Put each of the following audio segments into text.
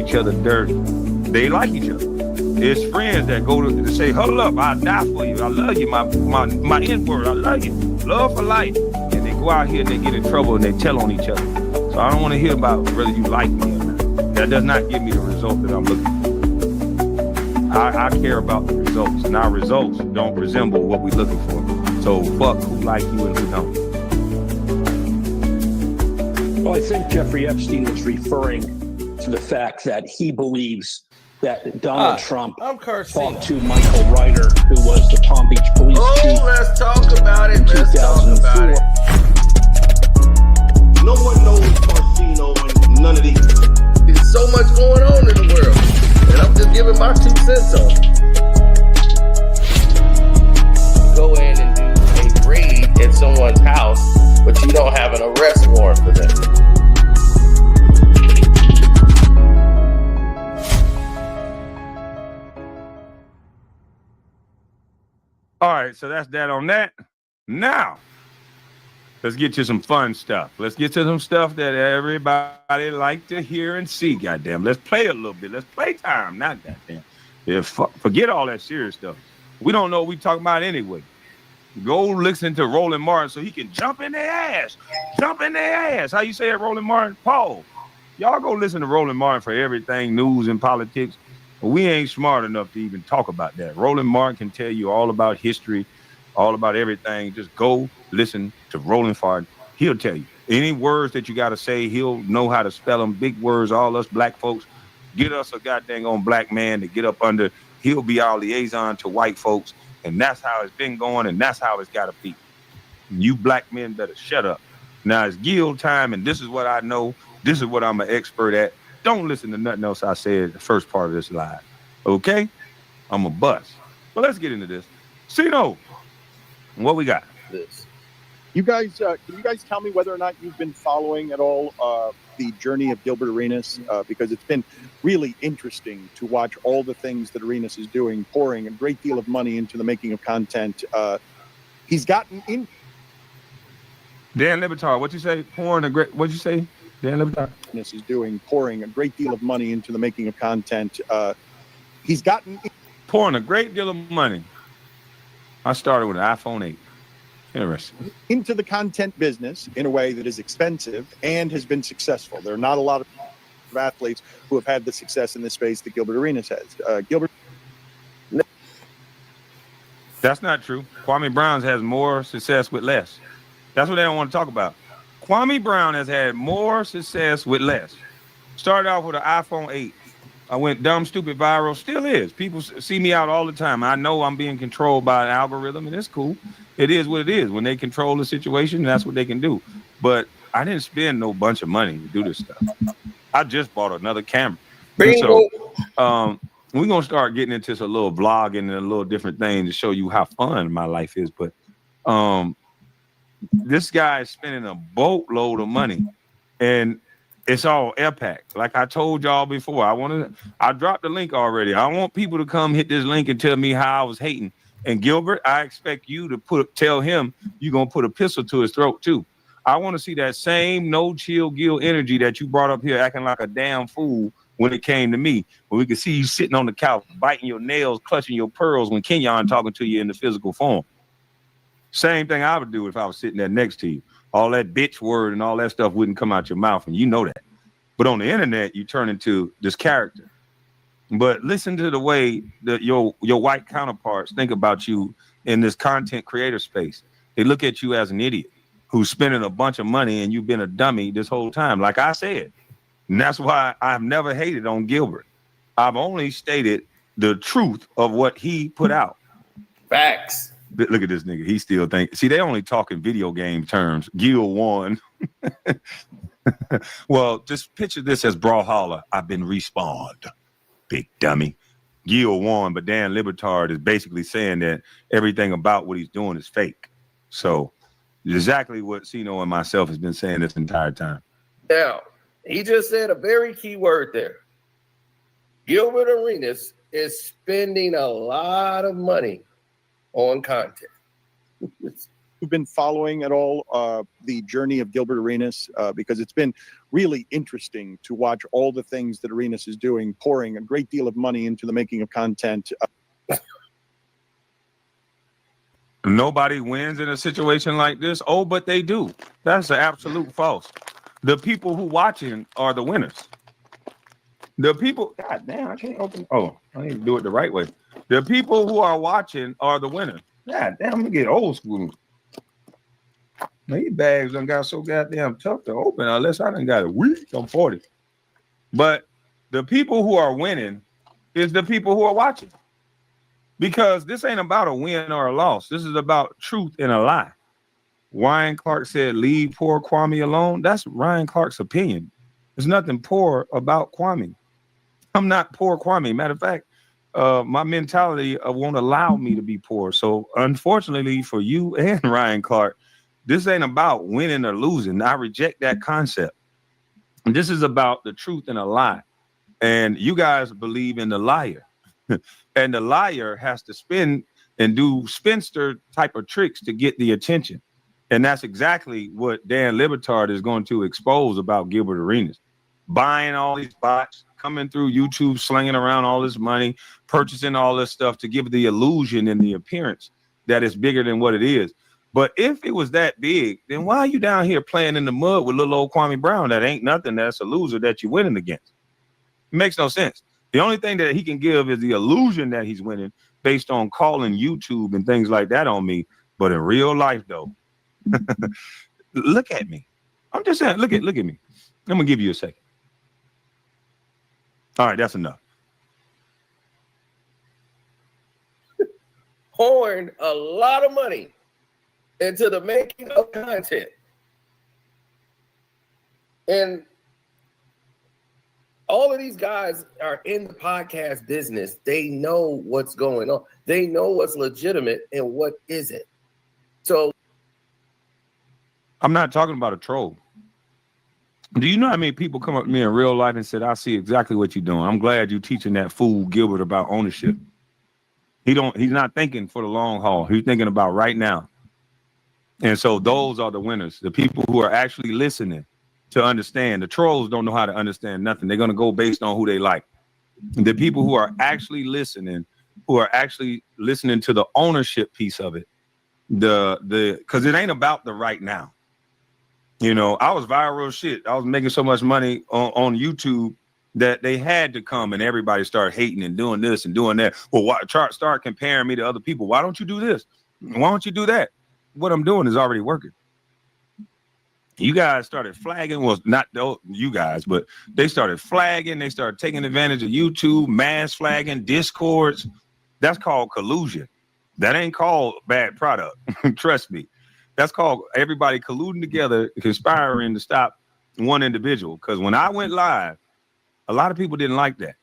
each other dirty. They like each other. It's friends that go to say, hold up, I'll die for you. I love you, my N-word, I love you. Love for life. And they go out here and they get in trouble and they tell on each other. So I don't want to hear about whether you like me or not. That does not give me the result that I'm looking for. I care about the results, and our results don't resemble what we're looking for. So fuck who like you and who don't. Well, I think Jeffrey Epstein was referring to the fact that he believes that Donald Trump talked to Michael Ryder, who was the Palm Beach police chief. Let's talk about it. In 2004. No one knows Marcino and none of these. There's so much going on in the world, and I'm just giving my 2 cents on it. Go in and do a raid at someone's house, but you don't have an arrest warrant for them. All right, so that's that on that. Now, let's get to some fun stuff. Let's get to some stuff that everybody like to hear and see, goddamn. Let's play a little bit. Let's play time, not goddamn. Yeah, forget all that serious stuff. We don't know what we talking about anyway. Go listen to Roland Martin so he can jump in their ass. Jump in their ass. How you say it, Roland Martin? Paul. Y'all go listen to Roland Martin for everything, news and politics. But we ain't smart enough to even talk about that. Roland Martin can tell you all about history, all about everything. Just go listen to Roland Martin. He'll tell you. Any words that you got to say, he'll know how to spell them. Big words, all us black folks. Get us a goddamn on black man to get up under. He'll be our liaison to white folks. And that's how it's been going, and that's how it's got to be. You black men better shut up. Now it's Gil time, and this is what I know. This is what I'm an expert at. Don't listen to nothing else I said the first part of this live. Okay? I'm a bust. But let's get into this. Cino, what we got? This. You guys, can you guys tell me whether or not you've been following at all the journey of Gilbert Arenas? Because it's been really interesting to watch all the things that Arenas is doing, pouring a great deal of money into the making of content. He's gotten in. Dan Lebatard, what'd you say? What'd you say? Dan Lebatard. Arenas is doing, pouring a great deal of money into the making of content. He's gotten pouring a great deal of money. I started with an iPhone 8. Interesting. Into the content business in a way that is expensive and has been successful. There are not a lot of athletes who have had the success in this space that Gilbert Arenas has. Gilbert. That's not true. Kwame Brown has more success with less. That's what they don't want to talk about. Kwame Brown has had more success with less. Started off with an iPhone 8. I went dumb, stupid, viral. Still is. People see me out all the time. I know I'm being controlled by an algorithm, and it's cool. It is what it is. When they control the situation, that's what they can do. But I didn't spend no bunch of money to do this stuff. I just bought another camera. So we're going to start getting into a little vlogging and a little different thing to show you how fun my life is. But this guy is spending a boatload of money, and it's all airpack. Like I told y'all before, I dropped the link already. I want people to come hit this link and tell me how I was hating. And Gilbert, I expect you to tell him you're going to put a pistol to his throat too. I want to see that same no chill Gil energy that you brought up here acting like a damn fool when it came to me. When we could see you sitting on the couch, biting your nails, clutching your pearls when Kenyon talking to you in the physical form. Same thing I would do if I was sitting there next to you. All that bitch word and all that stuff wouldn't come out your mouth, and you know that. But on the internet, you turn into this character. But listen to the way that your white counterparts think about you in this content creator space. They look at you as an idiot who's spending a bunch of money, and you've been a dummy this whole time, like I said. And that's why I've never hated on Gilbert. I've only stated the truth of what he put out. Facts. Look at this nigga. He still think. See, they only talk in video game terms. Gil won. Well, just picture this as Brawlhalla. I've been respawned. Big dummy. Gil won, but Dan Libertard is basically saying that everything about what he's doing is fake. So exactly what Cino and myself has been saying this entire time. Now, he just said a very key word there. Gilbert Arenas is spending a lot of money on content. you've been following at all the journey of Gilbert Arenas? Because it's been really interesting to watch all the things that Arenas is doing, pouring a great deal of money into the making of content. Nobody wins in a situation like this. Oh, but they do. That's an absolute false. The people who watching are the winners. The people, God damn, I can't open. Oh, I need to do it the right way. The people who are watching are the winners. God damn, I'm gonna get old school. These bags done got so goddamn tough to open unless I done got a week. I'm 40. But the people who are winning is the people who are watching. Because this ain't about a win or a loss. This is about truth and a lie. Ryan Clark said, leave poor Kwame alone. That's Ryan Clark's opinion. There's nothing poor about Kwame. I'm not poor Kwame. Matter of fact, my mentality won't allow me to be poor. So unfortunately for you and Ryan Clark, this ain't about winning or losing. I reject that concept. And this is about the truth and a lie. And you guys believe in the liar. And the liar has to spin and do spinster type of tricks to get the attention. And that's exactly what Dan Libertard is going to expose about Gilbert Arenas. Buying all these bots, coming through YouTube, slinging around all this money, purchasing all this stuff to give the illusion and the appearance that it's bigger than what it is. But if it was that big, then why are you down here playing in the mud with little old Kwame Brown? That ain't nothing. That's a loser that you're winning against. It makes no sense. The only thing that he can give is the illusion that he's winning based on calling YouTube and things like that on me. But in real life, though, look at me. I'm just saying, look at me. I'm gonna give you a second. All right, that's enough. Pouring a lot of money into the making of content. And all of these guys are in the podcast business. They know what's going on. They know what's legitimate and what isn't. So I'm not talking about a troll. Do you know how many people come up to me in real life and said, I see exactly what you're doing. I'm glad you're teaching that fool Gilbert about ownership. He's not thinking for the long haul. He's thinking about right now. And so those are the winners, the people who are actually listening to understand. The trolls don't know how to understand nothing. They're going to go based on who they like. The people who are actually listening to the ownership piece of it, because it ain't about the right now. You know, I was viral shit. I was making so much money on YouTube that they had to come and everybody started hating and doing this and doing that. Well, start comparing me to other people. Why don't you do this? Why don't you do that? What I'm doing is already working. You guys started flagging, well, not you guys, but they started flagging. They started taking advantage of YouTube, mass flagging, Discords. That's called collusion. That ain't called bad product. Trust me. That's called everybody colluding together, conspiring to stop one individual. Because when I went live, a lot of people didn't like that.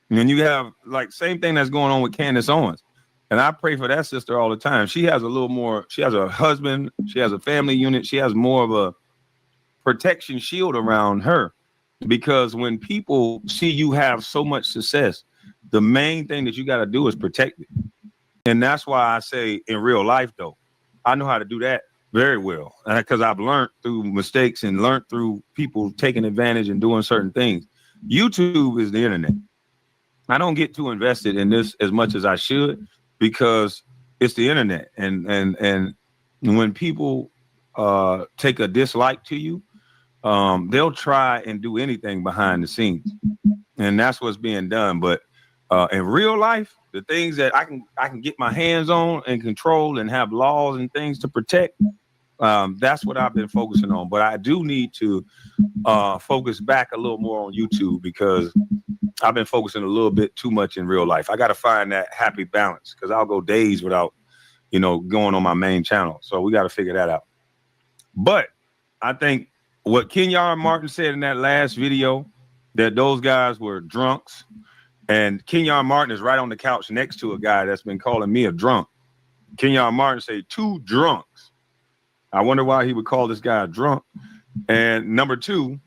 And then you have like same thing that's going on with Candace Owens. And I pray for that sister all the time. She has a little more, she has a husband, she has a family unit, she has more of a protection shield around her, because when people see you have so much success, the main thing that you got to do is protect it. And that's why I say in real life, though, I know how to do that very well, because I've learned through mistakes and learned through people taking advantage and doing certain things. YouTube is the internet. I don't get too invested in this as much as I should, because it's the internet. And when people take a dislike to you, they'll try and do anything behind the scenes, and that's what's being done. But in real life, the things that I can get my hands on and control and have laws and things to protect, that's what I've been focusing on. But I do need to focus back a little more on YouTube, because I've been focusing a little bit too much in real life. I got to find that happy balance, because I'll go days without, going on my main channel. So we got to figure that out. But I think what Kenyon Martin said in that last video, that those guys were drunks, and Kenyon Martin is right on the couch next to a guy that's been calling me a drunk. Kenyon Martin said 2 drunks. I wonder why he would call this guy a drunk. And number 2,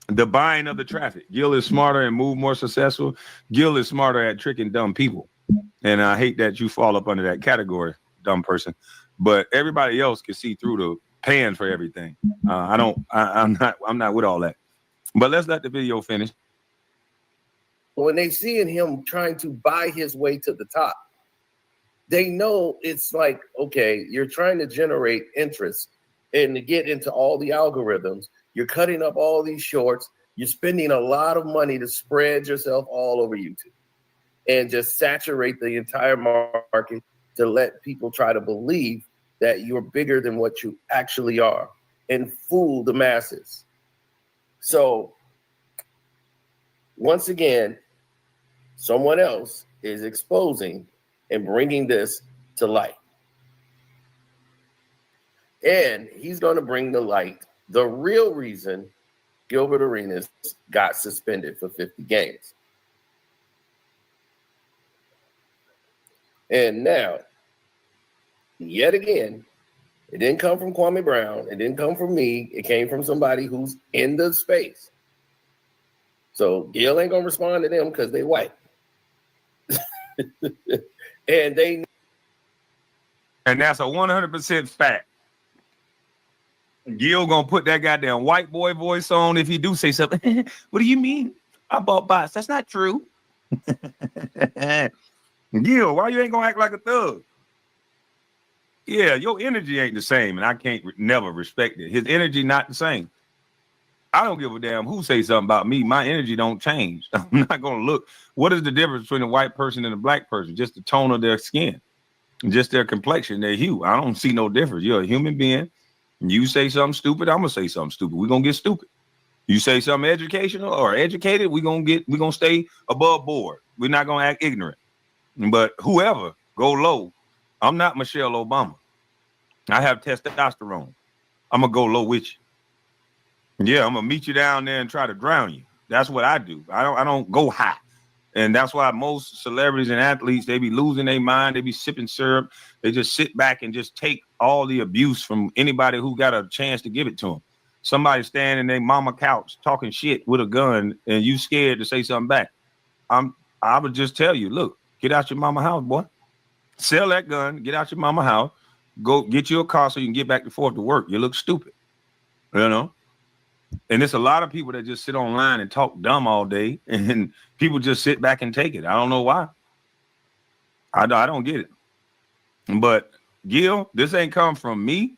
the buying of the traffic. Gil is smarter and move more successful. Gil is smarter at tricking dumb people. And I hate that you fall up under that category, dumb person. but everybody else can see through the pan for everything. I'm not with all that. But let's let the video finish. When they seeing him trying to buy his way to the top, they know it's like, okay, you're trying to generate interest and to get into all the algorithms. You're cutting up all these shorts. You're spending a lot of money to spread yourself all over YouTube and just saturate the entire market to let people try to believe that you're bigger than what you actually are and fool the masses. So once again, someone else is exposing and bringing this to light. And he's going to bring to light the real reason Gilbert Arenas got suspended for 50 games. And now, yet again, it didn't come from Kwame Brown. It didn't come from me. It came from somebody who's in the space. So Gil ain't going to respond to them because they white. And that's a 100% fact. Gil gonna put that goddamn white boy voice on if he do say something. What do you mean? I bought bots. That's not true. Gil, why you ain't gonna act like a thug? Yeah, your energy ain't the same, and I can't never respect it. His energy not the same. I don't give a damn who say something about me. My energy don't change. I'm not gonna look. What is the difference between a white person and a black person? Just the tone of their skin, just their complexion, their hue. I don't see no difference. You're a human being. You say something stupid, I'm gonna say something stupid. We're gonna get stupid. You say something educational or educated, we're gonna stay above board. We're not gonna act ignorant. But whoever go low, I'm not Michelle Obama. I have testosterone. I'm gonna go low with you. Yeah, I'm gonna meet you down there and try to drown you. That's what I do. I don't go high. And that's why most celebrities and athletes, they be losing their mind. They be sipping syrup. They just sit back and just take all the abuse from anybody who got a chance to give it to them. Somebody standing in their mama couch talking shit with a gun and you scared to say something back. I would just tell you, look, get out your mama house, boy. Sell that gun, get out your mama house, go get you a car so you can get back and forth to work. You look stupid, you know? And there's a lot of people that just sit online and talk dumb all day, and people just sit back and take it. I don't know why. I don't get it. But Gil, this ain't come from me.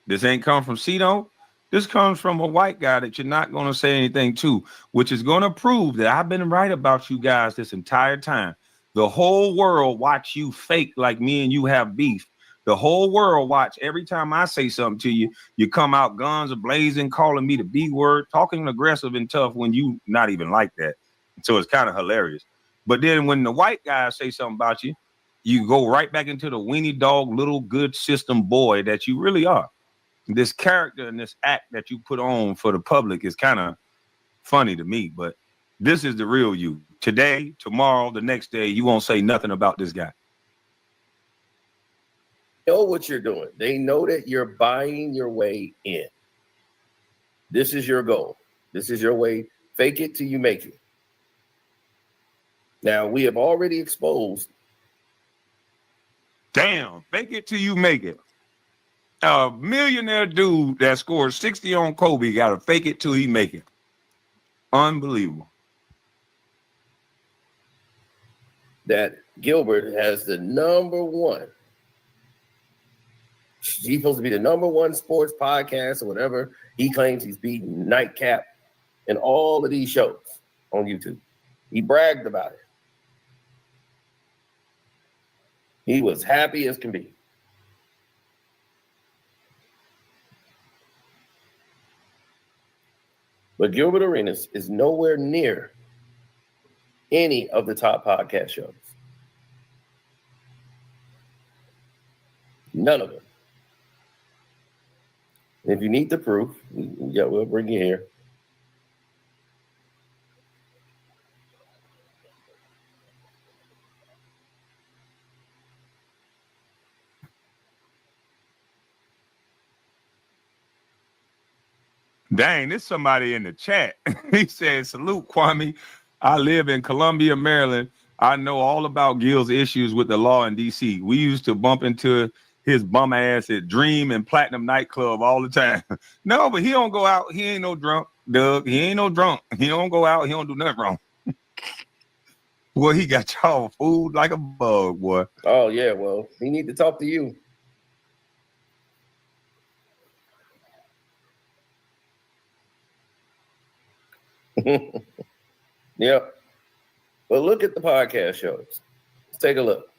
This ain't come from Cito. This comes from a white guy that you're not going to say anything to, which is going to prove that I've been right about you guys this entire time. The whole world watch you fake like me and you have beef. The whole world watch every time I say something to you, you come out guns a-blazing, calling me the B word, talking aggressive and tough when you not even like that. So it's kind of hilarious. But then when the white guys say something about you, you go right back into the weenie dog, little good system boy that you really are. This character and this act that you put on for the public is kind of funny to me, but this is the real you. Today, tomorrow, the next day, you won't say nothing about this guy. Know what you're doing. They know that you're buying your way in. This is your goal. This is your way. Fake it till you make it. Now, we have already exposed. Damn, fake it till you make it. A millionaire dude that scored 60 on Kobe got to fake it till he make it. Unbelievable. That Gilbert has the number one. He's supposed to be the number one sports podcast or whatever. He claims he's beating Nightcap and all of these shows on YouTube. He bragged about it. He was happy as can be. But Gilbert Arenas is nowhere near any of the top podcast shows. None of them. If you need the proof, we'll bring you here. Dang, there's somebody in the chat. He said, salute, Kwame. I live in Columbia, Maryland. I know all about Gil's issues with the law in D.C. We used to bump into his bum ass at Dream and Platinum nightclub all the time. No, but he don't go out. He ain't no drunk, Doug. He ain't no drunk. He don't go out. He don't do nothing wrong. Boy, he got y'all fooled like a bug, boy. Oh, yeah, well, he need to talk to you. Yep. But look at the podcast shows. Let's take a look.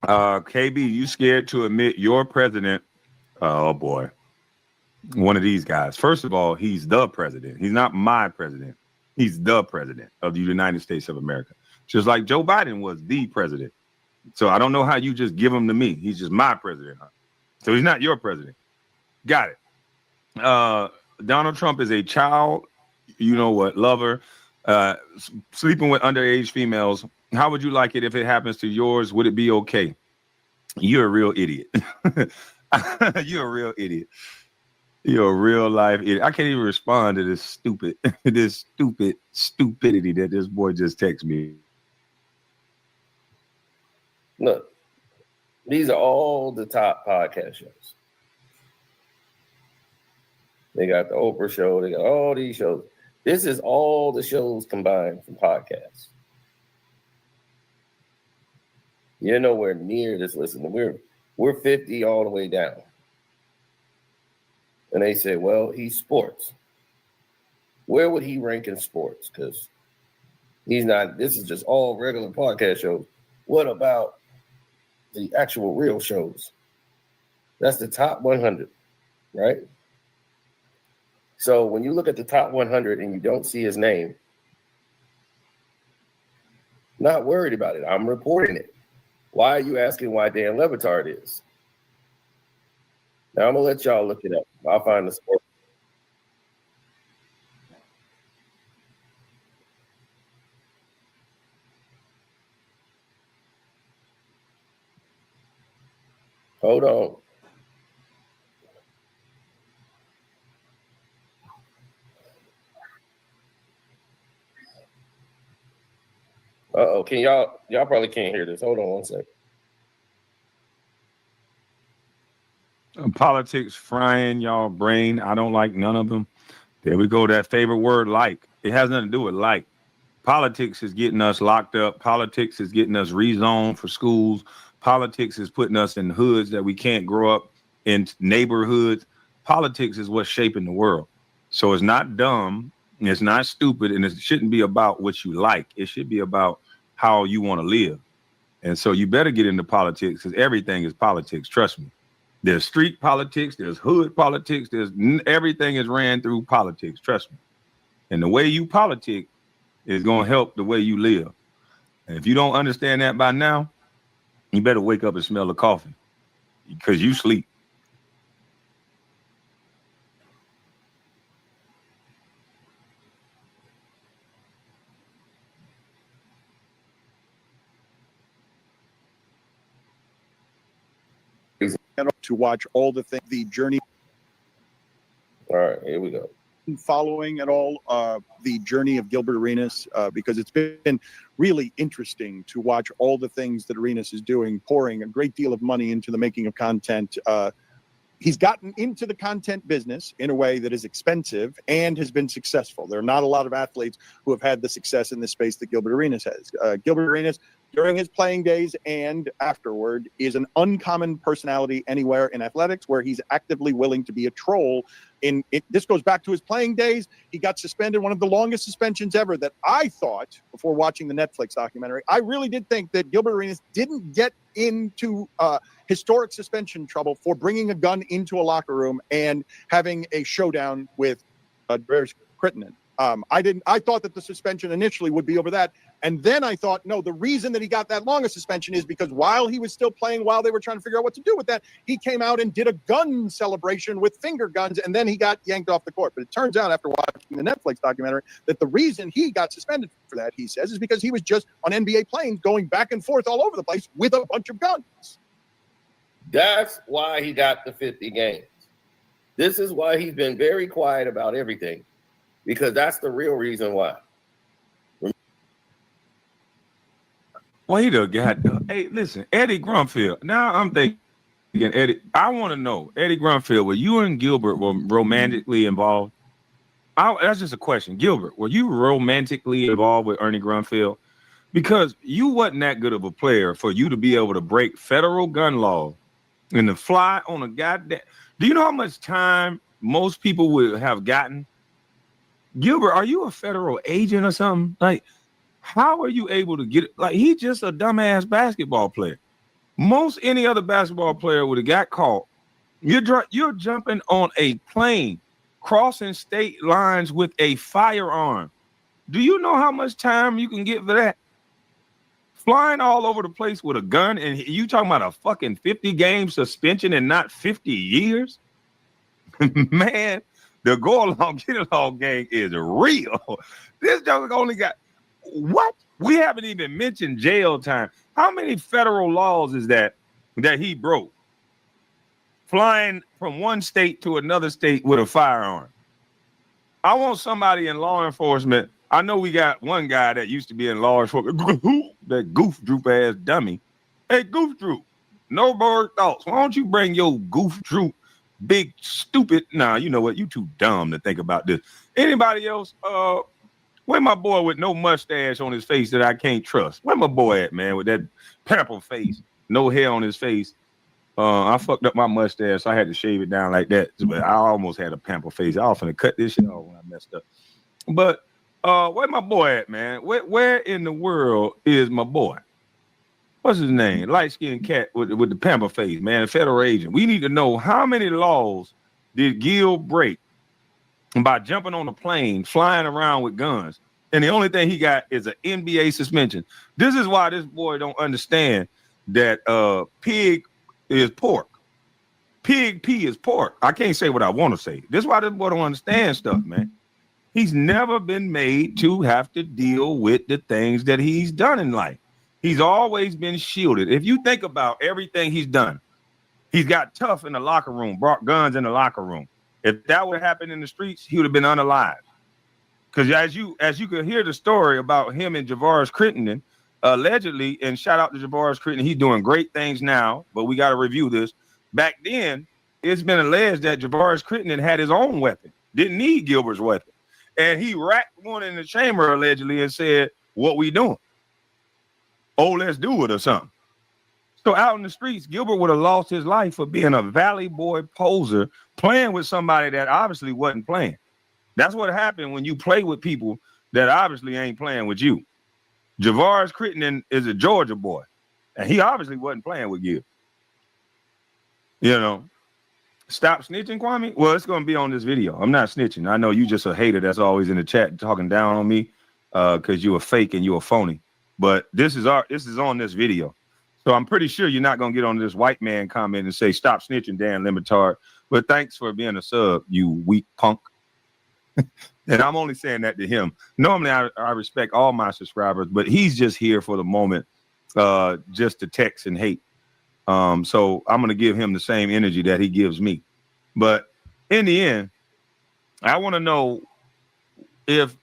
KB, you scared to admit your president? Oh boy, one of these guys. First of all, he's the president. He's not my president. He's the president of the United States of America. Just like Joe Biden was the president. So I don't know how you just give him to me. He's just my president. So he's not your president. Got it. Donald Trump is a child, you know what, lover, sleeping with underage females. How would you like it if it happens to yours? Would it be okay? You're a real idiot. You're a real idiot. You're a real life idiot. I can't even respond to this stupidity that this boy just texted me. Look, these are all the top podcast shows. They got the Oprah show. They got all these shows. This is all the shows combined from podcasts. You're nowhere near this listening. We're 50 all the way down. And they say, well, he's sports. Where would he rank in sports? Because he's not, this is just all regular podcast shows. What about the actual real shows? That's the top 100, right? So when you look at the top 100 and you don't see his name, not worried about it. I'm reporting it. Why are you asking why Dan Le Batard is? Now I'm gonna let y'all look it up. I'll find the sport. Hold on. Uh-oh, can y'all probably can't hear this. Hold on one second. Politics frying y'all brain. I don't like none of them. There we go. That favorite word, like. It has nothing to do with like. Politics is getting us locked up. Politics is getting us rezoned for schools. Politics is putting us in hoods that we can't grow up in neighborhoods. Politics is what's shaping the world. So it's not dumb. It's not stupid. And it shouldn't be about what you like. It should be about how you want to live. And so you better get into politics because everything is politics. Trust me. There's street politics. There's hood politics. Everything is ran through politics. Trust me. And the way you politic is going to help the way you live. And if you don't understand that by now, you better wake up and smell the coffee because you sleep. To watch all the things, the journey. All right, here we go. Following at all the journey of Gilbert Arenas because it's been really interesting to watch all the things that Arenas is doing, pouring a great deal of money into the making of content. He's gotten into the content business in a way that is expensive and has been successful. There are not a lot of athletes who have had the success in this space that Gilbert Arenas has. Gilbert Arenas, during his playing days and afterward, is an uncommon personality anywhere in athletics where he's actively willing to be a troll. This goes back to his playing days. He got suspended, one of the longest suspensions ever that I thought, before watching the Netflix documentary, I really did think that Gilbert Arenas didn't get into historic suspension trouble for bringing a gun into a locker room and having a showdown with Darius Crittenden. I thought that the suspension initially would be over that. And then I thought, no, the reason that he got that long a suspension is because while he was still playing, while they were trying to figure out what to do with that, he came out and did a gun celebration with finger guns, and then he got yanked off the court. But it turns out after watching the Netflix documentary that the reason he got suspended for that, he says, is because he was just on NBA planes going back and forth all over the place with a bunch of guns. That's why he got the 50 games. This is why he's been very quiet about everything, because that's the real reason why. Wait a god. Hey, listen, Eddie Grunfeld. Now I'm thinking, Eddie, I want to know, Eddie Grunfeld, were you and Gilbert were romantically involved? That's just a question. Gilbert, were you romantically involved with Ernie Grunfeld? Because you wasn't that good of a player for you to be able to break federal gun law and to fly on a goddamn. Do you know how much time most people would have gotten? Gilbert, are you a federal agent or something? Like, how are you able to get it? Like, he's just a dumbass basketball player. Most any other basketball player would have got caught. You're jumping on a plane, crossing state lines with a firearm. Do you know how much time you can get for that? Flying all over the place with a gun, and you talking about a fucking 50-game suspension and not 50 years? Man, the go along, get along gang is real. This joke only got what? We haven't even mentioned jail time. How many federal laws is that he broke? Flying from one state to another state with a firearm. I want somebody in law enforcement. I know we got one guy that used to be in law enforcement. That goof droop ass dummy. Hey, goof droop. No more thoughts. Why don't you bring your goof droop, big stupid? Nah, you know what? You too dumb to think about this. Anybody else? Where my boy with no mustache on his face that I can't trust? Where my boy at, man, with that purple face, no hair on his face? I fucked up my mustache, so I had to shave it down like that. But I almost had a pamper face. I was finna cut this shit off when I messed up. But where my boy at, man? Where in the world is my boy? What's his name? Light-skinned cat with the pamper face, man, a federal agent. We need to know how many laws did Gil break by jumping on a plane, flying around with guns, and the only thing he got is an NBA suspension. This is why this boy don't understand that pig is pork. Pig pee is pork. I can't say what I want to say. This is why this boy don't understand stuff, man. He's never been made to have to deal with the things that he's done in life. He's always been shielded. If you think about everything he's done, he's got tough in the locker room, brought guns in the locker room. If that would happen in the streets, he would have been unalive. Because as you could hear the story about him and Javaris Crittenden, allegedly, and shout out to Javaris Crittenden, he's doing great things now, but we got to review this. Back then, it's been alleged that Javaris Crittenden had his own weapon, didn't need Gilbert's weapon. And he racked one in the chamber, allegedly, and said, "What we doing? Oh, let's do it," or something. So out in the streets, Gilbert would have lost his life for being a Valley Boy poser, playing with somebody that obviously wasn't playing. That's what happened when you play with people that obviously ain't playing with you. Javaris Crittenden is a Georgia boy, and he obviously wasn't playing with Gil. You know, stop snitching, Kwame. Well, it's going to be on this video. I'm not snitching. I know you just a hater that's always in the chat talking down on me because you a fake and you a phony. But this is on this video. So I'm pretty sure you're not going to get on this white man comment and say, "Stop snitching, Dan Lemitard." But thanks for being a sub, you weak punk. And I'm only saying that to him. Normally, I respect all my subscribers, but he's just here for the moment, just to text and hate. So I'm going to give him the same energy that he gives me. But in the end, I want to know if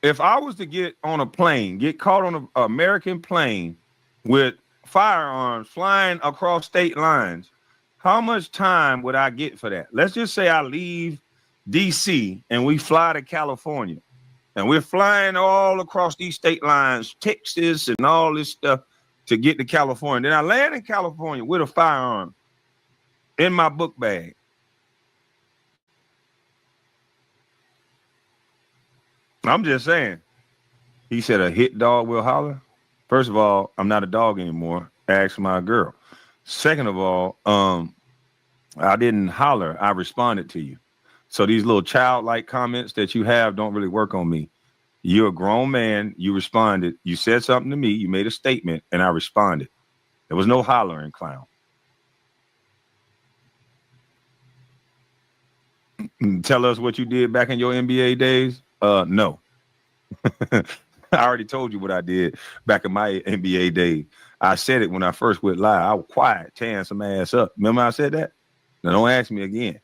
I was to get on a plane, get caught on an American plane with firearms flying across state lines, how much time would I get for that? Let's just say I leave DC and we fly to California, and we're flying all across these state lines, Texas and all this stuff to get to California. Then I land in California with a firearm in my book bag. I'm just saying. He said a hit dog will holler. First of all, I'm not a dog anymore. Ask my girl. Second of all, I didn't holler. I responded to you. So these little childlike comments that you have don't really work on me. You're a grown man. You responded. You said something to me. You made a statement, and I responded. There was no hollering, clown. Tell us what you did back in your NBA days. No. I already told you what I did back in my NBA days. I said it when I first went live. I was quiet, tearing some ass up. Remember I said that? Now don't ask me again.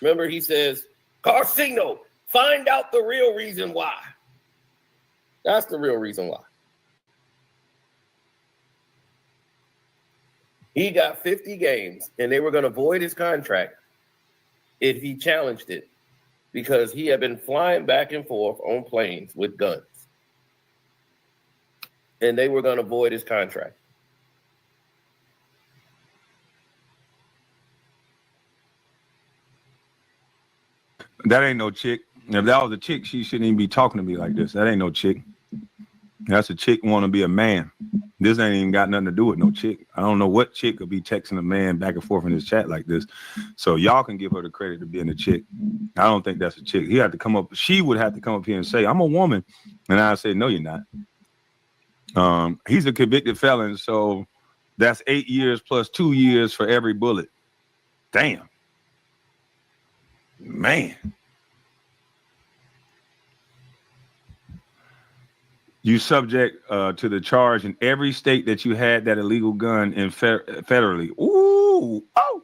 Remember, he says, "Carcino, find out the real reason why." That's the real reason why. He got 50 games, and they were going to void his contract if he challenged it, because he had been flying back and forth on planes with guns. And they were going to void his contract. That ain't no chick. If that was a chick, she shouldn't even be talking to me like this. That ain't no chick. That's a chick want to be a man. This ain't even got nothing to do with no chick. I don't know what chick could be texting a man back and forth in his chat like this. So y'all can give her the credit of being a chick. I don't think that's a chick. He had to come up. She would have to come up here and say, I'm a woman. And I say, no, you're not. He's a convicted felon. So that's 8 years plus 2 years for every bullet. Damn. Man. You subject to the charge in every state that you had that illegal gun in federally. Ooh, oh.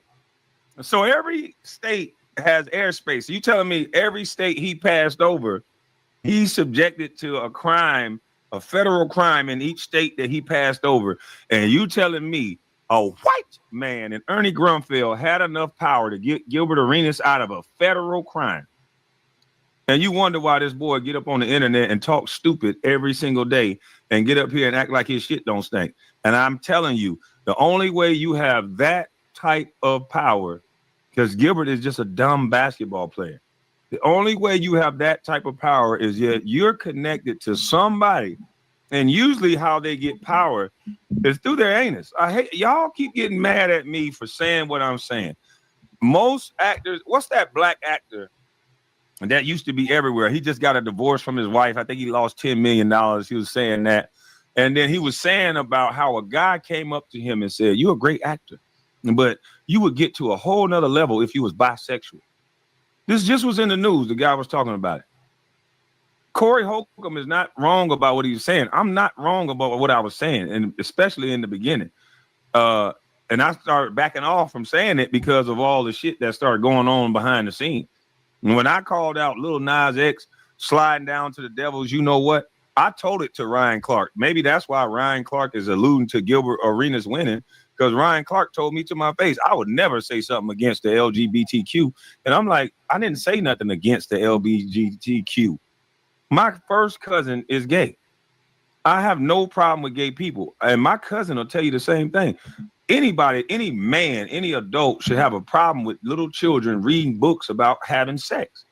So every state has airspace. You telling me every state he passed over, he's subjected to a crime, a federal crime in each state that he passed over. And you telling me a white man and Ernie Grunfeld had enough power to get Gilbert Arenas out of a federal crime. And you wonder why this boy get up on the internet and talk stupid every single day and get up here and act like his shit don't stink. And I'm telling you, the only way you have that type of power, because Gilbert is just a dumb basketball player. The only way you have that type of power is you're connected to somebody. And usually how they get power is through their anus. I hate y'all keep getting mad at me for saying what I'm saying. Most actors, what's that black actor? And that used to be everywhere. He just got a divorce from his wife. I think he lost $10 million. He was saying that. And then he was saying about how a guy came up to him and said, you're a great actor, but you would get to a whole nother level if you was bisexual. This just was in the news. The guy was talking about it. Corey Holcomb is not wrong about what he was saying. I'm not wrong about what I was saying, and especially in the beginning. And I started backing off from saying it because of all the shit that started going on behind the scenes. And when I called out Lil Nas X sliding down to the Devils, you know what? I told it to Ryan Clark. Maybe that's why Ryan Clark is alluding to Gilbert Arenas winning, because Ryan Clark told me to my face, I would never say something against the LGBTQ. And I'm like, I didn't say nothing against the LGBTQ. My first cousin is gay. I have no problem with gay people. And my cousin will tell you the same thing. Anybody, any man, any adult should have a problem with little children reading books about having sex.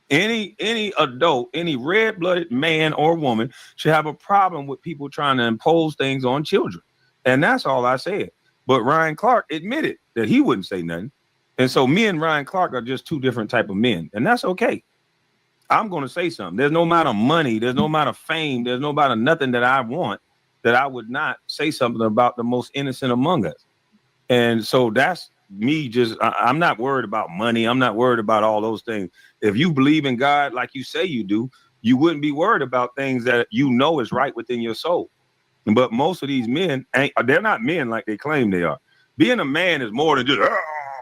Any adult, any red-blooded man or woman should have a problem with people trying to impose things on children. And that's all I said. But Ryan Clark admitted that he wouldn't say nothing. And so me and Ryan Clark are just two different type of men. And that's okay. I'm going to say something. There's no amount of money. There's no amount of fame. There's no amount of nothing that I want that I would not say something about the most innocent among us. And so that's me. I'm not worried about money. I'm not worried about all those things. If you believe in God like you say you do, you wouldn't be worried about things that you know is right within your soul. But most of these men, they're not men like they claim they are. Being a man is more than just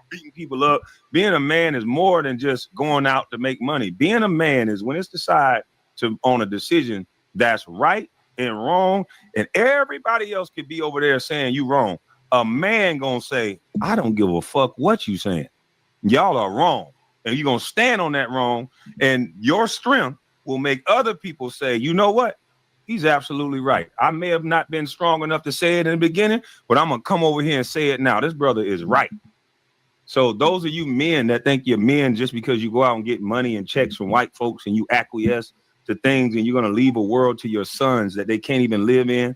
beating people up. Being a man is more than just going out to make money. Being a man is when it's decided on a decision that's right and wrong, and everybody else could be over there saying you wrong. A man gonna say, I don't give a fuck what you saying. Y'all are wrong. And you're gonna stand on that wrong, and your strength will make other people say, you know what? He's absolutely right. I may have not been strong enough to say it in the beginning, but I'm gonna come over here and say it now. This brother is right. So those of you men that think you're men just because you go out and get money and checks from white folks and you acquiesce to things, and you're going to leave a world to your sons that they can't even live in,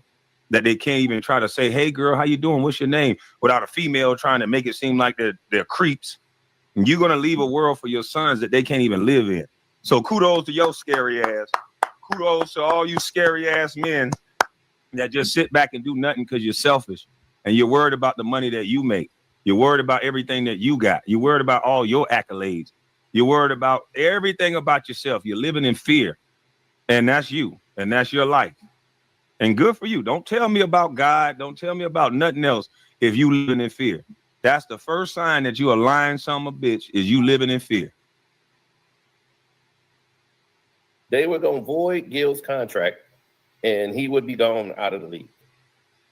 that they can't even try to say, hey, girl, how you doing? What's your name? Without a female trying to make it seem like they're creeps. And you're going to leave a world for your sons that they can't even live in. So kudos to your scary ass. Kudos to all you scary ass men that just sit back and do nothing because you're selfish and you're worried about the money that you make. You're worried about everything that you got. You're worried about all your accolades. You're worried about everything about yourself. You're living in fear. And that's you. And that's your life. And good for you. Don't tell me about God. Don't tell me about nothing else if you living in fear. That's the first sign that you a lying son of a bitch, is you living in fear. They were going to void Gil's contract and he would be gone out of the league.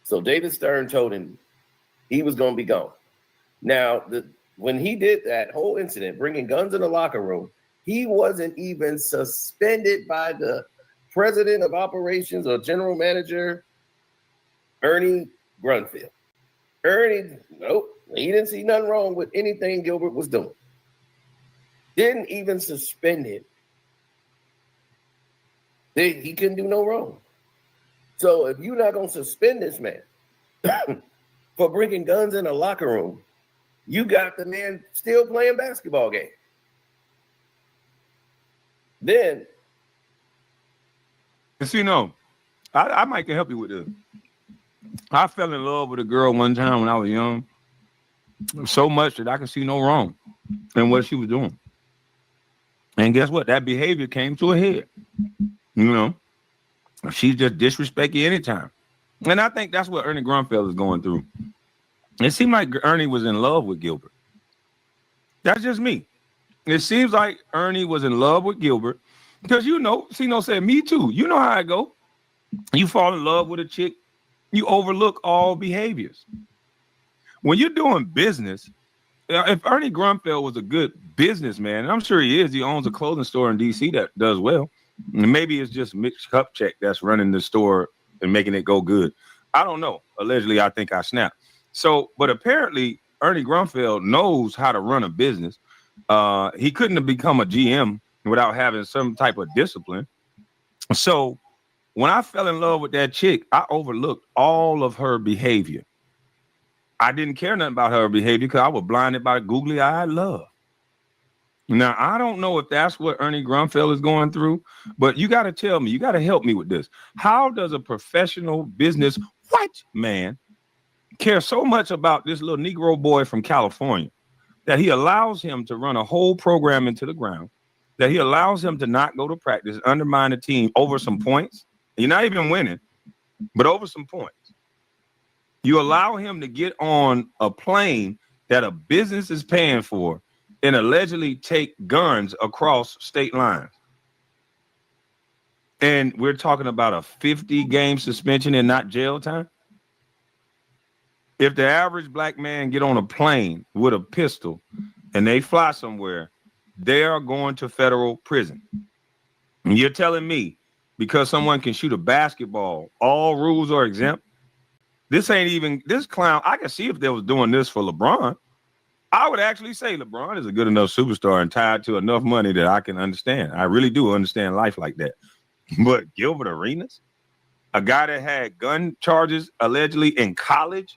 So David Stern told him he was going to be gone. Now, when he did that whole incident, bringing guns in the locker room, he wasn't even suspended by the president of operations or general manager, Ernie Grunfeld. Ernie, nope, he didn't see nothing wrong with anything Gilbert was doing. Didn't even suspend him. He couldn't do no wrong. So if you're not going to suspend this man for bringing guns in a locker room, you got the man still playing basketball game. Then, I might can help you with this. I fell in love with a girl one time when I was young, so much that I could see no wrong in what she was doing. And guess what? That behavior came to a head. She just disrespect you anytime. And I think that's what Ernie Grunfeld is going through. It seemed like Ernie was in love with Gilbert. That's just me. It seems like Ernie was in love with Gilbert because, Cino said, me too. You know how I go. You fall in love with a chick, you overlook all behaviors. When you're doing business, if Ernie Grunfeld was a good businessman, and I'm sure he is, he owns a clothing store in D.C. that does well. And maybe it's just Mitch Kupchak that's running the store and making it go good. I don't know. Allegedly, I think I snapped. So, but apparently Ernie Grunfeld knows how to run a business. He couldn't have become a GM without having some type of discipline. So when I fell in love with that chick, I overlooked all of her behavior. I didn't care nothing about her behavior because I was blinded by googly-eyed love. Now, I don't know if that's what Ernie Grunfeld is going through, but you got to tell me, you got to help me with this. How does a professional business white man care so much about this little Negro boy from California that he allows him to run a whole program into the ground, that he allows him to not go to practice, undermine the team over some points? You're not even winning, but over some points. You allow him to get on a plane that a business is paying for and allegedly take guns across state lines. And we're talking about a 50-game suspension and not jail time. If the average black man get on a plane with a pistol and they fly somewhere, they are going to federal prison. And you're telling me because someone can shoot a basketball, all rules are exempt? This ain't even, this clown, I can see if they was doing this for LeBron. I would actually say LeBron is a good enough superstar and tied to enough money that I can understand. I really do understand life like that. But Gilbert Arenas, a guy that had gun charges allegedly in college,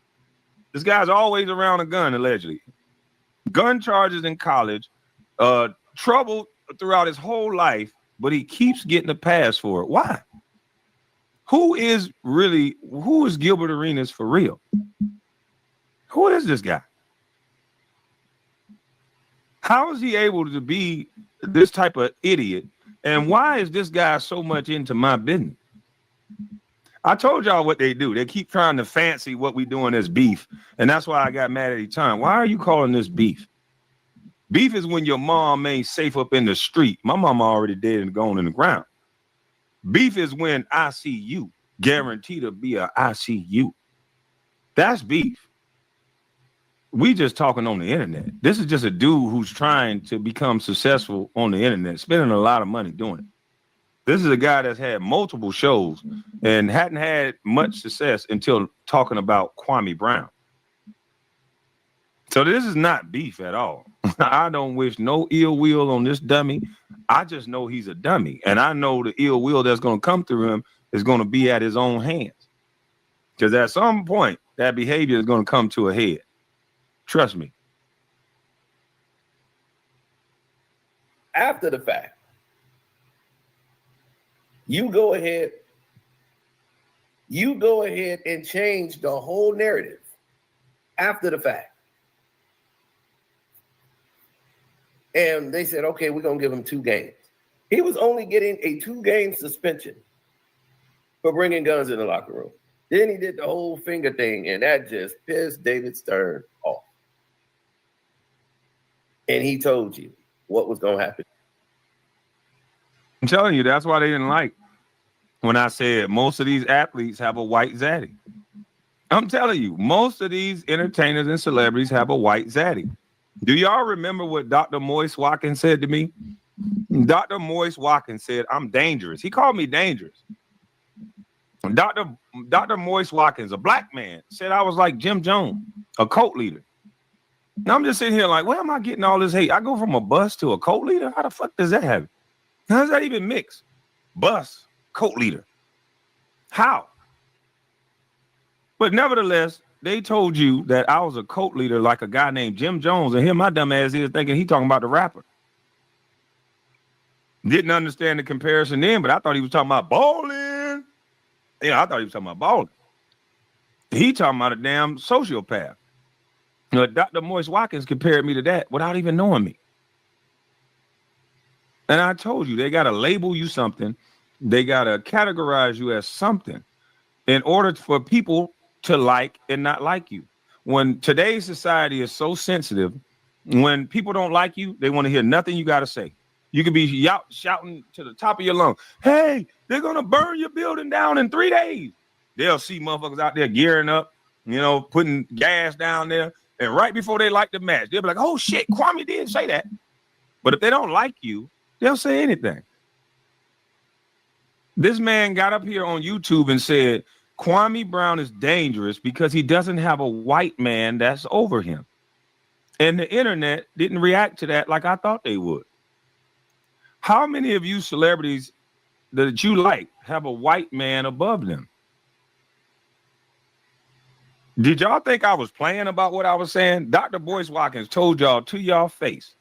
this guy's always around a gun allegedly. Gun charges in college, trouble throughout his whole life, but he keeps getting a pass for it. Why? Who is Gilbert Arenas for real? Who is this guy? How is he able to be this type of idiot? And why is this guy so much into my business? I told y'all what they do. They keep trying to fancy what we doing as beef. And that's why I got mad at each time. Why are you calling this beef? Beef is when your mom ain't safe up in the street. My mama already dead and gone in the ground. Beef is when I see you, guaranteed to be a ICU. That's beef. We just talking on the internet. This is just a dude who's trying to become successful on the internet, spending a lot of money doing it. This is a guy that's had multiple shows and hadn't had much success until talking about Kwame Brown. So this is not beef at all. I don't wish no ill will on this dummy. I just know he's a dummy. And I know the ill will that's going to come through him is going to be at his own hands. Because at some point, that behavior is going to come to a head. Trust me. After the fact, you go ahead and change the whole narrative after the fact. And they said, okay, we're going to give him 2 games. He was only getting a 2-game suspension for bringing guns in the locker room. Then he did the whole finger thing, and that just pissed David Stern off. And he told you what was going to happen. I'm telling you, that's why they didn't like when I said most of these athletes have a white zaddy. I'm telling you, most of these entertainers and celebrities have a white zaddy. Do y'all remember what Dr. Moise Watkins said to me? Dr. Moise Watkins said, I'm dangerous. He called me dangerous. Dr. Moise Watkins, a black man, said I was like Jim Jones, a cult leader. Now I'm just sitting here like, where am I getting all this hate? I go from a bus to a cult leader? How the fuck does that happen? How does that even mix? Bus, cult leader. How? But nevertheless, they told you that I was a cult leader like a guy named Jim Jones, and here my dumb ass is thinking he talking about the rapper. Didn't understand the comparison then, but I thought he was talking about balling. Yeah, I thought he was talking about balling. He talking about a damn sociopath. Dr. Moise Watkins compared me to that without even knowing me. And I told you, they got to label you something. They got to categorize you as something in order for people to like and not like you. When today's society is so sensitive, when people don't like you, they want to hear nothing you got to say. You could be shouting to the top of your lungs, hey, they're going to burn your building down in 3 days. They'll see motherfuckers out there gearing up, putting gas down there. And right before they like the match, they'll be like, oh, shit, Kwame didn't say that. But if they don't like you, they'll say anything. This man got up here on YouTube and said, Kwame Brown is dangerous because he doesn't have a white man that's over him. And the internet didn't react to that like I thought they would. How many of you celebrities that you like have a white man above them? Did y'all think I was playing about what I was saying? Dr. Moise Watkins told y'all to y'all face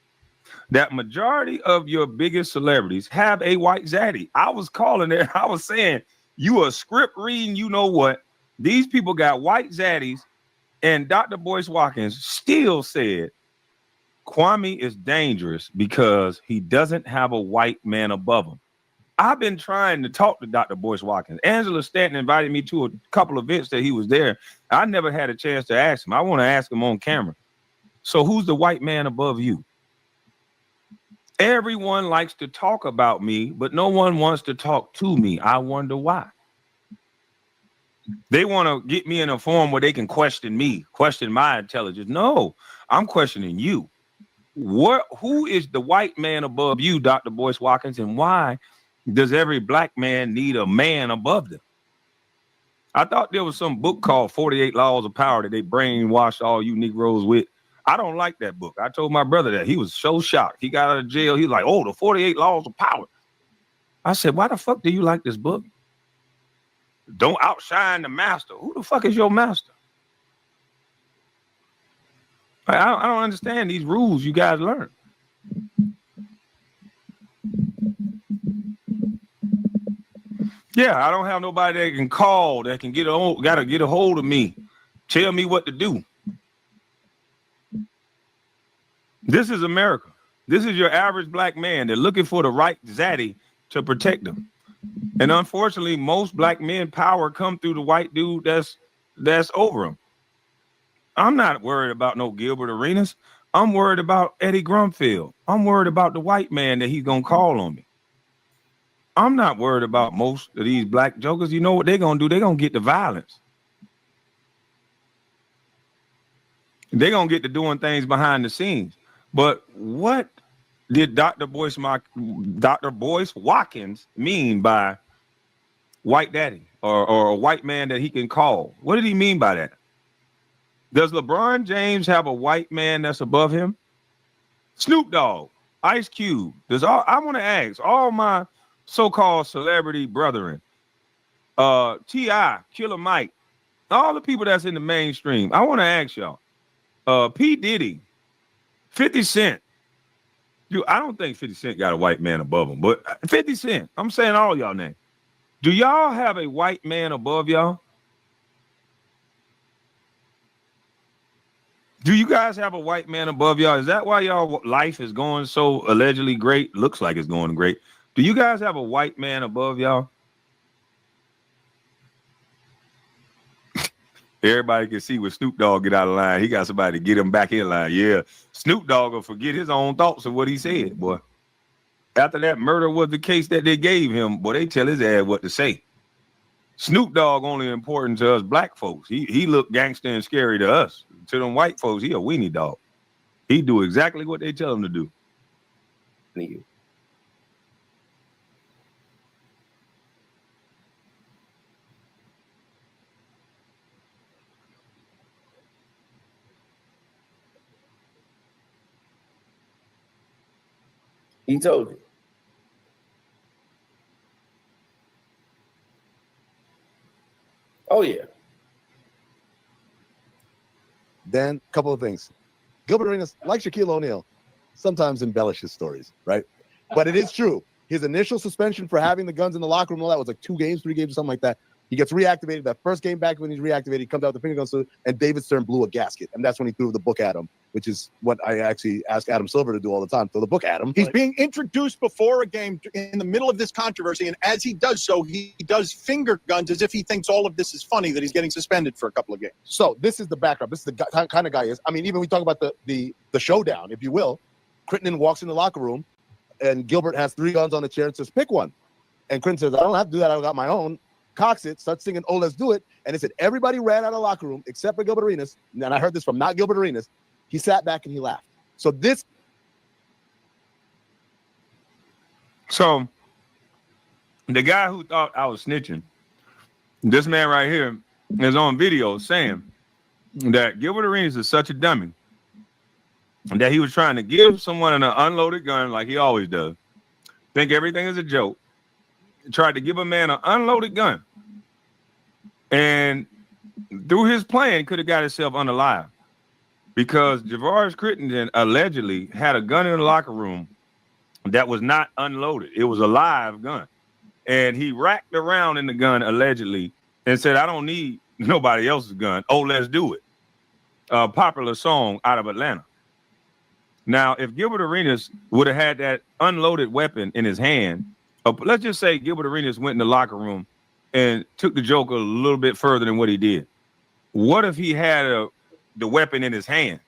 that majority of your biggest celebrities have a white zaddy. I was calling it. I was saying, you a script reading, you know what? These people got white zaddies, and Dr. Moise Watkins still said Kwame is dangerous because he doesn't have a white man above him. I've been trying to talk to Dr. Moise Watkins. Angela Stanton invited me to a couple of events that he was there. I never had a chance to ask him. I want to ask him on camera. So who's the white man above you? Everyone likes to talk about me, but no one wants to talk to me. I wonder why. They want to get me in a form where they can question me, question my intelligence. No, I'm questioning you. Who is the white man above you, Dr. Moise Watkins, and why does every black man need a man above them? I thought there was some book called 48 Laws of Power that they brainwashed all you Negroes with. I don't like that book. I told my brother that. He was so shocked. He got out of jail. He's like, oh, the 48 Laws of Power. I said, why the fuck do you like this book? Don't outshine the master. Who the fuck is your master? I don't understand these rules you guys learn. Yeah, I don't have nobody that can call, that can get a hold of me, tell me what to do. This is America. This is your average black man. They're looking for the right zaddy to protect them. And unfortunately, most black men power come through the white dude that's over them. I'm not worried about no Gilbert Arenas. I'm worried about Ernie Grunfeld. I'm worried about the white man that he's going to call on me. I'm not worried about most of these black jokers. You know what they're going to do? They're going to get the violence. They're going to get to doing things behind the scenes. But what did Dr. Moise Watkins mean by white daddy or a white man that he can call? What did he mean by that? Does LeBron James have a white man that's above him? Snoop Dogg, Ice Cube. I want to ask all my so-called celebrity brethren, T.I., Killer Mike, all the people that's in the mainstream. I want to ask y'all, P. Diddy, 50 Cent. I don't think 50 Cent got a white man above him, but 50 Cent, I'm saying all y'all names. Do y'all have a white man above y'all? Do you guys have a white man above y'all? Is that why y'all life is going so allegedly great? Looks like it's going great. Do you guys have a white man above y'all? Everybody can see when Snoop Dogg get out of line. He got somebody to get him back in line. Yeah, Snoop Dogg will forget his own thoughts of what he said, boy. After that murder was the case that they gave him, boy, they tell his ass what to say. Snoop Dogg only important to us black folks. He look gangster and scary to us. To them white folks, he a weenie dog. He do exactly what they tell him to do. He told you. Oh, yeah. Then a couple of things. Gilbert Arenas, like Shaquille O'Neal, sometimes embellishes stories, right? But it is true. His initial suspension for having the guns in the locker room, all that was like 2 games, 3 games, or something like that. He gets reactivated. That first game back when he's reactivated, he comes out with the finger gun salute, and David Stern blew a gasket. And that's when he threw the book at him, which is what I actually ask Adam Silver to do all the time. Throw the book at him. He's being introduced before a game in the middle of this controversy, and as he does so, he does finger guns as if he thinks all of this is funny, that he's getting suspended for a couple of games. So this is the backdrop. This is the kind of guy he is. I mean, even we talk about the showdown, if you will. Crittenden walks in the locker room, and Gilbert has 3 guns on the chair and says, pick one. And Crittenden says, I don't have to do that. I got my own. Cocks it, starts singing, oh, let's do it. And it said, everybody ran out of the locker room except for Gilbert Arenas. And I heard this from not Gilbert Arenas. He sat back and he laughed. So this. So the guy who thought I was snitching, this man right here is on video saying that Gilbert Arenas is such a dummy that he was trying to give someone an unloaded gun like he always does, think everything is a joke, tried to give a man an unloaded gun, and through his plan could have got himself unalive because Javaris Crittenden allegedly had a gun in the locker room that was not unloaded. It was a live gun, and he racked around in the gun allegedly and said, I don't need nobody else's gun. Oh, let's do it. A popular song out of Atlanta. Now, if Gilbert Arenas would have had that unloaded weapon in his hand, let's just say Gilbert Arenas went in the locker room and took the joke a little bit further than what he did. What if he had the weapon in his hand?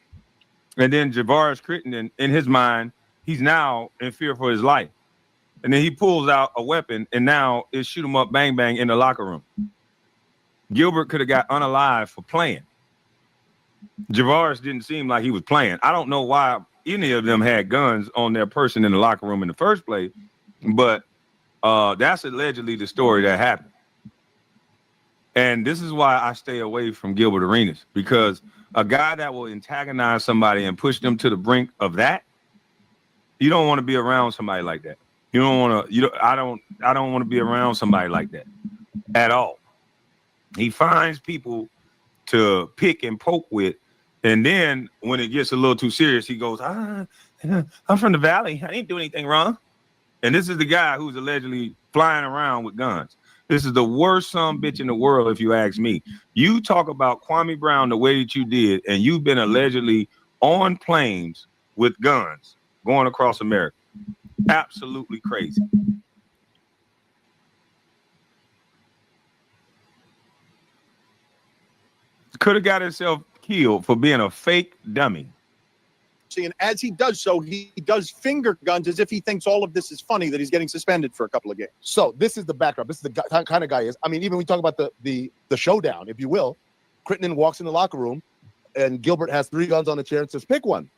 And then Javaris Crittenden, in his mind, he's now in fear for his life. And then he pulls out a weapon and now it's shoot him up, bang, bang in the locker room. Gilbert could have got unalive for playing. Javaris didn't seem like he was playing. I don't know why any of them had guns on their person in the locker room in the first place, but that's allegedly the story that happened. And this is why I stay away from Gilbert Arenas, because a guy that will antagonize somebody and push them to the brink of that, you don't want to be around somebody like that. You don't want to, I don't want to be around somebody like that at all. He finds people to pick and poke with. And then when it gets a little too serious, he goes, I'm from the Valley. I didn't do anything wrong. And this is the guy who's allegedly flying around with guns. This is the worst son bitch in the world, if you ask me. You talk about Kwame Brown the way that you did, and you've been allegedly on planes with guns going across America. Absolutely crazy. Could have got himself killed for being a fake dummy. And as he does so, he does finger guns as if he thinks all of this is funny, that he's getting suspended for a couple of games. So this is the backdrop. This is the kind of guy he is. I mean, even we talk about the showdown, if you will. Crittenden walks in the locker room, and Gilbert has 3 guns on the chair and says, pick one.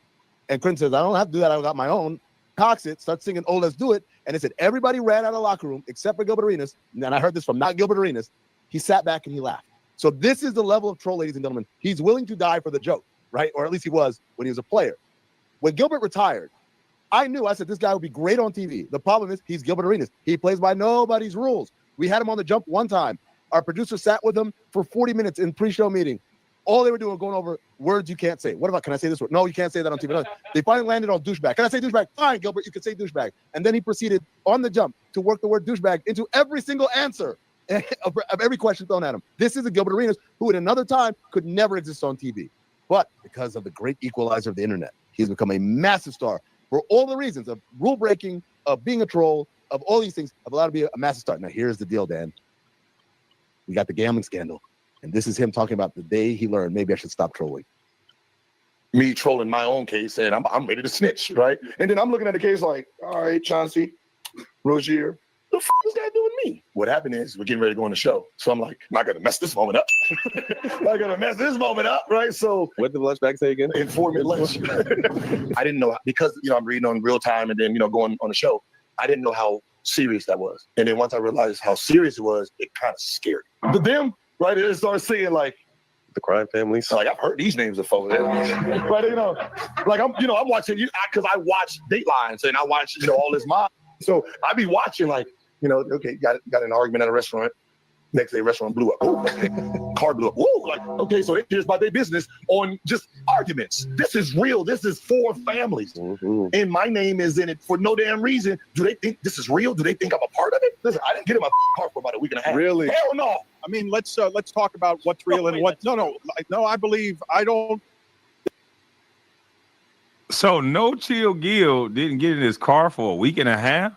And Crittenden says, I don't have to do that. I got my own. Cocks it, starts singing, oh, let's do it. And it said, everybody ran out of the locker room except for Gilbert Arenas. And I heard this from not Gilbert Arenas. He sat back and he laughed. So this is the level of troll, ladies and gentlemen. He's willing to die for the joke, right? Or at least he was when he was a player. When Gilbert retired, I said, this guy would be great on TV. The problem is he's Gilbert Arenas. He plays by nobody's rules. We had him on the jump one time. Our producer sat with him for 40 minutes in pre-show meeting. All they were doing was going over words you can't say. What about, can I say this word? No, you can't say that on TV. No. They finally landed on douchebag. Can I say douchebag? Fine, Gilbert, you can say douchebag. And then he proceeded on the jump to work the word douchebag into every single answer of every question thrown at him. This is a Gilbert Arenas who at another time could never exist on TV. But because of the great equalizer of the internet, he's become a massive star for all the reasons of rule breaking, of being a troll, of all these things, have allowed to be a massive star. Now, here's the deal, Dan. We got the gambling scandal. And this is him talking about the day he learned, maybe I should stop trolling. Me trolling my own case, and I'm ready to snitch, right? And then I'm looking at the case like, all right, Chauncey, Rozier, the fuck is that doing me? What happened is we're getting ready to go on the show. So I'm like, am I gonna mess this moment up? Am I gonna mess this moment up, right? So what did the lunch bag say again? Informant lunch. I didn't know, because I'm reading on real time and then going on the show. I didn't know how serious that was. And then once I realized how serious it was, it kind of scared me. But then, right, it started saying like the crime families. Like I've heard these names before, right? Like I'm watching you because I watch Datelines and I watch all this mob. So I be watching like okay, got an argument at a restaurant. Next day, restaurant blew up. Ooh, car blew up. Whoa, like okay, so they here's about their business on just arguments. This is real. This is for families, and my name is in it for no damn reason. Do they think this is real? Do they think I'm a part of it? Listen, I didn't get in my car for about a week and a half. Really? Hell no. I mean, let's talk about what's real and what. No. I don't. So No Chill Gil didn't get in his car for a week and a half.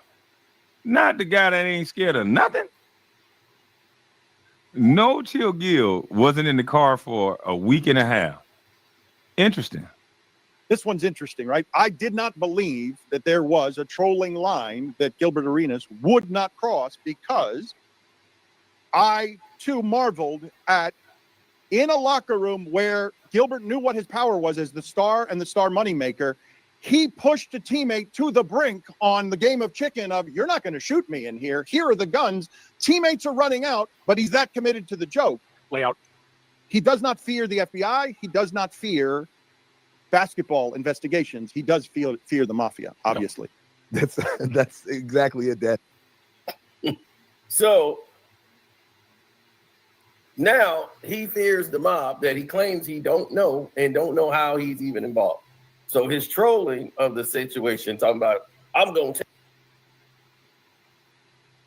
Not the guy that ain't scared of nothing. No Chill Gil wasn't in the car for a week and a half. Interesting. This one's interesting, right? I did not believe that there was a trolling line that Gilbert Arenas would not cross, because I too marveled at, in a locker room where Gilbert knew what his power was as the star and the star moneymaker, he pushed a teammate to the brink on the game of chicken of, you're not going to shoot me in here. Here are the guns. Teammates are running out, but he's that committed to the joke. Layout. He does not fear the FBI. He does not fear basketball investigations. He does fear the mafia, obviously. No. That's exactly it, Dad. So now he fears the mob that he claims he don't know and don't know how he's even involved. So his trolling of the situation, talking about, I'm going to.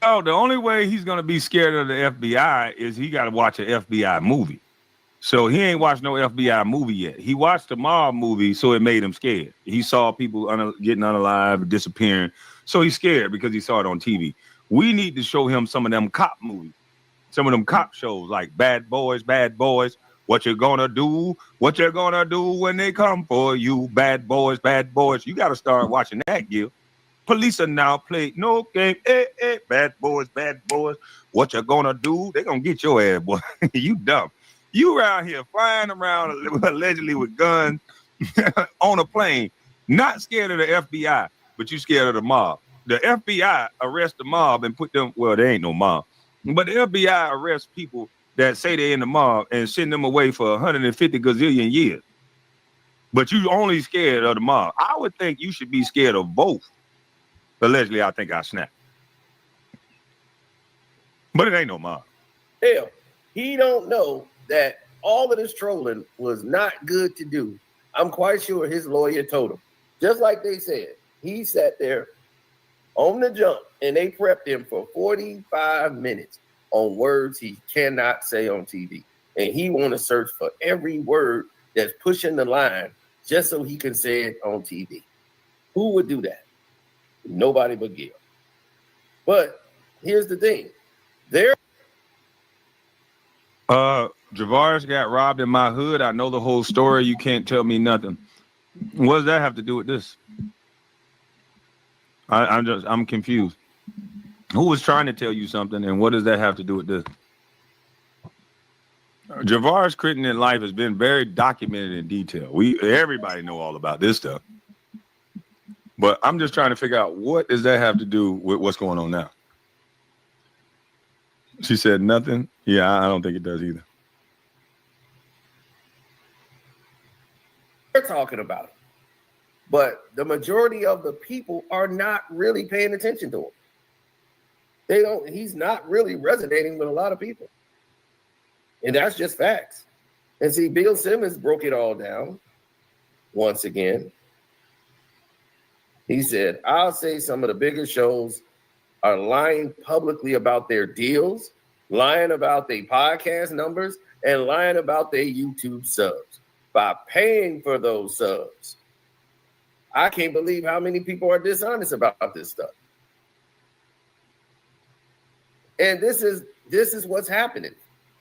Oh, the only way he's going to be scared of the FBI is he got to watch an FBI movie. So he ain't watched no FBI movie yet. He watched the mob movie, so it made him scared. He saw people getting unalive, disappearing. So he's scared because he saw it on TV. We need to show him some of them cop movies, some of them cop shows like Bad Boys, What you gonna do? What you gonna do when they come for you? Bad boys. You got to start watching that, Gil. Police are now play no game. Bad boys. What you gonna do? They gonna get your ass, boy. You dumb. You around here flying around allegedly with guns on a plane, not scared of the FBI, but you scared of the mob. The FBI arrest the mob and put them, well, there ain't no mob, but the FBI arrests people that say they're in the mob and send them away for 150 gazillion years. But you only scared of the mob. I would think you should be scared of both. Allegedly, I think I snapped. But it ain't no mob. Hell, he don't know that all of this trolling was not good to do. I'm quite sure his lawyer told him. Just like they said, he sat there on the jump and they prepped him for 45 minutes on words he cannot say on TV. And he want to search for every word that's pushing the line just so he can say it on TV. Who would do that? Nobody but Gil. But here's the thing. Javaris got robbed in my hood. I know the whole story. You can't tell me nothing. What does that have to do with this? I'm confused. Who was trying to tell you something, and what does that have to do with this? Javaris Critton in life has been very documented in detail. Everybody know all about this stuff. But I'm just trying to figure out, what does that have to do with what's going on now? She said nothing. Yeah, I don't think it does either. They're talking about it. But the majority of the people are not really paying attention to him. He's not really resonating with a lot of people. And that's just facts. And see, Bill Simmons broke it all down once again. He said, I'll say some of the biggest shows are lying publicly about their deals, lying about their podcast numbers, and lying about their YouTube subs by paying for those subs. I can't believe how many people are dishonest about this stuff. And this is what's happening.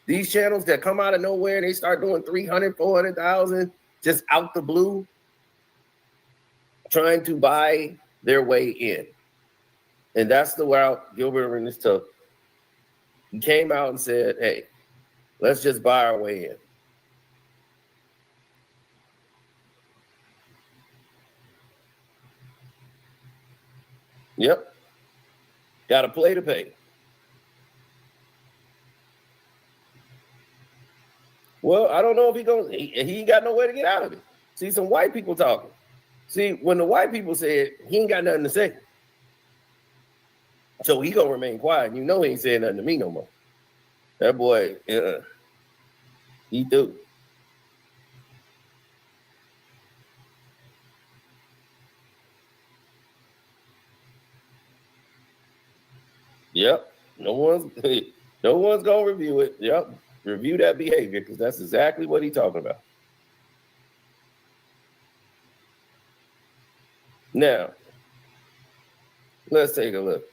These channels that come out of nowhere, they start doing 300, 400,000 just out the blue, trying to buy their way in. And that's the route Gilbert Arenas took. He came out and said, hey, let's just buy our way in. Yep. Got to play to pay. Well, I don't know if he ain't got no way to get out of it. See, some white people talking. See, when the white people said he ain't got nothing to say, so he gonna remain quiet. You know he ain't saying nothing to me no more. That boy, he threw. Yep. No one's gonna review it. Yep. Review that behavior because that's exactly what he's talking about. Now, let's take a look.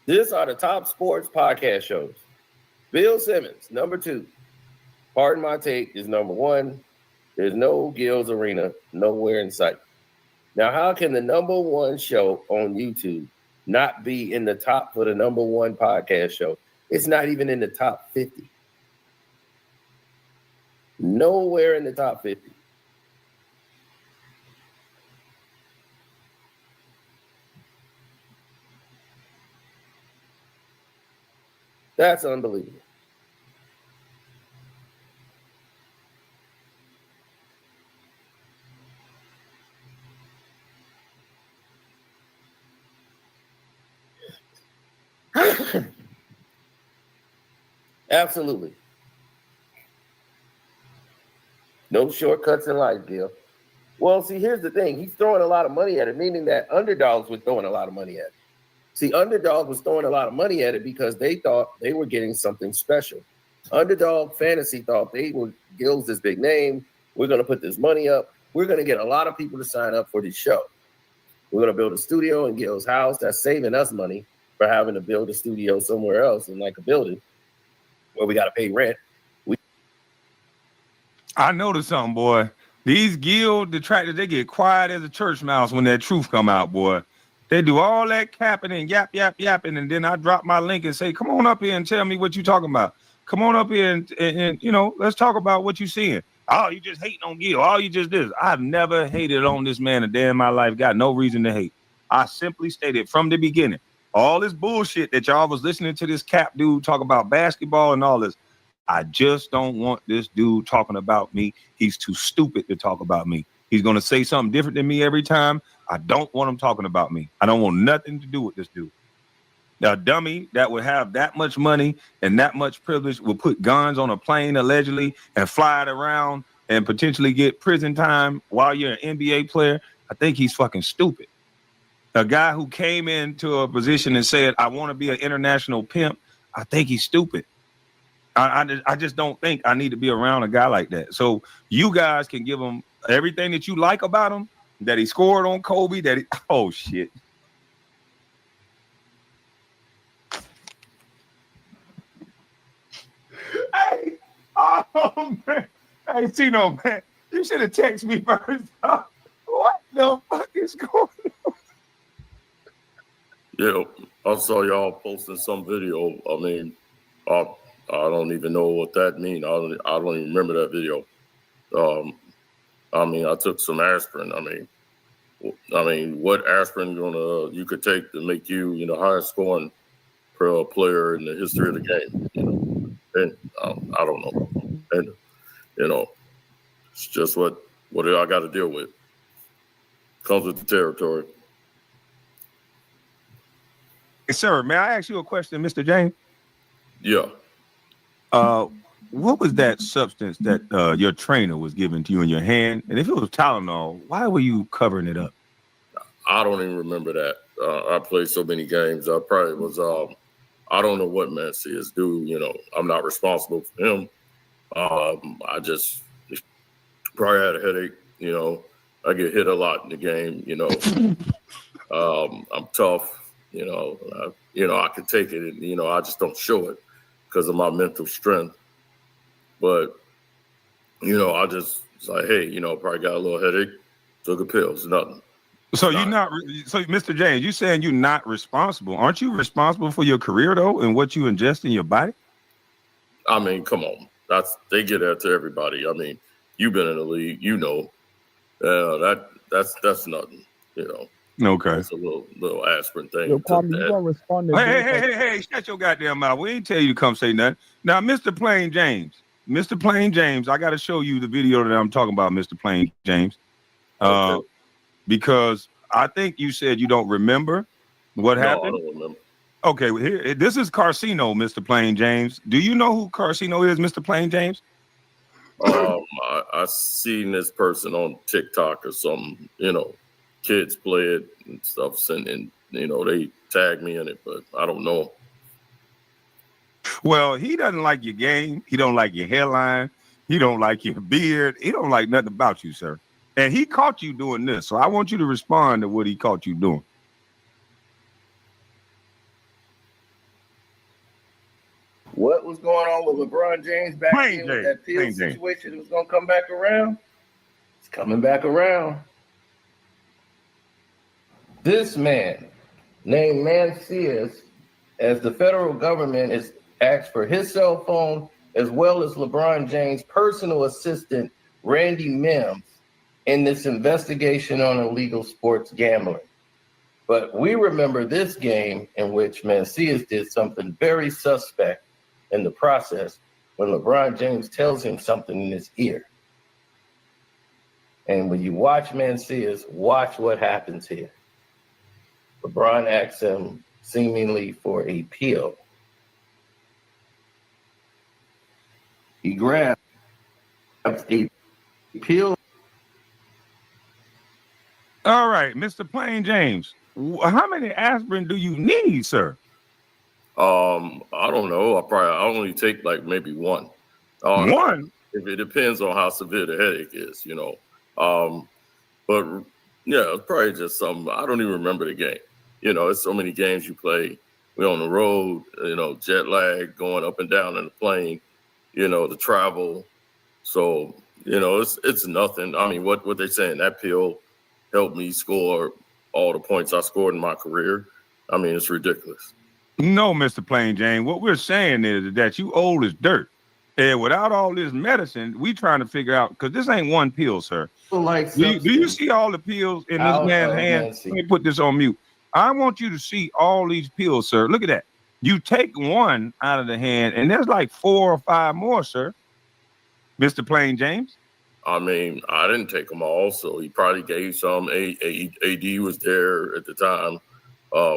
These are the top sports podcast shows. Bill Simmons, number 2. Pardon My Take is number 1. There's no Gil's Arena nowhere in sight. Now, how can the number 1 show on YouTube not be in the top for the number 1 podcast show? It's not even in the top 50. Nowhere in the top 50. That's unbelievable. Absolutely. No shortcuts in life, Gil. Well, see, here's the thing. He's throwing a lot of money at it, meaning that underdogs were throwing a lot of money at it. See, Underdog was throwing a lot of money at it because they thought they were getting something special. Underdog Fantasy thought Gil's this big name. We're going to put this money up. We're going to get a lot of people to sign up for this show. We're going to build a studio in Gil's house. That's saving us money for having to build a studio somewhere else in like a building where we got to pay rent. I noticed something, boy. These Gil detractors, they get quiet as a church mouse when that truth come out, boy. They do all that capping and yapping, and then I drop my link and say, come on up here and tell me what you talking about. Come on up here and you know, let's talk about what you seeing. Oh, you just hating on Gil. Oh, you just this. I've never hated on this man a day in my life. Got no reason to hate. I simply stated from the beginning, all this bullshit that y'all was listening to this cap dude talk about basketball and all this. I just don't want this dude talking about me. He's too stupid to talk about me. He's going to say something different than me every time. I don't want him talking about me. I don't want nothing to do with this dude. Now, a dummy that would have that much money and that much privilege will put guns on a plane allegedly and fly it around and potentially get prison time while you're an NBA player. I think he's fucking stupid. A guy who came into a position and said, I want to be an international pimp. I think he's stupid. I just don't think I need to be around a guy like that. So you guys can give him everything that you like about him, that he scored on Kobe, that he, oh shit. Hey, oh man. Hey, Tino, man, you should have texted me first. What the fuck is going on? Yeah, I saw y'all posting some video. I mean, I don't even know what that means. I don't even remember that video. I mean, I took some aspirin. I mean, what aspirin you could take to make you, highest scoring player in the history of the game? And I don't know. And it's just what I got to deal with. Comes with the territory. Hey, sir, may I ask you a question, Mr. James? Yeah. What was that substance that your trainer was giving to you in your hand? And if it was Tylenol, why were you covering it up? I don't even remember that. I played so many games. I probably was, I don't know what Messi is doing. I'm not responsible for him. I just probably had a headache. I get hit a lot in the game, I'm tough, I can take it and, I just don't show it because of my mental strength. But, I just was like, hey, probably got a little headache, took a pill, it's nothing. So you're not. So Mr. James, you saying you're not responsible? Aren't you responsible for your career though, and what you ingest in your body? I mean, come on. They get that to everybody. I mean, you've been in the league, you know. That's nothing, you know. Okay. It's a little aspirin thing. Yo, Kwame, you gonna respond to Hey, shut your goddamn mouth. We ain't tell you to come say nothing. Now, Mr. Plain James, I got to show you the video that I'm talking about, Mr. Plain James. Okay. Because I think you said you don't remember what happened. I don't remember. Okay, well, here, this is Carcino, Mr. Plain James. Do you know who Carcino is, Mr. Plain James? I seen this person on TikTok or something, you know, kids play it and stuff, and you know, they tag me in it, but I don't know. Well, he doesn't like your game. He don't like your hairline. He don't like your beard. He don't like nothing about you, sir. And he caught you doing this. So I want you to respond to what he caught you doing. What was going on with LeBron James back then with that pill situation? It was going to come back around. It's coming back around. This man named Mancias, as the federal government is asked for his cell phone, as well as LeBron James' personal assistant, Randy Mims, in this investigation on illegal sports gambling. But we remember this game in which Mancias did something very suspect in the process when LeBron James tells him something in his ear. And when you watch Mancias, watch what happens here. LeBron asks him seemingly for a pill. He grabs a pill. All right, Mr. Plain James, how many aspirin do you need, sir? I don't know. I only take like maybe one. One? If it depends on how severe the headache is, you know. But yeah, it's probably just something. I don't even remember the game. You know, it's so many games you play. We're on the road, you know, jet lag, going up and down in the plane, you know, the travel. So, you know, it's nothing. I mean, what they saying, that pill helped me score all the points I scored in my career. I mean, it's ridiculous. No, Mr. Plain Jane. What we're saying is that you old as dirt. And without all this medicine, we trying to figure out, because this ain't one pill, sir. Like do you see all the pills in this man's hand? Let me put this on mute. I want you to see all these pills, sir. Look at that. You take one out of the hand, and there's like 4 or 5 more, sir. Mr. Plain James. I mean, I didn't take them all, so he probably gave some. AD was there at the time.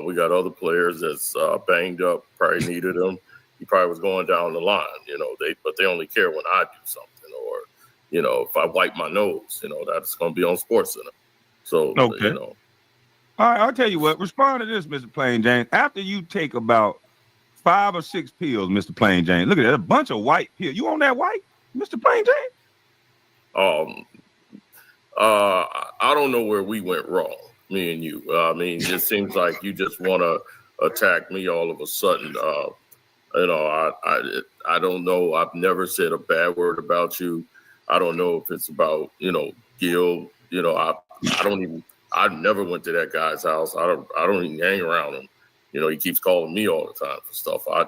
We got other players that's banged up, probably needed them. He probably was going down the line, you know. But they only care when I do something, or you know, if I wipe my nose, you know, that's going to be on SportsCenter. So, okay. You know. All right, I'll tell you what. Respond to this, Mr. Plain Jane. After you take about 5 or 6 pills, Mr. Plain Jane. Look at that, a bunch of white pills. You on that white, Mr. Plain Jane? I don't know where we went wrong, me and you. I mean, it seems like you just want to attack me all of a sudden. You know, I don't know. I've never said a bad word about you. I don't know if it's about, you know, Gil. You know, I never went to that guy's house. I don't even hang around him. You know, he keeps calling me all the time for stuff. I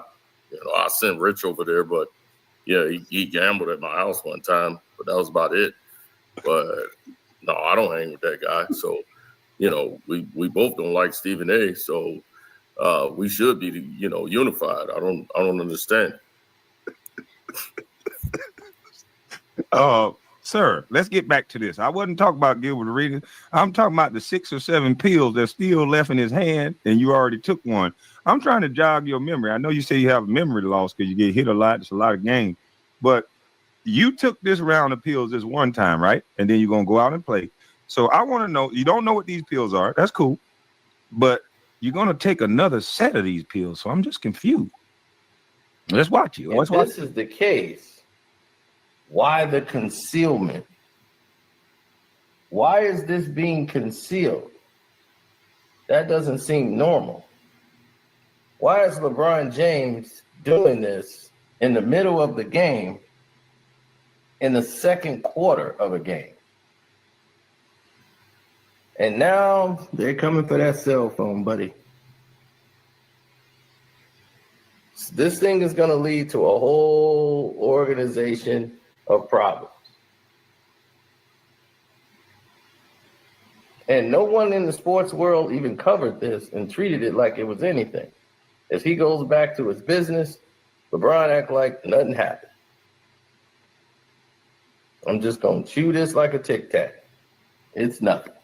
sent Rich over there, but yeah, he gambled at my house one time, but that was about it. But no, I don't hang with that guy. So, you know, we both don't like Stephen A. So we should be, you know, unified. I don't understand. Sir, let's get back to this. I wasn't talking about Gilbert Arenas. I'm talking about the 6 or 7 pills that's still left in his hand, and you already took one. I'm trying to jog your memory. I know you say you have memory loss because you get hit a lot. It's a lot of games. But you took this round of pills this one time, right? And then you're going to go out and play. So I want to know, you don't know what these pills are. That's cool. But you're going to take another set of these pills. So I'm just confused. Let's watch you. If this is the case, why the concealment? Why is this being concealed? That doesn't seem normal. Why is LeBron James doing this in the middle of the game, in the second quarter of a game? And now they're coming for that cell phone, buddy. This thing is going to lead to a whole organization of problems. And no one in the sports world even covered this and treated it like it was anything. As he goes back to his business, LeBron act like nothing happened. I'm just going to chew this like a Tic Tac. It's nothing.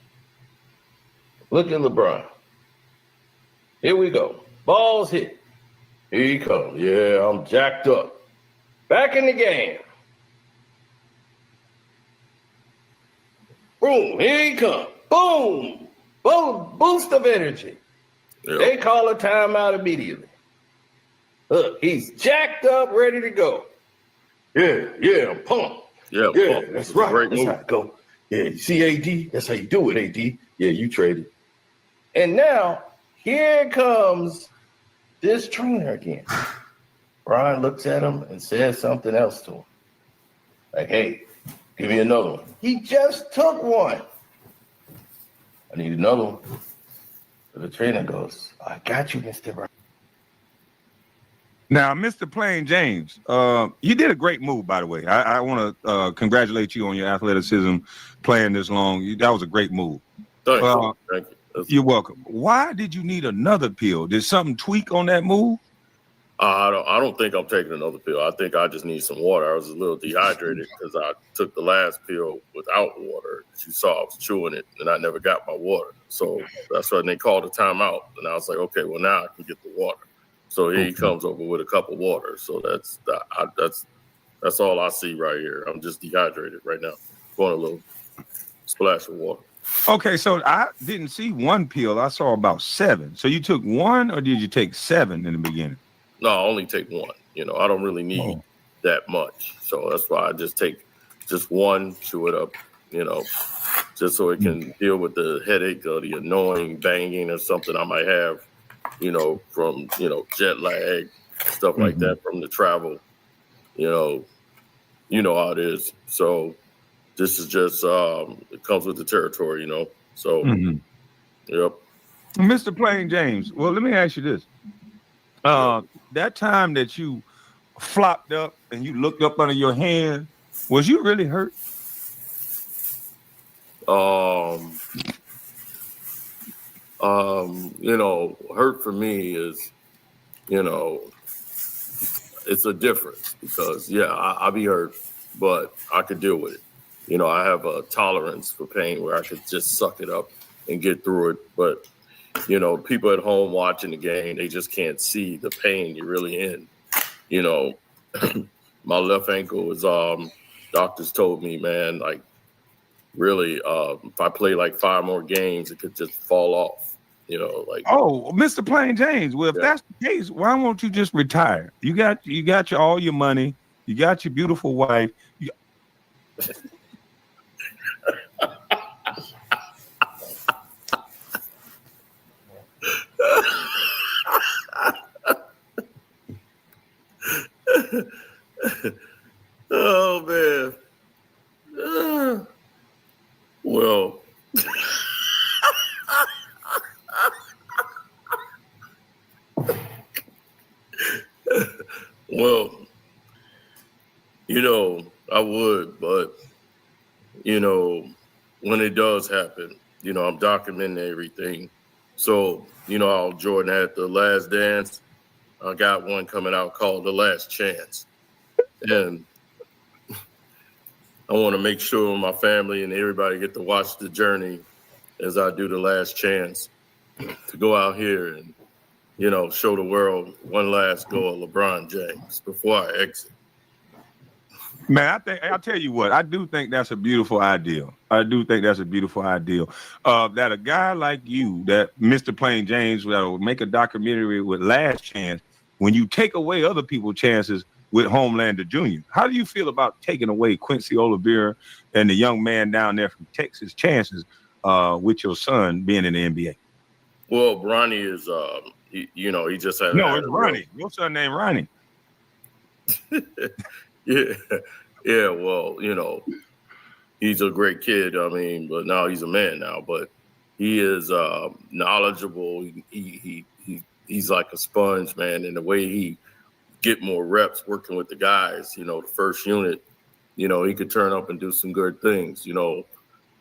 Look at LeBron. Here we go. Ball's hit. Here he comes. Yeah, I'm jacked up. Back in the game. Boom, here he comes. Boom. Boom, boost of energy. Yep. They call a timeout immediately. Look, he's jacked up, ready to go. Yeah, I'm pumped. Yeah, that's right. That's how it go. Yeah, you see AD? That's how you do it, AD. Yeah, you traded. And now, here comes this trainer again. Brian looks at him and says something else to him. Like, hey, give me another one. He just took one. I need another one. So the trainer goes, I got you, Mr. Brown. Now, Mr. Plain James, you did a great move, by the way. I want to congratulate you on your athleticism playing this long. That was a great move. Thank you. You're welcome. Why did you need another pill? Did something tweak on that move? I don't think I'm taking another pill. I think I just need some water. I was a little dehydrated because I took the last pill without water. As you saw, I was chewing it, and I never got my water. So that's when they called a timeout. And I was like, okay, well, now I can get the water. So here he comes over with a cup of water. So that's all I see right here. I'm just dehydrated right now. Going a little splash of water. Okay, so I didn't see one pill. I saw about 7. So you took one, or did you take 7 in the beginning? No, I only take one. I don't really need that much. So that's why I just take just one, chew it up, just so it can deal with the headache or the annoying banging or something I might have, from, jet lag, stuff like that from the travel. You know how it is. So this is just, it comes with the territory, So, yep. Mr. Plain James, well, let me ask you this. That time that you flopped up and you looked up under your hand, was you really hurt? Hurt for me is, it's a difference because, I'll be hurt, but I could deal with it. I have a tolerance for pain where I could just suck it up and get through it. But, people at home watching the game, they just can't see the pain you're really in. My left ankle is, doctors told me, man, like, really, if I play like 5 more games, it could just fall off. Oh, Mr. Plain James. Well, if that's the case, why won't you just retire? You got all your money. You got your beautiful wife. Oh man. Well. Well, I would, but when it does happen, I'm documenting everything. So, how Jordan had The Last Dance, I got one coming out called The Last Chance. And I want to make sure my family and everybody get to watch the journey as I do The Last Chance to go out here and, show the world one last go of LeBron James before I exit. Man, I'll tell you what, I do think that's a beautiful ideal. That a guy like you, that Mr. Plain James, that'll make a documentary with Last Chance, when you take away other people's chances with Homelander Jr. How do you feel about taking away Quincy Oliveira and the young man down there from Texas chances with your son being in the NBA? Well, Ronnie is, he just had. No, it's Ronnie. Your son named Ronnie. Yeah. Well, he's a great kid. I mean, but now he's a man now. But He is knowledgeable. He's like a sponge, man. And the way he get more reps working with the guys, the first unit, he could turn up and do some good things,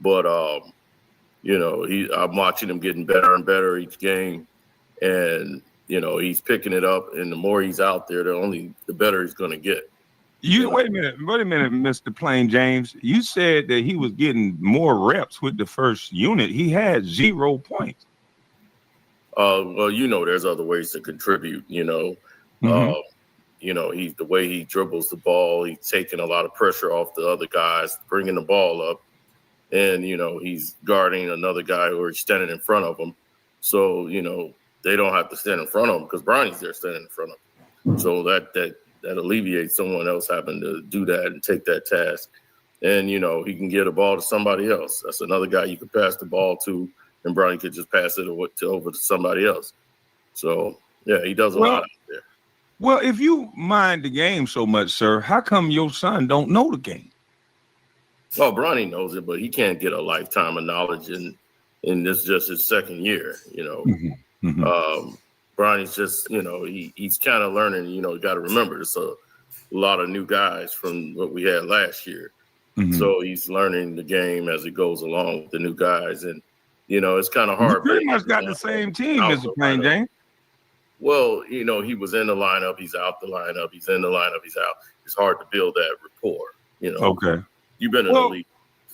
But I'm watching him getting better and better each game, and he's picking it up. And the more he's out there, the better he's going to get. Wait a minute, Mr. Plain James. You said that he was getting more reps with the first unit. He had 0 points. Well, there's other ways to contribute. He's the way he dribbles the ball. He's taking a lot of pressure off the other guys, bringing the ball up, and he's guarding another guy or he's standing in front of him. So they don't have to stand in front of him because Bronny's there standing in front of him. So that alleviates someone else having to do that and take that task. And, he can get a ball to somebody else. That's another guy you could pass the ball to, and Bronny could just pass it over to somebody else. So, yeah, he does a lot out there. Well, if you mind the game so much, sir, how come your son don't know the game? Well, Bronny knows it, but he can't get a lifetime of knowledge, and this just his second year, Bronny's just, he's kind of learning, you got to remember, there's a lot of new guys from what we had last year. So he's learning the game as he goes along with the new guys. And, it's kind of hard. You pretty much got the same team, Mr. Plain James. Well, he was in the lineup. He's out the lineup. He's in the lineup. He's out. It's hard to build that rapport, Okay. You've been in the league.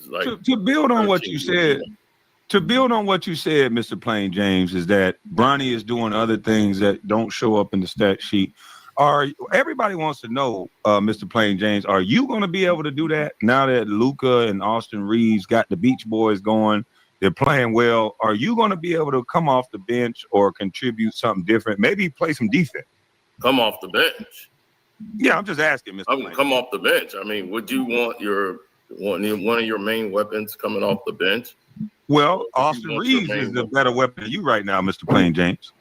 Like to build on what you said, Mr. Plain James, is that Bronny is doing other things that don't show up in the stat sheet. Everybody wants to know, Mr. Plain James, are you going to be able to do that now that Luka and Austin Reeves got the Beach Boys going? They're playing well. Are you going to be able to come off the bench or contribute something different? Maybe play some defense. Come off the bench? Yeah, I'm just asking, Mr. Plain. Come off the bench. I mean, would you want one of your main weapons coming off the bench? Well, Austin Reeves is a better weapon than you right now, Mr. Plain James.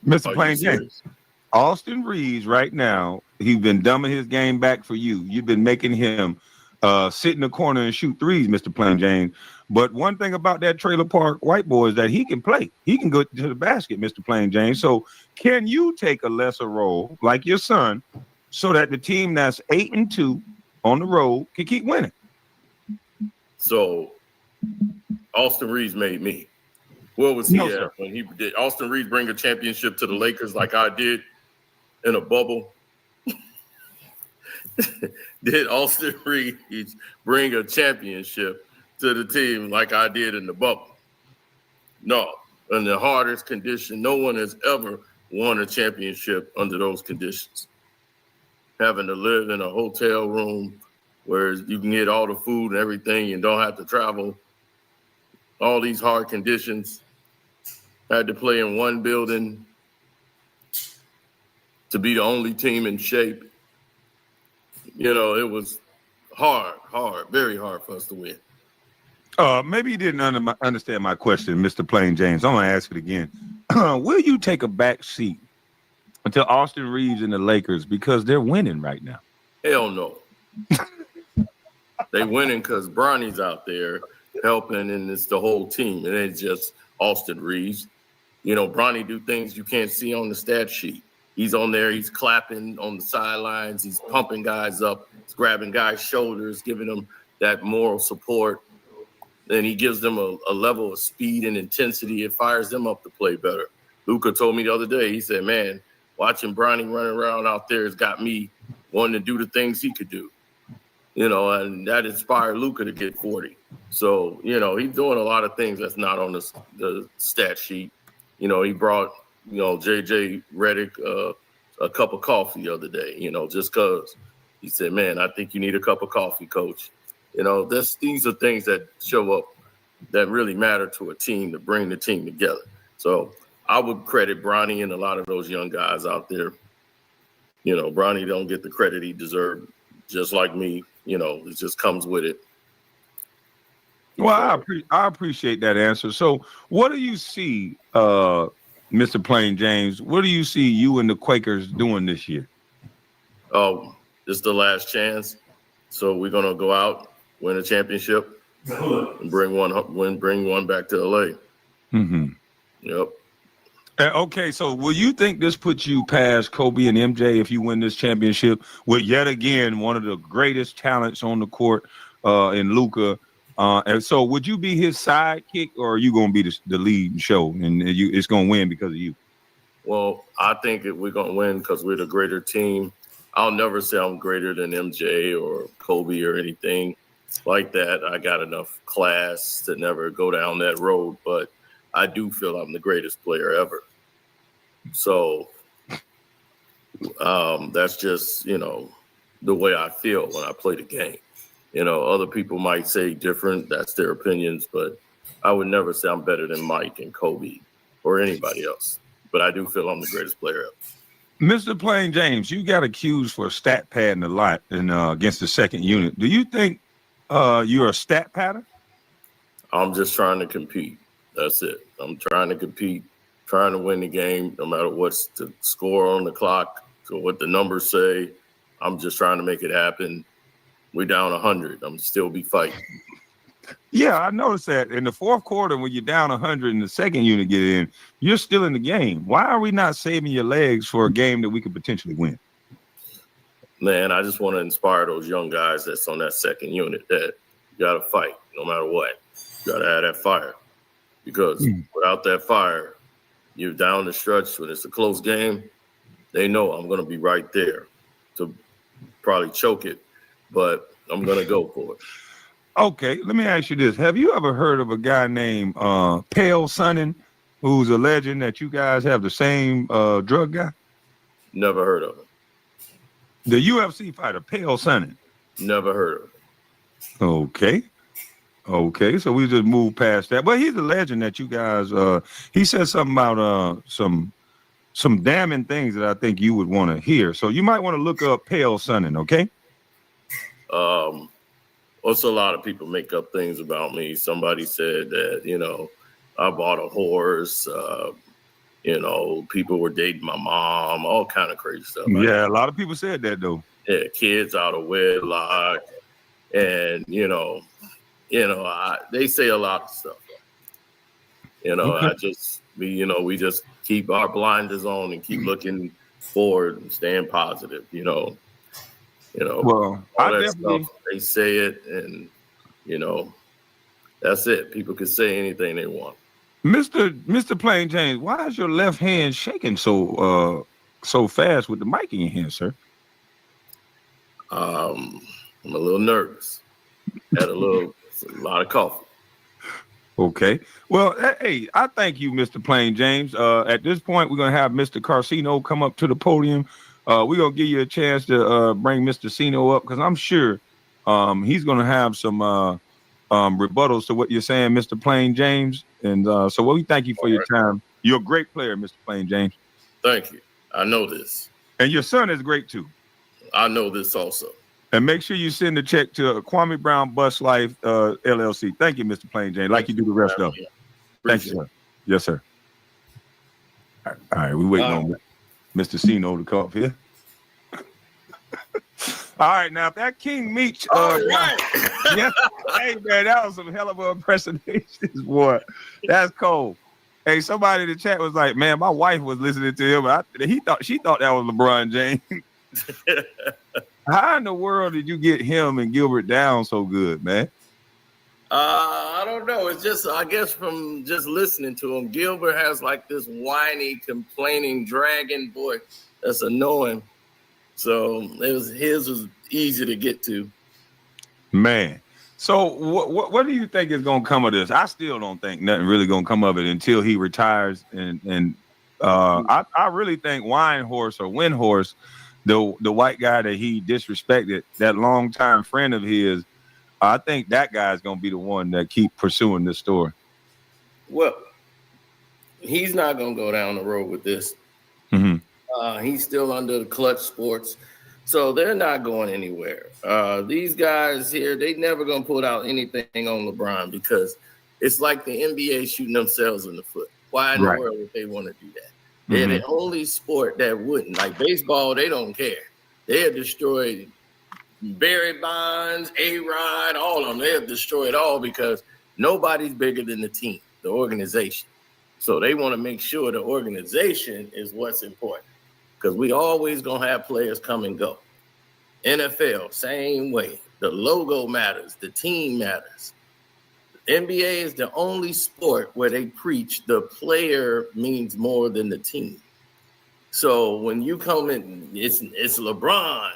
Mr. Plain James, Austin Reeves right now, he's been dumbing his game back for you. You've been making him sit in the corner and shoot threes, Mr. Plain James. But one thing about that trailer park white boy is that he can play. He can go to the basket, Mr. Plain James. So can you take a lesser role like your son so that the team that's 8-2 on the road can keep winning? So Austin Reeves made me. Where was he at when he did Austin Reeves bring a championship to the Lakers like I did in a bubble? Did Austin Reeves bring a championship to the team like I did in the bubble? No. In the hardest condition, no one has ever won a championship under those conditions. Having to live in a hotel room where you can get all the food and everything and don't have to travel, all these hard conditions. Had to play in one building to be the only team in shape. It was hard, very hard for us to win. Maybe you didn't understand my question, Mr. Plain James. I'm going to ask it again. Will you take a back seat until Austin Reeves and the Lakers because they're winning right now? Hell no. They winning because Bronny's out there helping, and it's the whole team. It ain't just Austin Reeves. Bronny do things you can't see on the stat sheet. He's on there. He's clapping on the sidelines. He's pumping guys up. He's grabbing guys' shoulders, giving them that moral support. And he gives them a level of speed and intensity. It fires them up to play better. Luka told me the other day, he said, man, watching Bronny running around out there has got me wanting to do the things he could do. And that inspired Luka to get 40. So, he's doing a lot of things that's not on the stat sheet. He brought, JJ Redick a cup of coffee the other day, just because he said, man, I think you need a cup of coffee, coach. These are things that show up that really matter to a team to bring the team together. So I would credit Bronny and a lot of those young guys out there. Bronny don't get the credit he deserved, just like me. It just comes with it. Well, I appreciate that answer. So what do you see, Mr. Plain James, what do you see you and the Quakers doing this year? Oh, this is the last chance. So we're going to go out win a championship, and bring one back to LA. Mm-hmm. Yep. Okay, so will you think this puts you past Kobe and MJ if you win this championship with yet again one of the greatest talents on the court in Luka? And so would you be his sidekick, or are you going to be the lead show and it's going to win because of you? Well, I think we're going to win because we're the greater team. I'll never say I'm greater than MJ or Kobe or anything like that. I got enough class to never go down that road, but I do feel I'm the greatest player ever. So that's just, the way I feel when I play the game. Other people might say different. That's their opinions, but I would never say I'm better than Mike and Kobe or anybody else. But I do feel I'm the greatest player ever. Mr. Plain James, you got accused for stat padding a lot against the second unit. Do you think you're a stat padder? I'm just trying to compete. That's it. I'm trying to compete, trying to win the game, no matter what's the score on the clock, so what the numbers say. I'm just trying to make it happen. We're down 100. I'm still be fighting. Yeah, I noticed that in the fourth quarter when you're down 100 and the second unit get in, you're still in the game. Why are we not saving your legs for a game that we could potentially win? Man, I just want to inspire those young guys that's on that second unit that you got to fight no matter what. You got to have that fire. Because without that fire, you're down the stretch when it's a close game. They know I'm going to be right there to probably choke it, but I'm going to go for it. Okay, let me ask you this. Have you ever heard of a guy named Pale Sonnen, who's a legend that you guys have the same drug guy? Never heard of him. The UFC fighter, Pale Sonnen. Never heard of him. Okay, so we just moved past that. But he's a legend that you guys, he said something about some damning things that I think you would want to hear. So you might want to look up Pale Sonnen, okay? Also, a lot of people make up things about me. Somebody said that, I bought a horse. People were dating my mom, all kind of crazy stuff. Yeah, a lot of people said that, though. Yeah, kids out of wedlock. And, they say a lot of stuff. Okay. We just keep our blinders on and keep looking forward and staying positive, Well, all that stuff, they say it, and that's it. People can say anything they want. Mr. Plain James, why is your left hand shaking so fast with the mic in your hand, sir? I'm a little nervous. Had a lot of coffee. Okay. Well, hey, I thank you, Mr. Plain James. At this point, we're gonna have Mr. Carcino come up to the podium. We're gonna give you a chance to bring Mr. Cino up because I'm sure he's gonna have some rebuttals to what you're saying, Mr. Plain James. And so we thank you for your time. You're a great player, Mr. Plain James. Thank you. I know this. And your son is great too. I know this also. And make sure you send a check to Kwame Brown Bus Life LLC. Thank you, Mr. Plain James, like you do the rest of them. Thank you, sir. Yes, sir. All right, we waiting on Mr. Cino to come up here. All right, now if that King Meech, yeah, hey man, that was some hell of an impersonation, boy. That's cold. Hey, somebody in the chat was like, "Man, my wife was listening to him. She thought that was LeBron James." How in the world did you get him and Gilbert down so good, man? I don't know. It's just, I guess, from just listening to him. Gilbert has like this whiny, complaining, dragging voice that's annoying. So his was easy to get to. Man. So what do you think is going to come of this? I still don't think nothing really going to come of it until he retires. And I really think Windhorse or Windhorse, the white guy that he disrespected, that longtime friend of his, I think that guy is going to be the one that keep pursuing this story. Well, he's not going to go down the road with this. Mm-hmm. He's still under the Clutch Sports, so they're not going anywhere. These guys here, they never going to put out anything on LeBron because it's like the NBA shooting themselves in the foot. Why in the world would they want to do that? They're the only sport that wouldn't. Like baseball, they don't care. They'll destroy Barry Bonds, A-Rod, all of them, they'll destroy it all because nobody's bigger than the team, the organization. So they want to make sure the organization is what's important because we always going to have players come and go. NFL, same way. The logo matters. The team matters. NBA is the only sport where they preach the player means more than the team. So when you come in, it's LeBron.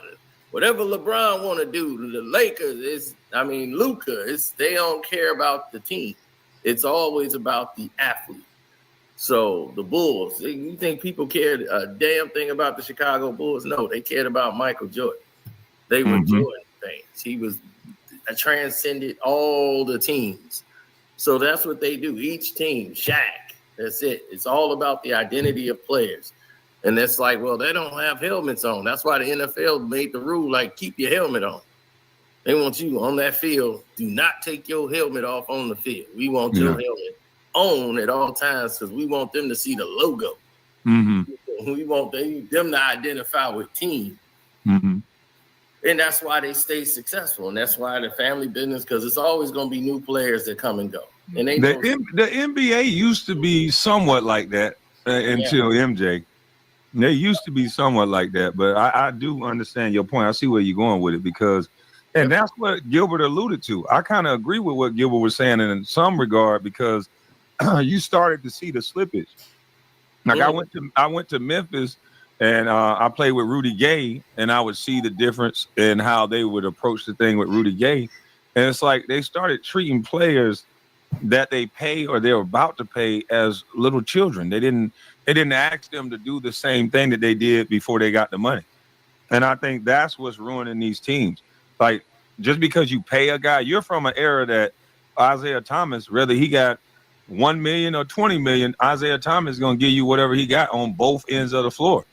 Whatever LeBron want to do, the Lakers, Luka, they don't care about the team. It's always about the athlete. So the Bulls, you think people cared a damn thing about the Chicago Bulls? No, they cared about Michael Jordan. They were Jordan fans. He was transcended all the teams. So that's what they do. Each team, Shaq, that's it. It's all about the identity of players. And it's like, well, they don't have helmets on. That's why the NFL made the rule, like, keep your helmet on. They want you on that field. Do not take your helmet off on the field. We want your helmet on at all times because we want them to see the logo. We want them to identify with team. And that's why they stay successful. And that's why the family business, because it's always going to be new players that come and go. And the NBA used to be somewhat like that until MJ. They used to be somewhat like that. But I do understand your point. I see where you're going with it because, and that's what Gilbert alluded to. I kind of agree with what Gilbert was saying in some regard because you started to see the slippage. Like I went to Memphis. And I played with Rudy Gay, and I would see the difference in how they would approach the thing with Rudy Gay. And it's like they started treating players that they pay or they're about to pay as little children. They didn't ask them to do the same thing that they did before they got the money. And I think that's what's ruining these teams. Like, just because you pay a guy, you're from an era that Isaiah Thomas, whether he got 1 million or 20 million, Isaiah Thomas is going to give you whatever he got on both ends of the floor.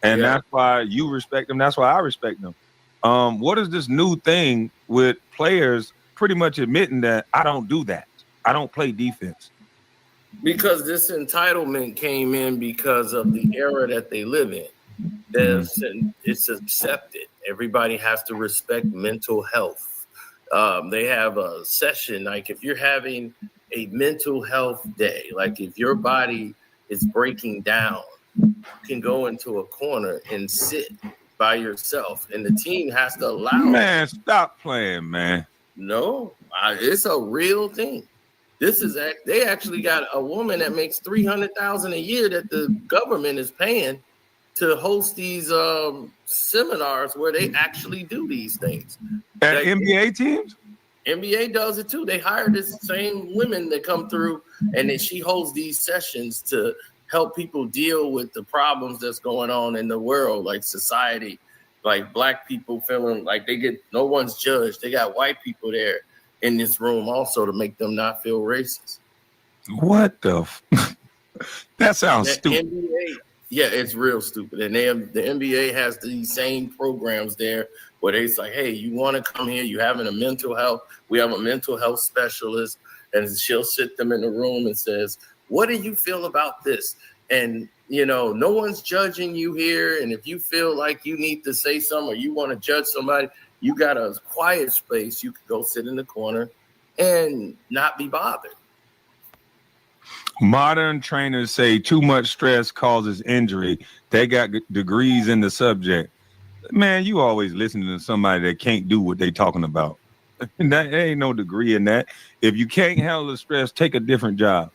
And that's why you respect them. That's why I respect them. What is this new thing with players pretty much admitting that I don't do that? I don't play defense. Because this entitlement came in because of the era that they live in. It's accepted. Everybody has to respect mental health. They have a session, like if you're having a mental health day, like if your body is breaking down, you can go into a corner and sit by yourself, and the team has to allow. Man, stop playing, man. No, it's a real thing. They actually got a woman that makes $300,000 a year that the government is paying to host these seminars where they actually do these things. At NBA teams? NBA does it too. They hire this same women that come through, and then she holds these sessions to help people deal with the problems that's going on in the world, like society, like black people feeling like no one's judged. They got white people there in this room also to make them not feel racist. What the? That sounds stupid. NBA, it's real stupid. And the NBA has these same programs there where it's like, hey, you want to come here? You having a mental health? We have a mental health specialist, and she'll sit them in the room and says, what do you feel about this? And, no one's judging you here. And if you feel like you need to say something or you want to judge somebody, you got a quiet space. You could go sit in the corner and not be bothered. Modern trainers say too much stress causes injury. They got degrees in the subject. Man, you always listening to somebody that can't do what they talking about. There ain't no degree in that. If you can't handle the stress, take a different job.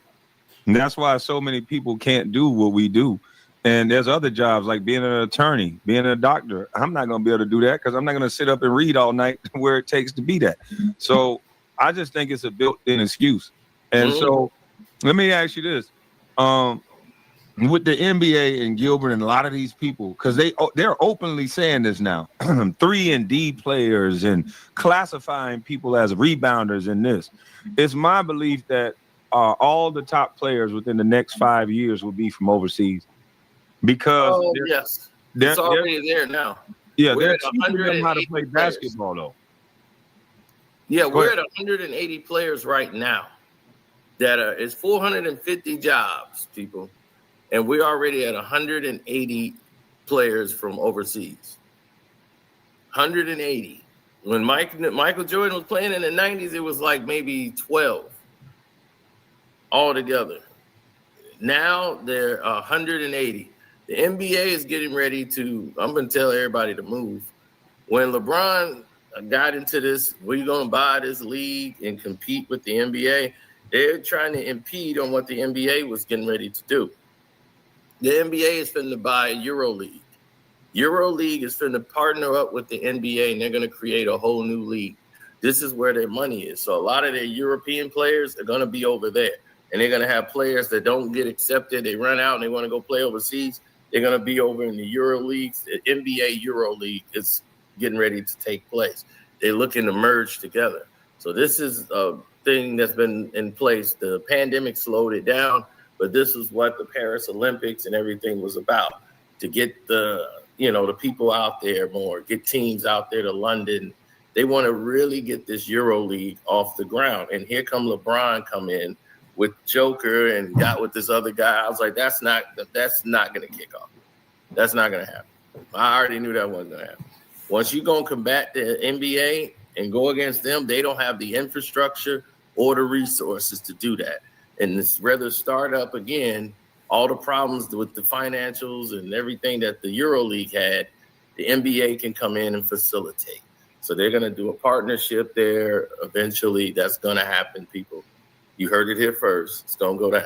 And that's why so many people can't do what we do. And there's other jobs like being an attorney, being a doctor. I'm not going to be able to do that because I'm not going to sit up and read all night where it takes to be that. So I just think it's a built-in excuse. And so let me ask you this. With the NBA and Gilbert and a lot of these people, because they're openly saying this now, 3-and-D players and classifying people as rebounders in this. It's my belief that all the top players within the next 5 years will be from overseas. Because it's already there now. Yeah, they're teaching them how to play basketball, though. Yeah, we're at 180 players right now. It's 450 jobs, people. And we're already at 180 players from overseas. 180. When Michael Jordan was playing in the 90s, it was like maybe 12 altogether. Now they're 180. The NBA is getting ready to, I'm going to tell everybody to move. When LeBron got into this, we're going to buy this league and compete with the NBA, they're trying to impede on what the NBA was getting ready to do. The NBA is finna buy a EuroLeague. EuroLeague is finna partner up with the NBA, and they're going to create a whole new league. This is where their money is. So a lot of their European players are going to be over there, and they're going to have players that don't get accepted. They run out and they want to go play overseas. They're going to be over in the EuroLeagues. The NBA EuroLeague is getting ready to take place. They're looking to merge together. So this is a thing that's been in place. The pandemic slowed it down, but this is what the Paris Olympics and everything was about, to get the people out there more, get teams out there to London. They want to really get this EuroLeague off the ground. And here come LeBron come in with Joker and got with this other guy. I was like, that's not going to kick off. That's not going to happen. I already knew that wasn't going to happen. Once you're going to combat the NBA and go against them, they don't have the infrastructure or the resources to do that. And it's rather start up again all the problems with the financials and everything that the EuroLeague had, the NBA can come in and facilitate. So they're going to do a partnership there. Eventually, that's going to happen, people. You heard it here first. It's going to go down.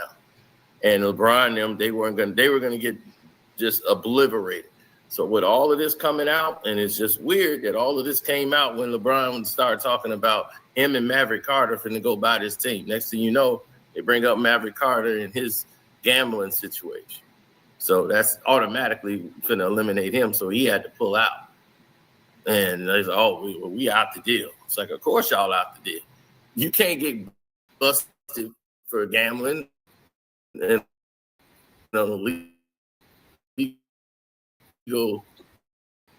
And LeBron, them, they were going to get just obliterated. So with all of this coming out, and it's just weird that all of this came out when LeBron started talking about him and Maverick Carter finna go buy this team. Next thing you know, they bring up Maverick Carter and his gambling situation. So that's automatically finna eliminate him. So he had to pull out. And they said, oh, we out the deal. It's like, of course y'all out the deal. You can't get busted for gambling and legal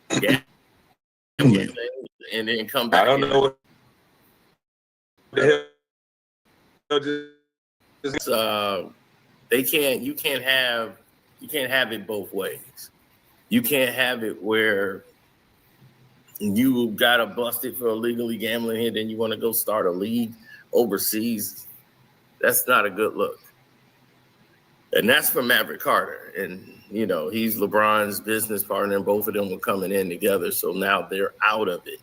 gambling and then come back. I don't know what the hell. You can't have it both ways. You can't have it where you got to bust it for illegally gambling here, then you want to go start a league overseas. That's not a good look. And that's for Maverick Carter. And, he's LeBron's business partner, and both of them were coming in together. So now they're out of it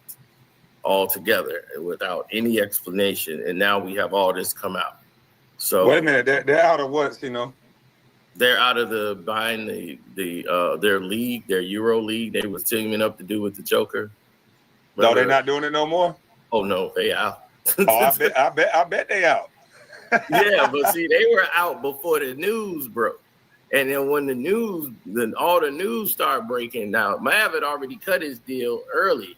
altogether without any explanation. And now we have all this come out. So wait a minute, they're out of what, They're out of buying their league, their Euro League. They was teaming up to do with the Joker. No, they're not doing it no more. Oh no, they out. I bet they out. Yeah, but see, they were out before the news broke, and then when all the news started breaking out. Mav had already cut his deal earlier,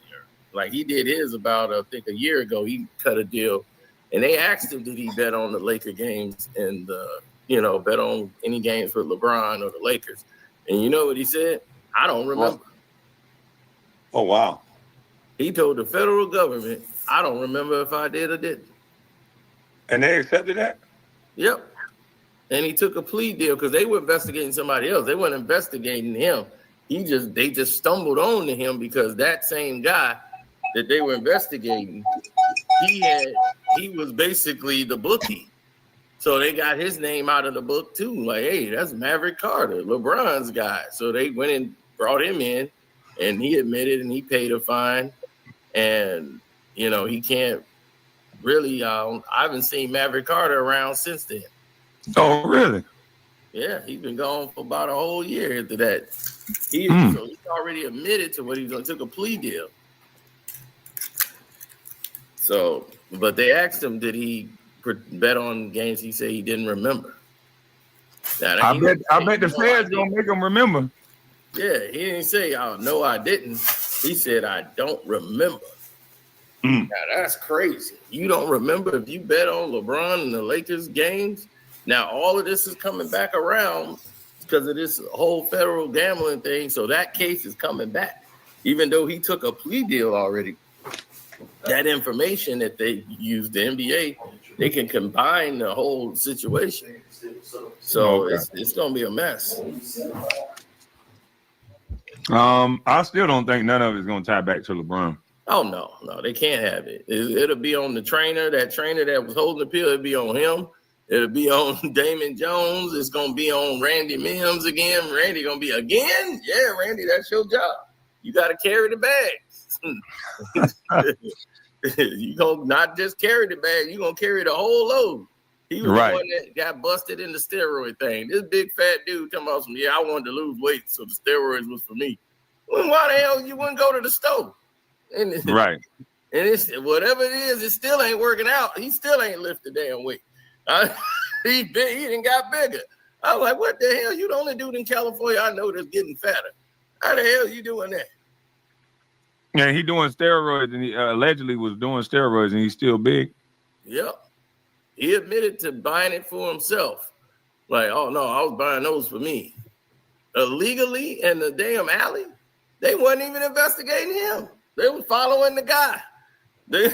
like he did his about I think a year ago. He cut a deal, and they asked him, did he bet on the Laker games and bet on any games with LeBron or the Lakers? And you know what he said? I don't remember. Oh, wow. He told the federal government, I don't remember if I did or didn't. And they accepted that? Yep. And he took a plea deal because they were investigating somebody else. They weren't investigating him. They just stumbled on to him because that same guy that they were investigating, he was basically the bookie. So they got his name out of the book too. Like, hey, that's Maverick Carter, LeBron's guy. So they went and brought him in, and he admitted and he paid a fine. And, he can't really, I haven't seen Maverick Carter around since then. Oh, really? Yeah, he's been gone for about a whole year after that. So he's already admitted to what he was doing, took a plea deal. So, but they asked him, did he bet on games? He said he didn't remember. Now, I bet the feds gonna make him remember. Yeah, he didn't say, oh, no, I didn't. He said, I don't remember. Now, that's crazy. You don't remember if you bet on LeBron and the Lakers games? Now, all of this is coming back around because of this whole federal gambling thing. So that case is coming back, even though he took a plea deal already. That information that they used, the NBA, they can combine the whole situation. So it's going to be a mess. I still don't think none of it's going to tie back to LeBron. Oh no, they can't have it. It'll be on the trainer. That trainer that was holding the pill, it'll be on him. It'll be on Damon Jones. It's gonna be on Randy Mims again. Randy gonna be again? Yeah, Randy, that's your job. You gotta carry the bag. You gonna not just carry the bag, you gonna carry the whole load. He was the one that got busted in the steroid thing. This big fat dude talking about some, yeah, I wanted to lose weight, so the steroids was for me. Well, why the hell you wouldn't go to the store? And right. And it's whatever it is, it still ain't working out. He still ain't lifted damn weight. He done got bigger. I was like, what the hell? You the only dude in California I know that's getting fatter. How the hell you doing that? Yeah, he doing steroids, and he allegedly was doing steroids, and he's still big. Yep. He admitted to buying it for himself. Like, oh no, I was buying those for me. Illegally in the damn alley, they wasn't even investigating him. They were following the guy. They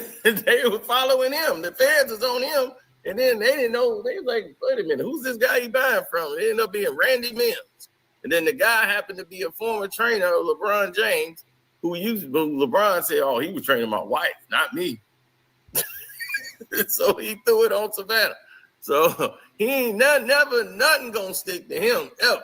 were following him. The feds was on him, and then they didn't know. They was like, wait a minute, who's this guy he buying from? It ended up being Randy Mims. And then the guy happened to be a former trainer of LeBron James, who LeBron said, oh, he was training my wife, not me. So he threw it on Savannah. So he ain't nothing gonna stick to him ever.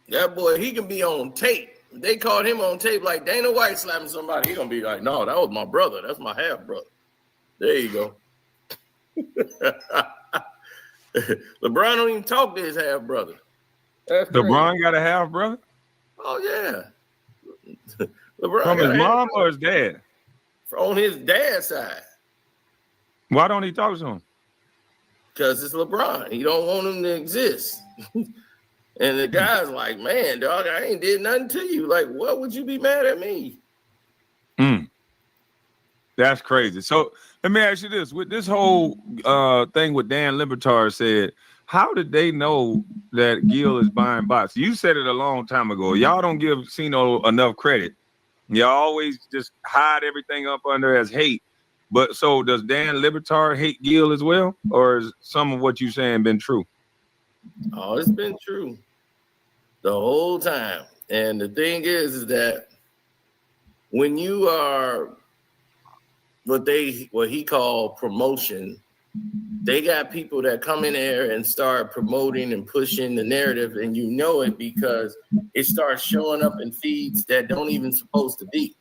That boy, he can be on tape. They caught him on tape like Dana White slapping somebody. He gonna be like, no, that was my brother. That's my half brother. There you go. LeBron don't even talk to his half brother. LeBron got a half brother? Oh yeah. LeBron from his mom or his dad? On his dad's side. Why don't he talk to him? Because it's LeBron. He don't want him to exist. And the guy's like, man, dog, I ain't did nothing to you. Like, what would you be mad at me? That's crazy. So let me ask you this. With this whole thing with Dan Le Batard said, how did they know that Gil is buying bots? You said it a long time ago. Y'all don't give Cino enough credit. Y'all always just hide everything up under as hate. But so does Dan Le Batard hate Gil as well? Or is some of what you're saying been true? Oh, it's been true the whole time. And the thing is that when you are what he called promotion, they got people that come in there and start promoting and pushing the narrative, and you know it because it starts showing up in feeds that don't even supposed to be.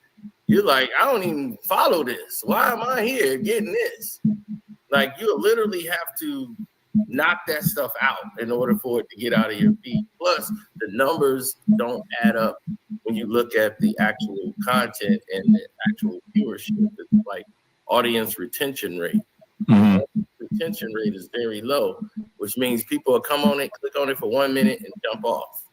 You're like, I don't even follow this. Why am I here getting this? Like, you literally have to knock that stuff out in order for it to get out of your feed. Plus, the numbers don't add up when you look at the actual content and the actual viewership. It's like audience retention rate. Retention rate is very low, which means people will come on it, click on it for 1 minute, and jump off.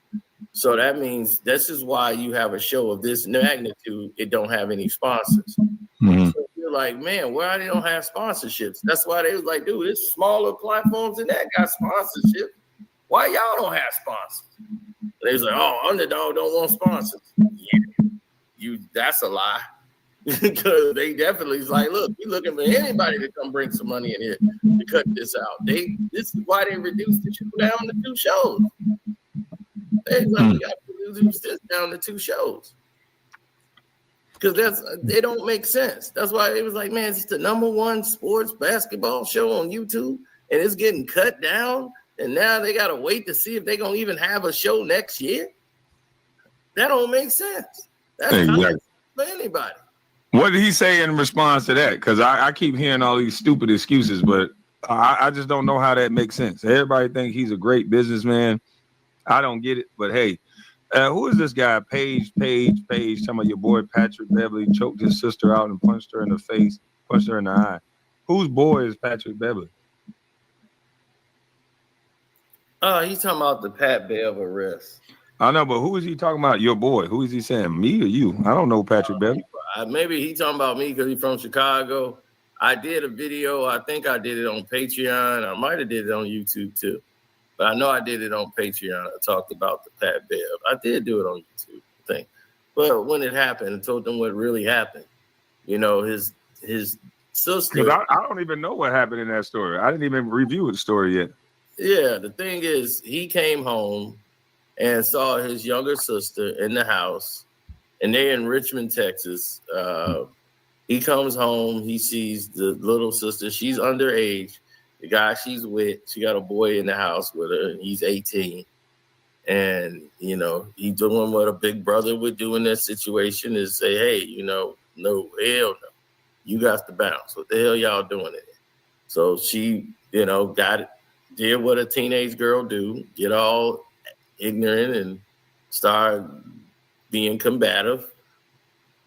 So that means this is why you have a show of this magnitude. It don't have any sponsors. So you're like, man, why they don't have sponsorships? That's why they was like, dude, it's smaller platforms than that got sponsorship. Why y'all don't have sponsors? They was like, oh, Underdog don't want sponsors. Yeah, that's a lie. Because they definitely is like, look, we're looking for anybody to come bring some money in here to cut this out. This is why they reduced the show down to 2 shows. They like, we got to reduce this down to 2 shows. Because they don't make sense. That's why it was like, man, it's the #1 sports basketball show on YouTube, and it's getting cut down. And now they got to wait to see if they're going to even have a show next year. That don't make sense. That's exactly for anybody. What did he say in response to that? Because I keep hearing all these stupid excuses, but I just don't know how that makes sense. Everybody think he's a great businessman. I don't get it, but hey, who is this guy? Page, talking about your boy Patrick Beverly choked his sister out and punched her in the face, punched her in the eye. Whose boy is Patrick Beverly? He's talking about the Pat Bev arrest. I know, but who is he talking about? Your boy. Who is he saying? Me or you? I don't know Patrick Beverly. Maybe he talking about me because he's from Chicago. I did a video. I think I did it on Patreon. I might have did it on YouTube too. But I know I did it on Patreon. I talked about the Pat Bev. I did do it on YouTube, I think. But when it happened, I told them what really happened. You know, his sister. I don't even know what happened in that story. I didn't even review the story yet. Yeah, the thing is, he came home and saw his younger sister in the house and they're in Richmond, Texas. He comes home. He sees the little sister. She's underage. The guy she's with, she got a boy in the house with her. He's 18. And, you know, he's doing what a big brother would do in that situation is say, hey, you know, no, hell no. You got to bounce. What the hell y'all doing in it? So she, you know, did what a teenage girl do, get all ignorant and start being combative.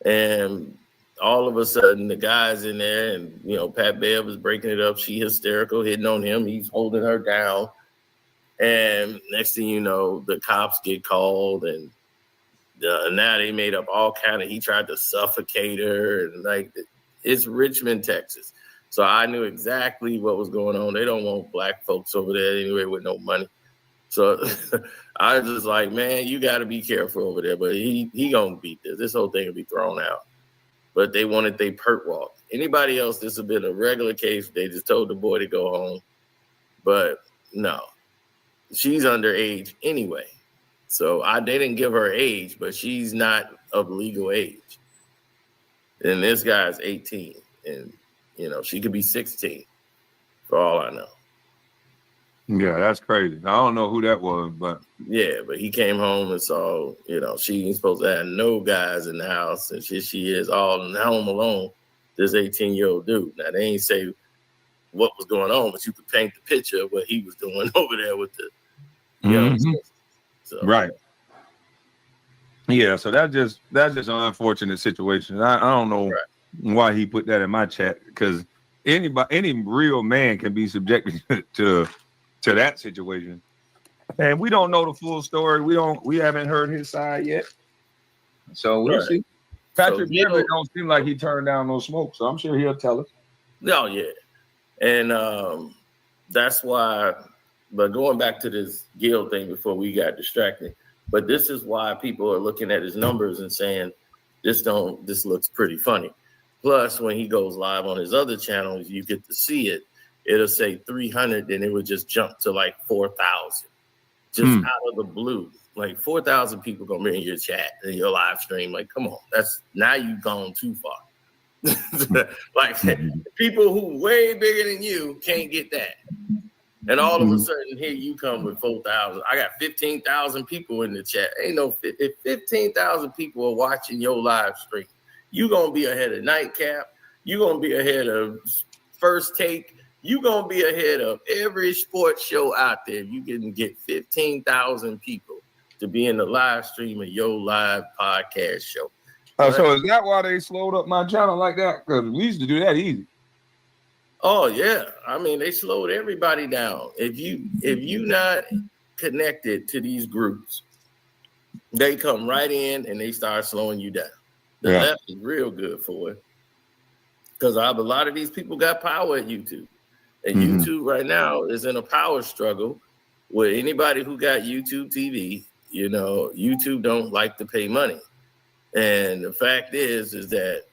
And all of a sudden, the guy's in there, and you know, Pat Bev is breaking it up. She hysterical, hitting on him. He's holding her down, and next thing you know, the cops get called, and now they made up all kind of. He tried to suffocate her, and like it's Richmond, Texas. So I knew exactly what was going on. They don't want black folks over there anyway with no money. So I was just like, man, you got to be careful over there. But he gonna beat this. This whole thing will be thrown out. But they wanted they perk walk. Anybody else, this would have been a regular case. They just told the boy to go home. But no, she's underage anyway. So they didn't give her age, but she's not of legal age. And this guy's 18. And, you know, she could be 16 for all I know. Yeah, that's crazy. I don't know who that was, but yeah, but he came home and saw, you know, she ain't supposed to have no guys in the house, and she is all in the home alone. This 18-year-old dude. Now they ain't say what was going on, but you could paint the picture of what he was doing over there with the young sister. So. Right. Yeah, so that's just an unfortunate situation. I don't know why he put that in my chat, because any real man can be subjected to that situation, and we don't know the full story. We haven't heard his side yet, so we'll see. Patrick Beverly don't seem like he turned down no smoke, so I'm sure he'll tell us. No, yeah, and that's why. But going back to this Gil thing before we got distracted, but this is why people are looking at his numbers and saying this looks pretty funny. Plus, when he goes live on his other channels, you get to see it. It'll say 300, then it would just jump to like 4,000, just out of the blue. Like 4,000 people gonna be in your chat and your live stream. Like, come on, now you've gone too far. Like people who way bigger than you can't get that, and all of a sudden here you come with 4,000. I got 15,000 people in the chat. Ain't no if 15,000 people are watching your live stream, you gonna be ahead of Nightcap. You gonna be ahead of First Take. You're going to be ahead of every sports show out there. You can get 15,000 people to be in the live stream of your live podcast show. So is that why they slowed up my channel like that? Because we used to do that easy. Oh, yeah. I mean, they slowed everybody down. If you not connected to these groups, they come right in and they start slowing you down. The left is real good for it. Because a lot of these people got power at YouTube. And YouTube right now is in a power struggle with anybody who got YouTube TV. You know, YouTube don't like to pay money. And the fact is that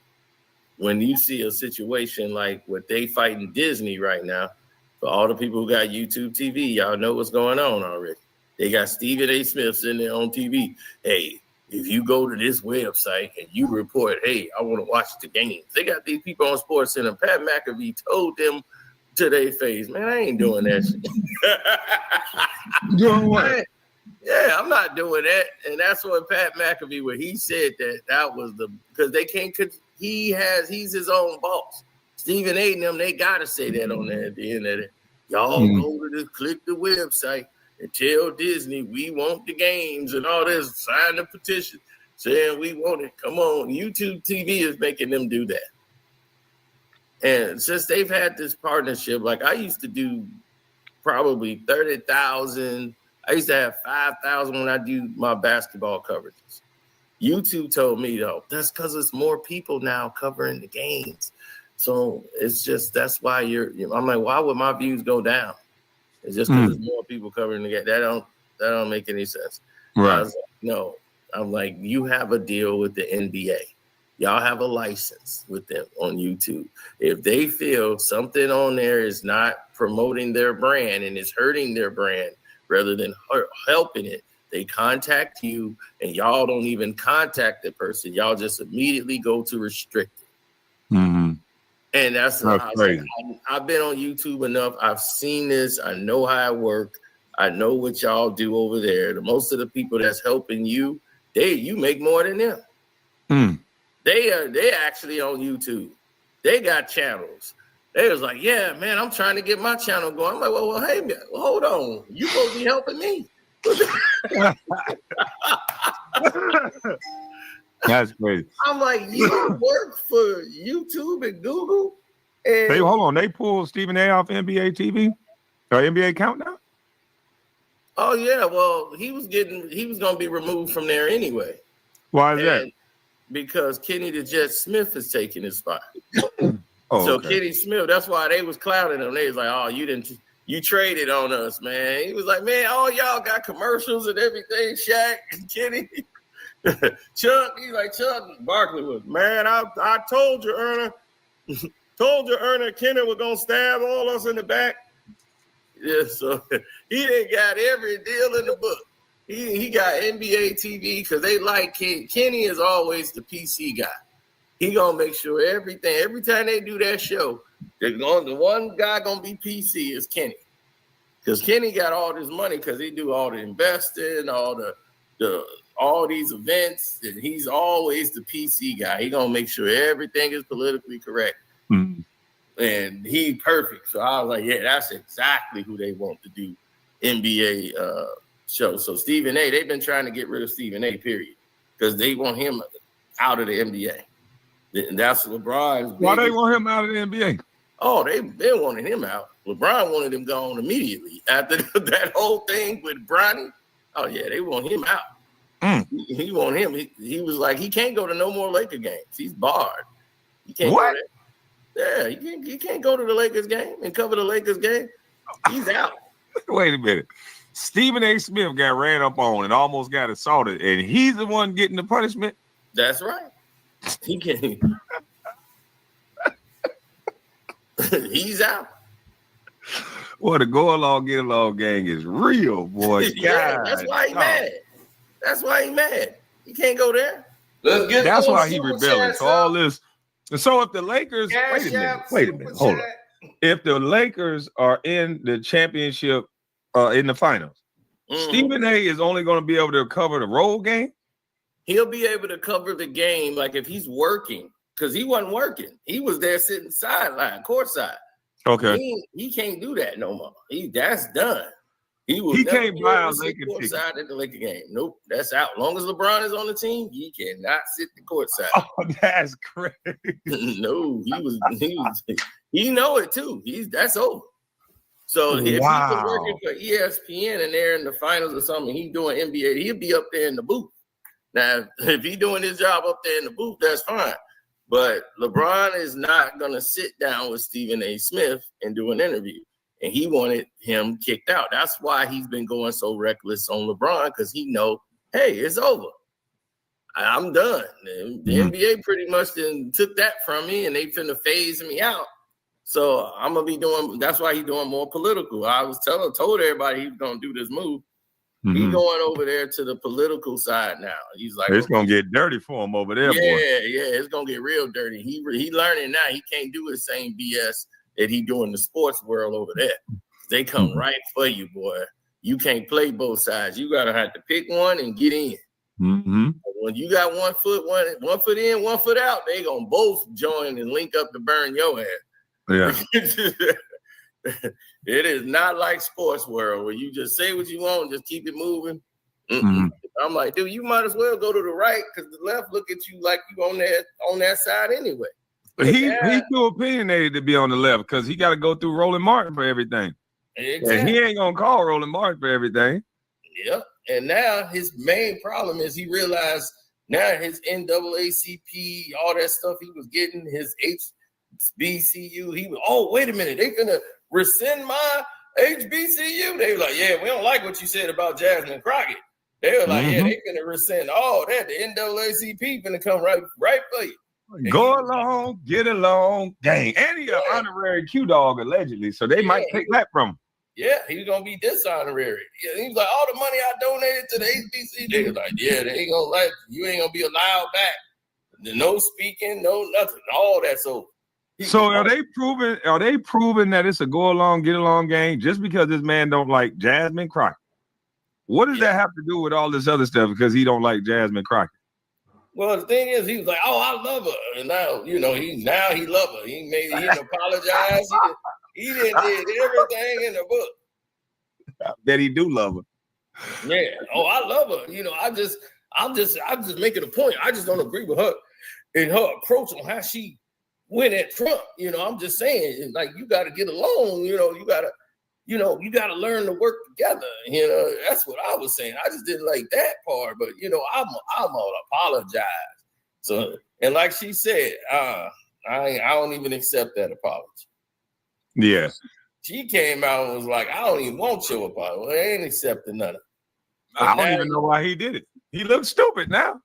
when you see a situation like what they fighting Disney right now, for all the people who got YouTube TV, y'all know what's going on already. They got Stephen A. Smith sitting there on TV. Hey, if you go to this website and you report, hey, I want to watch the games. They got these people on SportsCenter. Pat McAfee told them to their face, man, I ain't doing that shit. Doing what? Yeah, I'm not doing that. And that's what Pat McAfee, where he said that was because they can't, he's his own boss. Stephen A. and them, they got to say that on there at the end of it. Y'all go to click the website and tell Disney we want the games and all this, sign the petition saying we want it. Come on, YouTube TV is making them do that. And since they've had this partnership, like I used to do probably 30,000. I used to have 5,000 when I do my basketball coverages. YouTube told me, though, that's because it's more people now covering the games. So it's just, that's why I'm like, why would my views go down? It's just because there's more people covering the game. That don't make any sense. Right. I was like, no, I'm like, you have a deal with the NBA. Y'all have a license with them on YouTube. If they feel something on there is not promoting their brand and is hurting their brand rather than helping it, They contact you, and y'all don't even contact the person. Y'all just immediately go to restricted. Mm-hmm. And that's crazy. I've been on YouTube enough. I've seen this. I know how it works. I know what y'all do over there. Most of the people that's helping you, you make more than them. Mm. They actually on YouTube. They got channels. They was like, yeah, man, I'm trying to get my channel going. I'm like, well hey, man, hold on. You supposed to be helping me. That's crazy. I'm like, you work for YouTube and Google? And Hold on. They pulled Stephen A off NBA TV or NBA Countdown? Oh, yeah. Well, he was going to be removed from there anyway. Why is that? Because Kenny the Jet Smith is taking his spot. Okay. Kenny Smith, that's why they was clowning him. They was like, oh, you traded on us, man. He was like, man, all y'all got commercials and everything. Shaq and Kenny. Chuck, he's like, Chuck Barkley was, man, I told you, Ernie. Told you, Ernie, Kenny was going to stab all us in the back. Yeah, so he done got every deal in the book. He got NBA TV because they like Kenny. Kenny is always the PC guy. He gonna make sure every time they do that show, the one guy gonna be PC is Kenny, because Kenny got all this money because he do all the investing, all these events, and he's always the PC guy. He gonna make sure everything is politically correct, and he perfect. So I was like, yeah, that's exactly who they want to do NBA show. So Stephen A, they've been trying to get rid of Stephen A, period, because they want him out of the NBA. And that's LeBron's. Why they want him out of the NBA? Oh, they wanted him out. LeBron wanted him gone immediately after that whole thing with Bronny. Oh yeah, they want him out. He want him. He was like, he can't go to no more Laker games. He's barred. He can't what? Go there. Yeah, he can't go to the Lakers game and cover the Lakers game. He's out. Wait a minute. Stephen A. Smith got ran up on and almost got assaulted, and he's the one getting the punishment? That's right. He can't. He's out. Well, the go along, get along gang is real, boy. Yeah, that's why he mad. That's why he mad. He can't go there. Let's get. That's why he rebelling. So all this. So if the Lakers, wait a minute, hold on. If the Lakers are in the championship, in the finals, Stephen A. is only going to be able to cover the road game. He'll be able to cover the game, like if he's working, because he wasn't working. He was there sitting sideline, courtside. Okay. He can't do that no more. That's done. He can't buy a Laker courtside at the Laker game. Nope, that's out. As long as LeBron is on the team, he cannot sit the courtside. Oh, that's crazy. No, he know it too. That's over. So if he was working for ESPN and they're in the finals or something, he's doing NBA, he'll be up there in the booth. Now, if he's doing his job up there in the booth, that's fine. But LeBron is not going to sit down with Stephen A. Smith and do an interview. And he wanted him kicked out. That's why he's been going so reckless on LeBron, because he know, hey, it's over. I'm done. The NBA pretty much took that from me, and they finna phase me out. So I'm going to be doing, that's why he's doing more political. I was told everybody he was going to do this move. He's going over there to the political side now. He's like, it's gonna get dirty for him over there, boy. Yeah, it's gonna get real dirty. He learning now. He can't do the same BS that he do in the sports world over there. They come right for you, boy. You can't play both sides. You gotta have to pick one and get in. When you got one foot in, 1 foot out, they gonna both join and link up to burn your ass. Yeah. It is not like sports world where you just say what you want and just keep it moving. I'm like, dude, you might as well go to the right, because the left look at you like you on that side anyway. He's too opinionated to be on the left, because he got to go through Roland Martin for everything. Exactly. And he ain't gonna call Roland Martin for everything. Yep. And now his main problem is he realized now his NAACP, all that stuff he was getting, his HBCU, he was, oh, wait a minute, they gonna rescind my HBCU. They were like, yeah, we don't like what you said about Jasmine Crockett. They were like, yeah, they gonna rescind all that. The NAACP gonna come right for you. Go along, get along, gang. And he an honorary Q dog allegedly, so they might take that from him. yeah, he was gonna be dishonorary. Yeah, he was like, all the money I donated to the HBC, they was like, yeah, they ain't gonna let you. You ain't gonna be allowed back. No speaking, no nothing. All that's over. So are they proving that it's a go along, get along game just because this man don't like Jasmine Crockett? What does that have to do with all this other stuff because he don't like Jasmine Crockett? Well, the thing is, he was like, "Oh, I love her," and now he love her. He didn't apologize. He did everything in the book. I bet he do love her. Yeah. Oh, I love her. I'm just making a point. I just don't agree with her and her approach on how she went at Trump. I'm just saying, like, you got to get along. You got to learn to work together. That's what I was saying. I just didn't like that part, but I'm gonna apologize. So, and like she said, I don't even accept that apology. Yeah. She came out and was like, I don't even want your apology. Well, I ain't accepting none of it. I don't even know why he did it. He looks stupid now.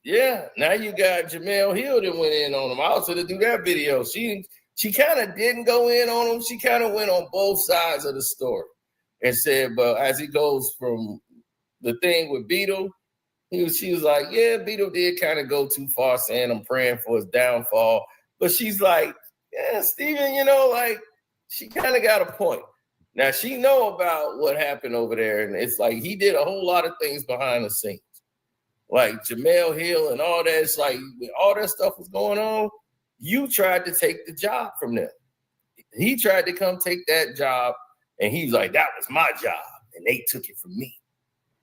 Yeah. Now you got Jamel Hill that went in on him. I also to do that video. She kind of didn't go in on him. She kind of went on both sides of the story and said, but as he goes from the thing with Beto, she was like, yeah, Beto did kind of go too far saying I'm praying for his downfall. But she's like, yeah, Stephen, like, she kind of got a point. Now, she know about what happened over there, and it's like he did a whole lot of things behind the scenes. Like Jamel Hill and all that. It's like all that stuff was going on. You tried to take the job from them. He tried to come take that job, and he's like, that was my job, and they took it from me.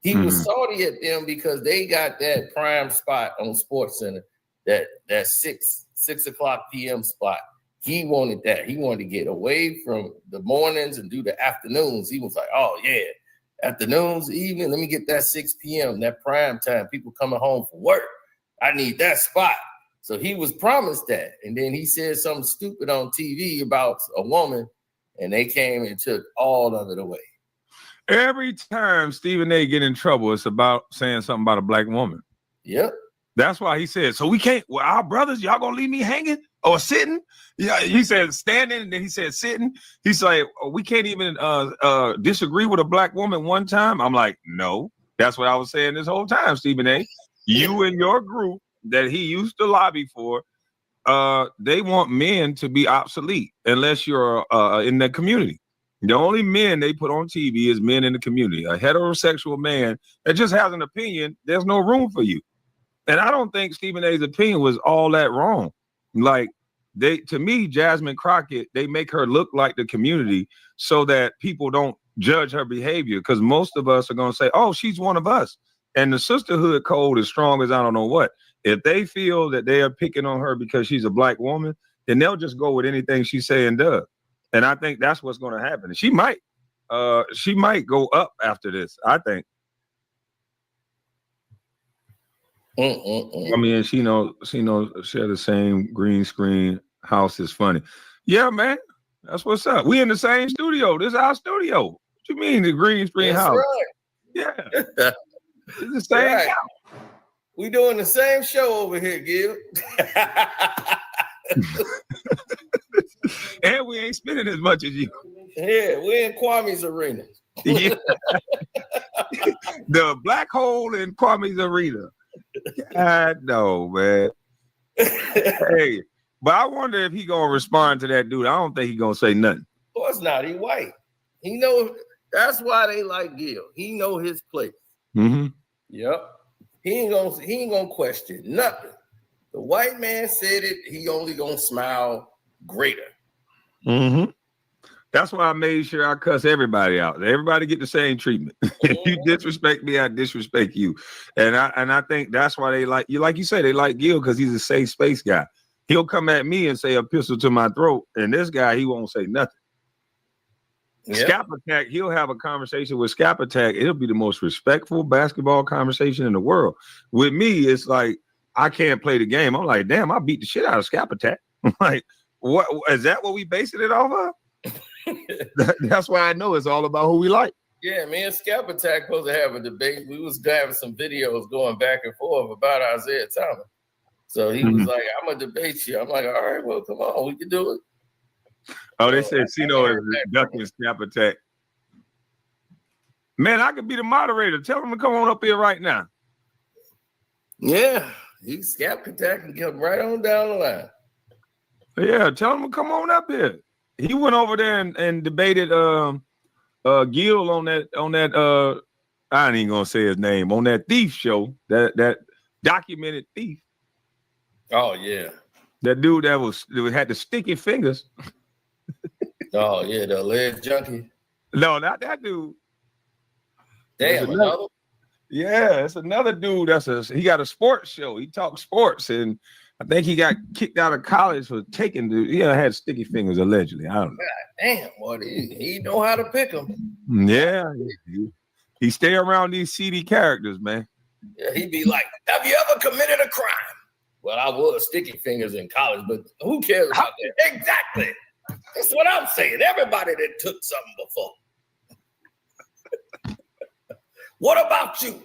He was salty at them because they got that prime spot on SportsCenter, that 6 o'clock p.m. spot. He wanted that. He wanted to get away from the mornings and do the afternoons. He was like, oh, yeah, afternoons, evening, let me get that 6 p.m., that prime time, people coming home from work. I need that spot. So he was promised that. And then he said something stupid on TV about a woman, and they came and took all of it away. Every time Stephen A. get in trouble, it's about saying something about a black woman. Yep. That's why he said, so we can't, our brothers, y'all gonna leave me hanging or sitting? Yeah, he said standing, and then he said sitting. He's like, we can't even disagree with a black woman one time. I'm like, no, that's what I was saying this whole time, Stephen A. You and your group that he used to lobby for, they want men to be obsolete unless you're in the community. The only men they put on TV is men in the community. A heterosexual man that just has an opinion, there's no room for you. And I don't think Stephen A.'s opinion was all that wrong. Like, to me, Jasmine Crockett, they make her look like the community so that people don't judge her behavior, because most of us are going to say, oh, she's one of us. And the sisterhood code is strong as I don't know what. If they feel that they are picking on her because she's a black woman, then they'll just go with anything she say and does. And I think that's what's going to happen. She might go up after this, I think. I mean, she knows share the same green screen house is funny. Yeah, man, that's what's up. We in the same studio. This is our studio. What you mean the green screen house? Right. Yeah, it's the same right. house. We doing the same show over here, Gil. And we ain't spending as much as you. Yeah, we're in Kwame's arena. Yeah. The black hole in Kwame's arena. God, no, man. Hey, but I wonder if he gonna respond to that dude. I don't think he gonna say nothing. Of course not. He white. He know. That's why they like Gil. He know his place. Mm-hmm. Yep. He ain't gonna question nothing. The white man said it. He only gonna smile greater. Mm-hmm. That's why I made sure I cuss everybody out. Everybody get the same treatment. If you disrespect me, I disrespect you. And I think that's why they like you. Like you say, they like Gil because he's a safe space guy. He'll come at me and say a pistol to my throat, and this guy, he won't say nothing. Yep. Scap Attack, he'll have a conversation with Scap Attack. It'll be the most respectful basketball conversation in the world. With me, it's like I can't play the game. I'm like, damn, I beat the shit out of Scap Attack. I'm like, what is that? What we basing it off of? That's why I know it's all about who we like. Yeah, me and Scap Attack supposed to have a debate. We was having some videos going back and forth about Isaiah Thomas. So he was like, I'm gonna debate you. I'm like, all right, well, come on, we can do it. Oh, they said Sino is ducking Scap Attack. Man, I could be the moderator. Tell him to come on up here right now. Yeah, he scalp attack and come right on down the line. Yeah, tell him to come on up here. He went over there and debated Gil on that I ain't even gonna say his name, on that thief show, that documented thief. Oh yeah. That dude that had the sticky fingers. Oh yeah, the alleged junkie. No, not that dude. Damn, another? Yeah, it's another dude. He got a sports show. He talks sports, and I think he got kicked out of college for taking had sticky fingers allegedly. I don't know. God damn, boy, he know how to pick them. Yeah, he stay around these seedy characters, man. Yeah, he'd be like, "Have you ever committed a crime?" Well, I was sticky fingers in college, but who cares about that? Exactly. That's what I'm saying. Everybody that took something before. What about you?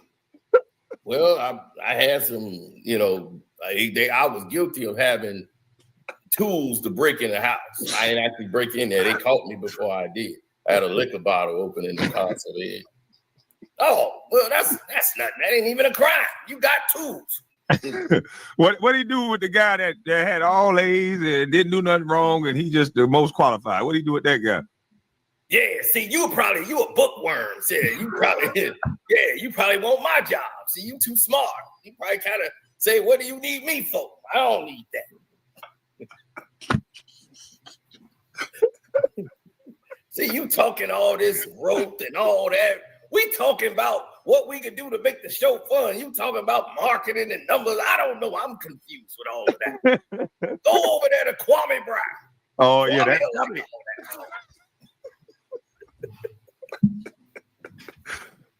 Well, I had some, I was guilty of having tools to break in the house. I didn't actually break in there. They caught me before I did. I had a liquor bottle open in the concert area. Oh, well, that's nothing. That ain't even a crime. You got tools. What he do with the guy that had all A's and didn't do nothing wrong and he just the most qualified? What do you do with that guy? Yeah, see, you a bookworm. See, you probably want my job. See, you too smart. You probably kind of say, what do you need me for? I don't need that. See, you talking all this rope and all that. We talking about what we could do to make the show fun. You talking about marketing and numbers. I don't know. I'm confused with all of that. Go over there to Kwame Brown. Oh, yeah.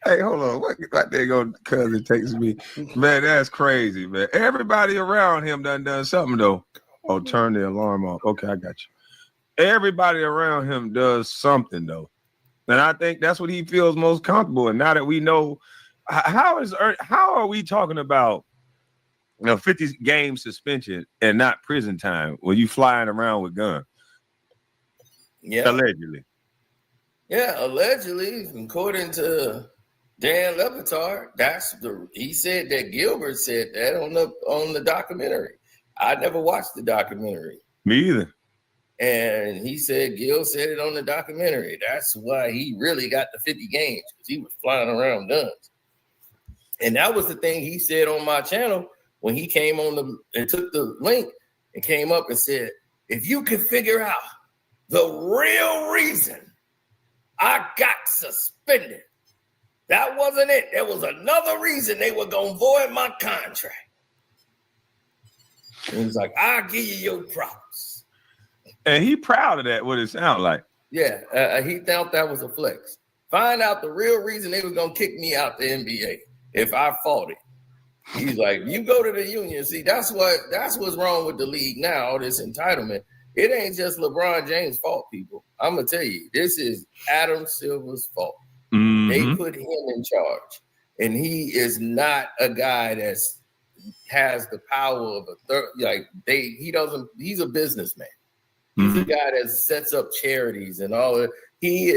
Hey, hold on. What they go cousin takes me? Man, that's crazy, man. Everybody around him done something, though. Oh, turn the alarm off. Okay, I got you. Everybody around him does something, though. And I think that's what he feels most comfortable. And now that we know, how are we talking about 50 game suspension and not prison time when you flying around with guns? Yeah. Allegedly. Yeah, allegedly, according to Dan Lebatard, he said that Gilbert said that on the documentary. I never watched the documentary. Me either. And he said Gil said it on the documentary. That's why he really got the 50 games, because he was flying around guns. And that was the thing he said on my channel when he came on and took the link and came up and said, if you can figure out the real reason I got suspended, that wasn't it. There was another reason they were going to void my contract. And he was like, I'll give you your props. And he proud of that, what it sound like. Yeah, he thought that was a flex. Find out the real reason they was going to kick me out the NBA if I fought it. He's like, you go to the union. See, that's what's wrong with the league now, all this entitlement. It ain't just LeBron James' fault, people. I'm going to tell you, this is Adam Silver's fault. Mm-hmm. They put him in charge. And he is not a guy that has the power of a third. He's a businessman. He's a guy that sets up charities and all that. He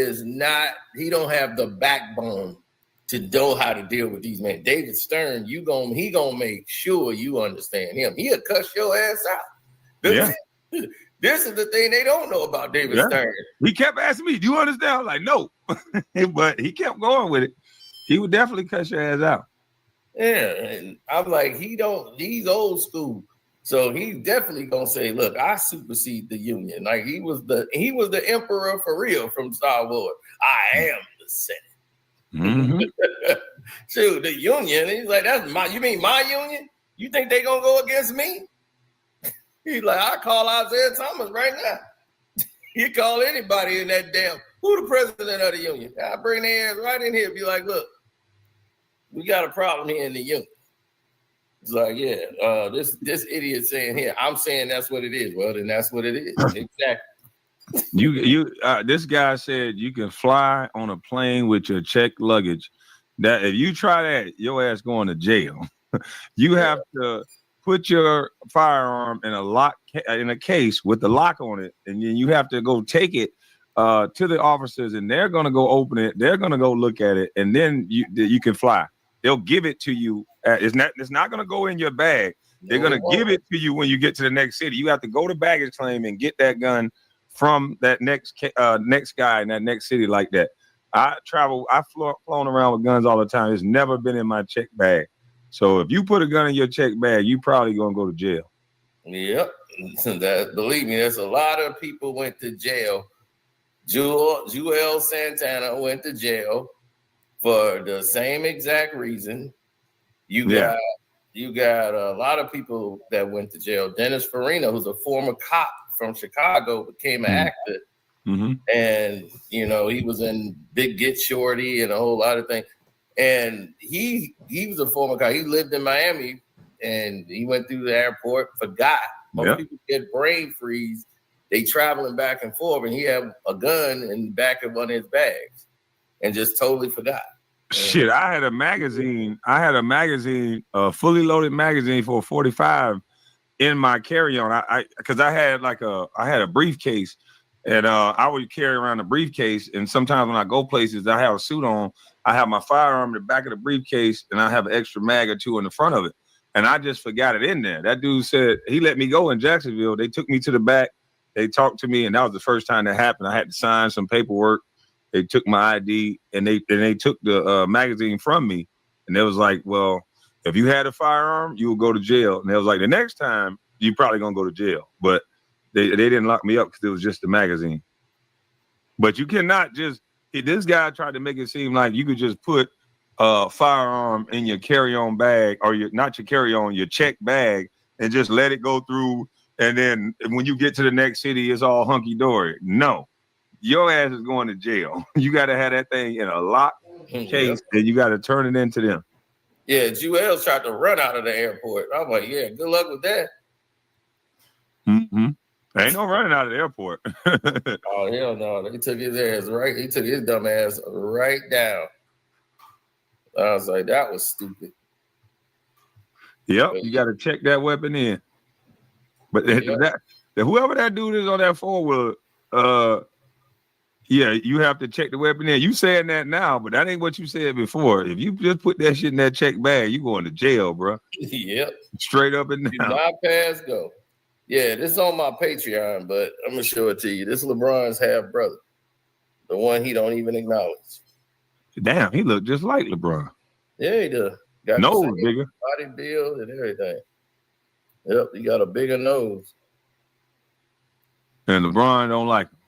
don't have the backbone to know how to deal with these men. David Stern, he gonna make sure you understand him. He'll cuss your ass out. This is the thing they don't know about David Stern. He kept asking me, do you understand? I was like, no. But he kept going with it. He would definitely cuss your ass out. Yeah, and I'm like, he's old school. So he's definitely gonna say, look, I supersede the union. Like he was the emperor for real from Star Wars. I am the Senate. Mm-hmm. Shoot, the union. He's like, you mean my union? You think they gonna go against me? He's like, I call Isaiah Thomas right now. You call anybody in that who the president of the union? I bring their ass right in here, be like, look, we got a problem here in the union. It's like, this idiot saying here, I'm saying that's what it is. Well, then that's what it is. Exactly. This guy said you can fly on a plane with your checked luggage. That if you try that, your ass going to jail. You have to put your firearm in a case with the lock on it, and then you have to go take it to the officers, and they're gonna go open it. They're gonna go look at it, and then you can fly. They'll give it to you. It's not gonna go in your bag. They're gonna give it to you when you get to the next city. You have to go to baggage claim and get that gun from that next guy in that next city like that. I've flown around with guns all the time. It's never been in my check bag. So if you put a gun in your check bag, you probably gonna go to jail. Yep. Believe me, there's a lot of people went to jail. Joel Santana went to jail for the same exact reason. You got a lot of people that went to jail. Dennis Farina, who's a former cop from Chicago, became an actor. Mm-hmm. And, he was in Big Get Shorty and a whole lot of things. And he was a former cop. He lived in Miami, and he went through the airport, forgot. Most people get brain freeze. They traveling back and forth, and he had a gun in the back of one of his bags and just totally forgot. Shit, I had a magazine, a fully loaded magazine for a 45 in my carry-on. Because I had a briefcase, and I would carry around a briefcase. And sometimes when I go places, I have a suit on. I have my firearm in the back of the briefcase, and I have an extra mag or two in the front of it. And I just forgot it in there. That dude said he let me go in Jacksonville. They took me to the back. They talked to me, and that was the first time that happened. I had to sign some paperwork. They took my ID, and they took the magazine from me. And they was like, well, if you had a firearm, you would go to jail. And they was like, the next time, you probably going to go to jail. But they didn't lock me up because it was just the magazine. But you cannot just, this guy tried to make it seem like you could just put a firearm in your carry-on bag, or not your carry-on, your check bag, and just let it go through. And then when you get to the next city, it's all hunky-dory. No, your ass is going to jail. You got to have that thing in a locked case, and you got to turn it into them. Yeah, Joel tried to run out of the airport. I'm like, yeah, good luck with that. Mm-hmm. Ain't no running out of the airport. Oh, hell no. He took his ass right. He took his dumb ass right down. I was like, that was stupid. Yep, you got to check that weapon in. But whoever that dude is on that four-wheeler, you have to check the weapon in. You saying that now, but that ain't what you said before. If you just put that shit in that check bag, you going to jail, bro. Yep. Straight up and down. Do not pass go. Yeah, this is on my Patreon, but I'm going to show it to you. This is LeBron's half-brother, the one he don't even acknowledge. Damn, he looked just like LeBron. Yeah, he does. Got nose bigger. Body build and everything. Yep, he got a bigger nose. And LeBron don't like him.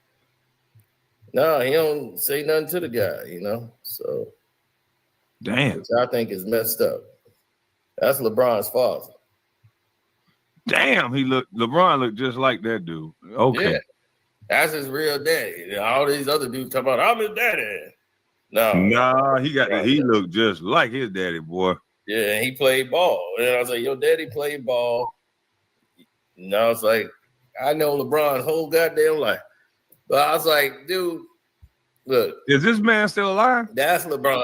No, he don't say nothing to the guy, So, damn, which I think is messed up. That's LeBron's father. Damn, LeBron looked just like that dude. Okay. Yeah, that's his real daddy. All these other dudes talking about, I'm his daddy. No, he looked just like his daddy, boy. Yeah, and he played ball. And I was like, your daddy played ball. And I was like, I know LeBron's whole goddamn life. But I was like, dude, look. Is this man still alive? That's LeBron.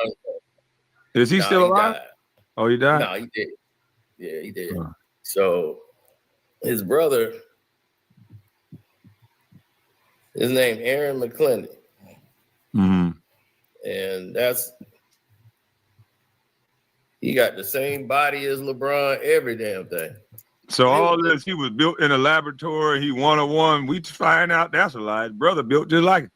Is he still alive? Died. Oh, he died? No, he did. Yeah, he did. So his brother, his name Aaron McClendon. Mm-hmm. And he got the same body as LeBron, every damn thing. So all this, he was built in a laboratory. He 101. We find out that's a lie. His brother built just like him.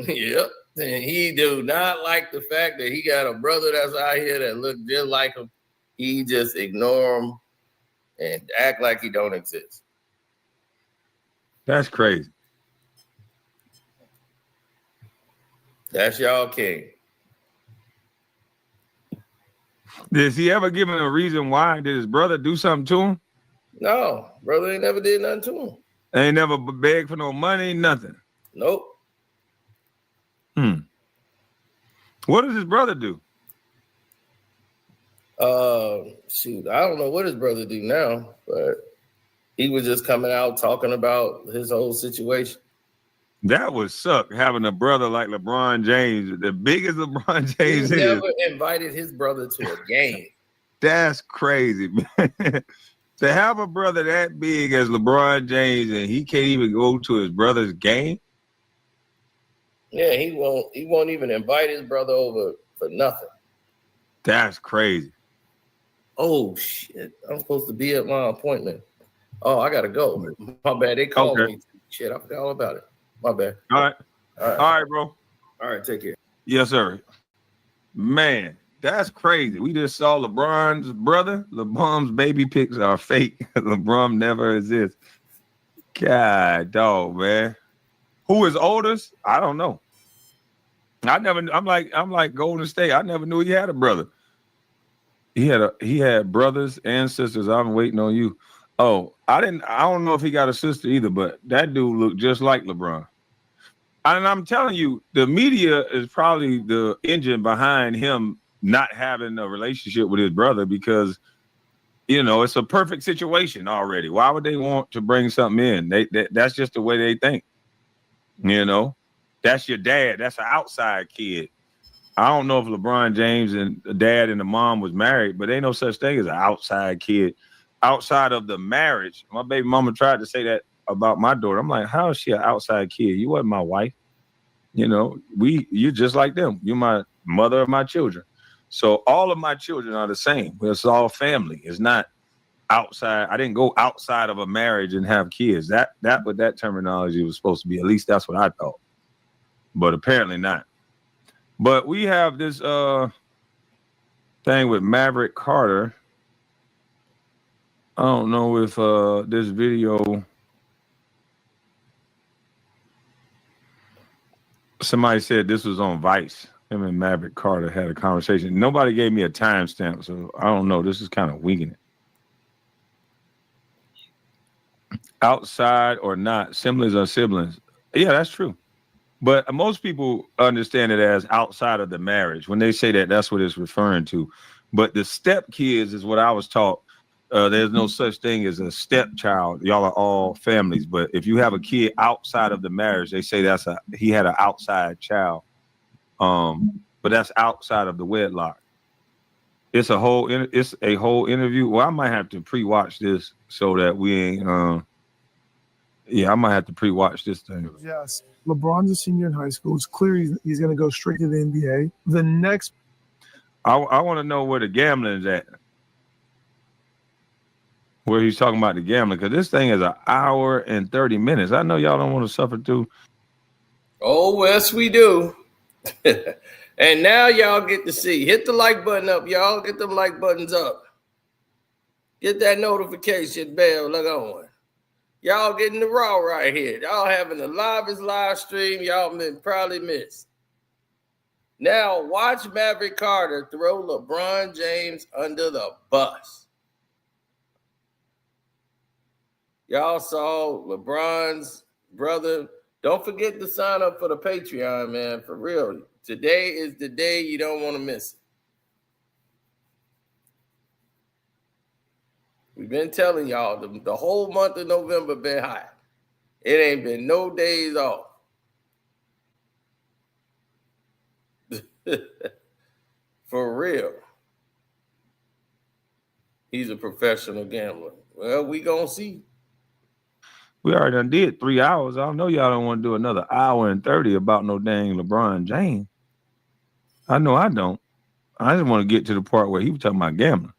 Yep. And he do not like the fact that he got a brother that's out here that look just like him. He just ignore him and act like he don't exist. That's crazy. That's y'all king. Did he ever give him a reason why? Did his brother do something to him? No, brother ain't never did nothing to him. Ain't never begged for no money, nothing. Nope. What does his brother do? Shoot, I don't know what his brother do now, but he was just coming out talking about his whole situation. That would suck, having a brother like LeBron James, the biggest LeBron James he never invited his brother to a game. That's crazy, man. To have a brother that big as LeBron James and he can't even go to his brother's game. Yeah, he won't even invite his brother over for nothing. That's crazy. Oh shit! I'm supposed to be at my appointment. Oh, I gotta go. My bad. They called me. Shit, I forgot all about it. My bad. All right, bro. All right, take care. Yes, sir. Man, that's crazy. We just saw LeBron's brother. LeBron's baby pics are fake. LeBron never exists. God, dog, man. Who is oldest? I don't know. I'm like Golden State. I never knew he had a brother. He had brothers and sisters. I'm waiting on you. Oh, I don't know if he got a sister either, but that dude looked just like LeBron. And I'm telling you, the media is probably the engine behind him not having a relationship with his brother because, it's a perfect situation already. Why would they want to bring something in? That's just the way they think. That's your dad. That's an outside kid. I don't know if LeBron James and the dad and the mom was married, but ain't no such thing as an outside kid. Outside of the marriage, my baby mama tried to say that about my daughter. I'm like, how is she an outside kid? You wasn't my wife. You're just like them. You're my mother of my children. So all of my children are the same. It's all family. It's not outside. I didn't go outside of a marriage and have kids. That what that terminology was supposed to be. At least that's what I thought. But apparently not. But we have this thing with Maverick Carter. I don't know if this video, somebody said this was on Vice. Him and Maverick Carter had a conversation. Nobody gave me a timestamp, so I don't know. This is kind of winging it. Outside or not, siblings are siblings. Yeah, that's true. But most people understand it as outside of the marriage. When they say that, that's what it's referring to. But the stepkids is what I was taught. There's no such thing as a stepchild. Y'all are all families. But if you have a kid outside of the marriage, they say he had an outside child. But that's outside of the wedlock. It's a whole interview. Well, I might have to pre-watch this so that we ain't. I might have to pre-watch this thing. Yes, LeBron's a senior in high school. It's clear he's going to go straight to the NBA. The next, I want to know where the gambling is at. Where he's talking about the gambling, because this thing is an hour and 30 minutes. I know y'all don't want to suffer through. Oh, yes, we do. And now y'all get to see. Hit the like button up, y'all. Get them like buttons up. Get that notification bell. Look on. Y'all getting the raw right here. Y'all having the livest live stream y'all probably missed. Now watch Maverick Carter throw LeBron James under the bus. Y'all saw LeBron's brother. Don't forget to sign up for the Patreon, man. For real. Today is the day you don't want to miss it. We've been telling y'all the whole month of November been hot. It ain't been no days off. For real. He's a professional gambler. Well, we gonna see. We already done did 3 hours. I know y'all don't want to do another hour and 30 about no dang LeBron James. I know I don't. I just want to get to the part where he was talking about gambling.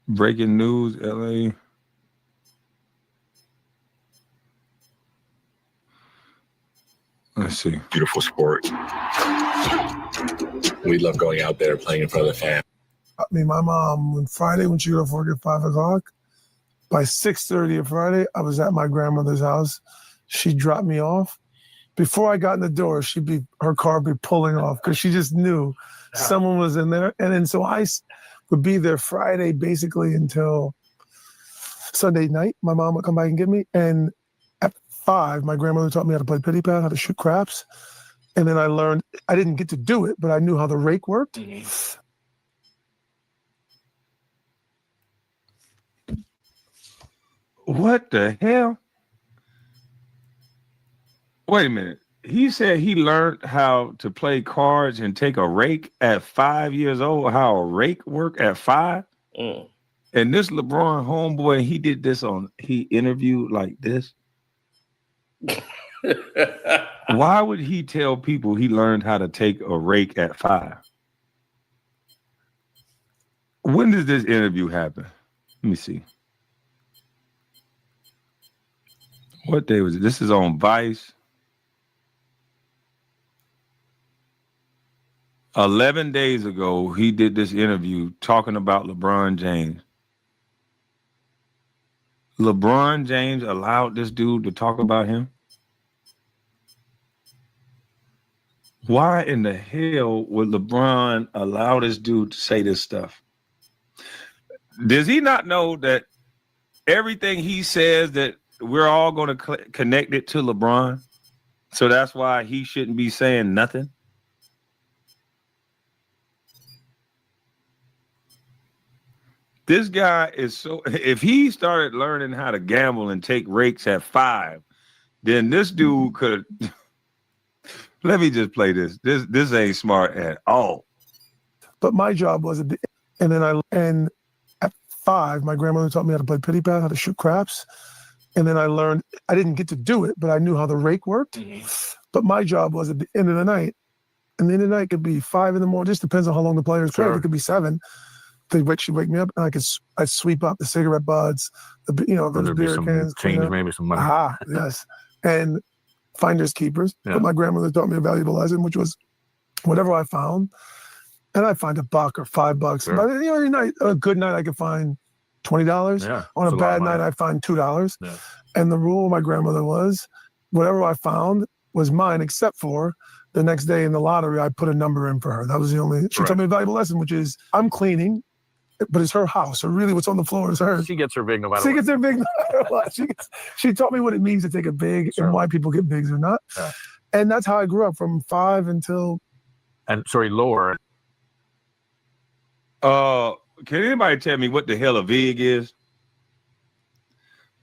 Breaking news, LA. Let's see. Beautiful sport. We love going out there playing in front of the fans. I mean, my mom, on Friday, when she got off work at 5 o'clock, by 6:30 on Friday, I was at my grandmother's house. She dropped me off. Before I got in the door, her car would be pulling off because she just knew someone was in there. And then so I would be there Friday basically until Sunday night. My mom would come back and get me. And at 5, my grandmother taught me how to play pity pad, how to shoot craps. And then I learned, I didn't get to do it, but I knew how the rake worked. Mm-hmm. What the hell? Wait a minute. He said he learned how to play cards and take a rake at 5 years old. How a rake work at 5? And this LeBron homeboy, he interviewed like this. Why would he tell people he learned how to take a rake at 5? When did this interview happen? Let me see. What day was it? This is on Vice. 11 days ago, he did this interview talking about LeBron James. LeBron James allowed this dude to talk about him? Why in the hell would LeBron allow this dude to say this stuff? Does he not know that everything he says that we're all going to connect it to LeBron? So that's why he shouldn't be saying nothing? This guy is so, if he started learning how to gamble and take rakes at 5, then this dude could, let me just play this. This ain't smart at all. But my job was, and at 5, my grandmother taught me how to play pity pat, how to shoot craps. And then I learned, I didn't get to do it, but I knew how the rake worked. Mm-hmm. But my job was at the end of the night, and the end of the night could be 5 in the morning, just depends on how long the players played. It could be 7. She'd wake me up, and I'd sweep up the cigarette butts, those beer cans, change, maybe some money. Yes, and finders keepers. Yeah. But my grandmother taught me a valuable lesson, which was whatever I found, and I'd find $1 or $5. Sure. But every night, a good night, I could find $20. Yeah, on a bad night, I'd find $2. Yeah. And the rule of my grandmother was, whatever I found was mine, except for the next day in the lottery, I put a number in for her. That was the only. She taught me a valuable lesson, which is I'm cleaning. But it's her house, so really what's on the floor is hers. She gets her big no matter what. She gets her big no matter what. She taught me what it means to take a big and why people get bigs or not. Yeah. And that's how I grew up from 5 until... And, sorry, lower. Can anybody tell me what the hell a VIG is?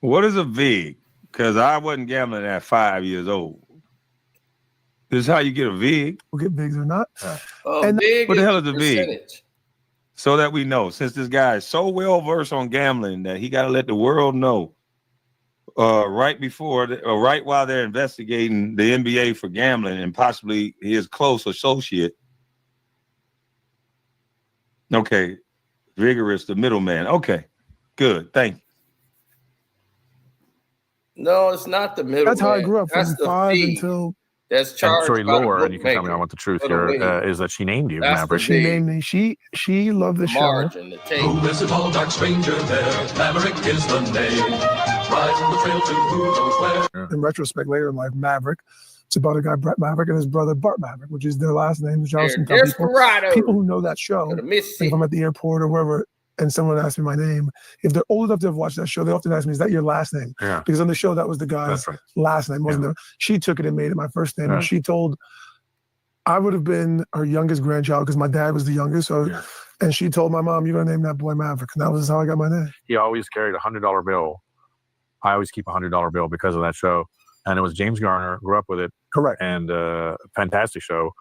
What is a VIG? Because I wasn't gambling at 5 years old. This is how you get a VIG. We'll get bigs or not. And what the hell is a VIG? So that we know, since this guy is so well versed on gambling that he got to let the world know right while they're investigating the NBA for gambling and possibly his close associate. Okay, Vigorous, the middleman. Okay, good, thank you. No, it's not the middleman. That's how I grew up from 5 until. That's charged. Sorry, Laura, and you can tell me I want the truth here, is that she named you, Maverick. She named me. She loved the show. Who is the tall, dark stranger there? Maverick is the name. Riding the trail to who knows where. In retrospect, later in life, Maverick. It's about a guy, Brett Maverick, and his brother, Bart Maverick, which is their last name. People who know that show, if I'm at the airport or wherever, and someone asks me my name, if they're old enough to have watched that show, they often ask me, is that your last name? Yeah. Because on the show, that was the guy's last name, wasn't there? She took it and made it my first name. And she told, I would have been her youngest grandchild because my dad was the youngest. So, and she told my mom, you're going to name that boy Maverick. And that was how I got my name. He always carried a $100 bill. I always keep a $100 bill because of that show. And it was James Garner, grew up with it. Correct. And fantastic show.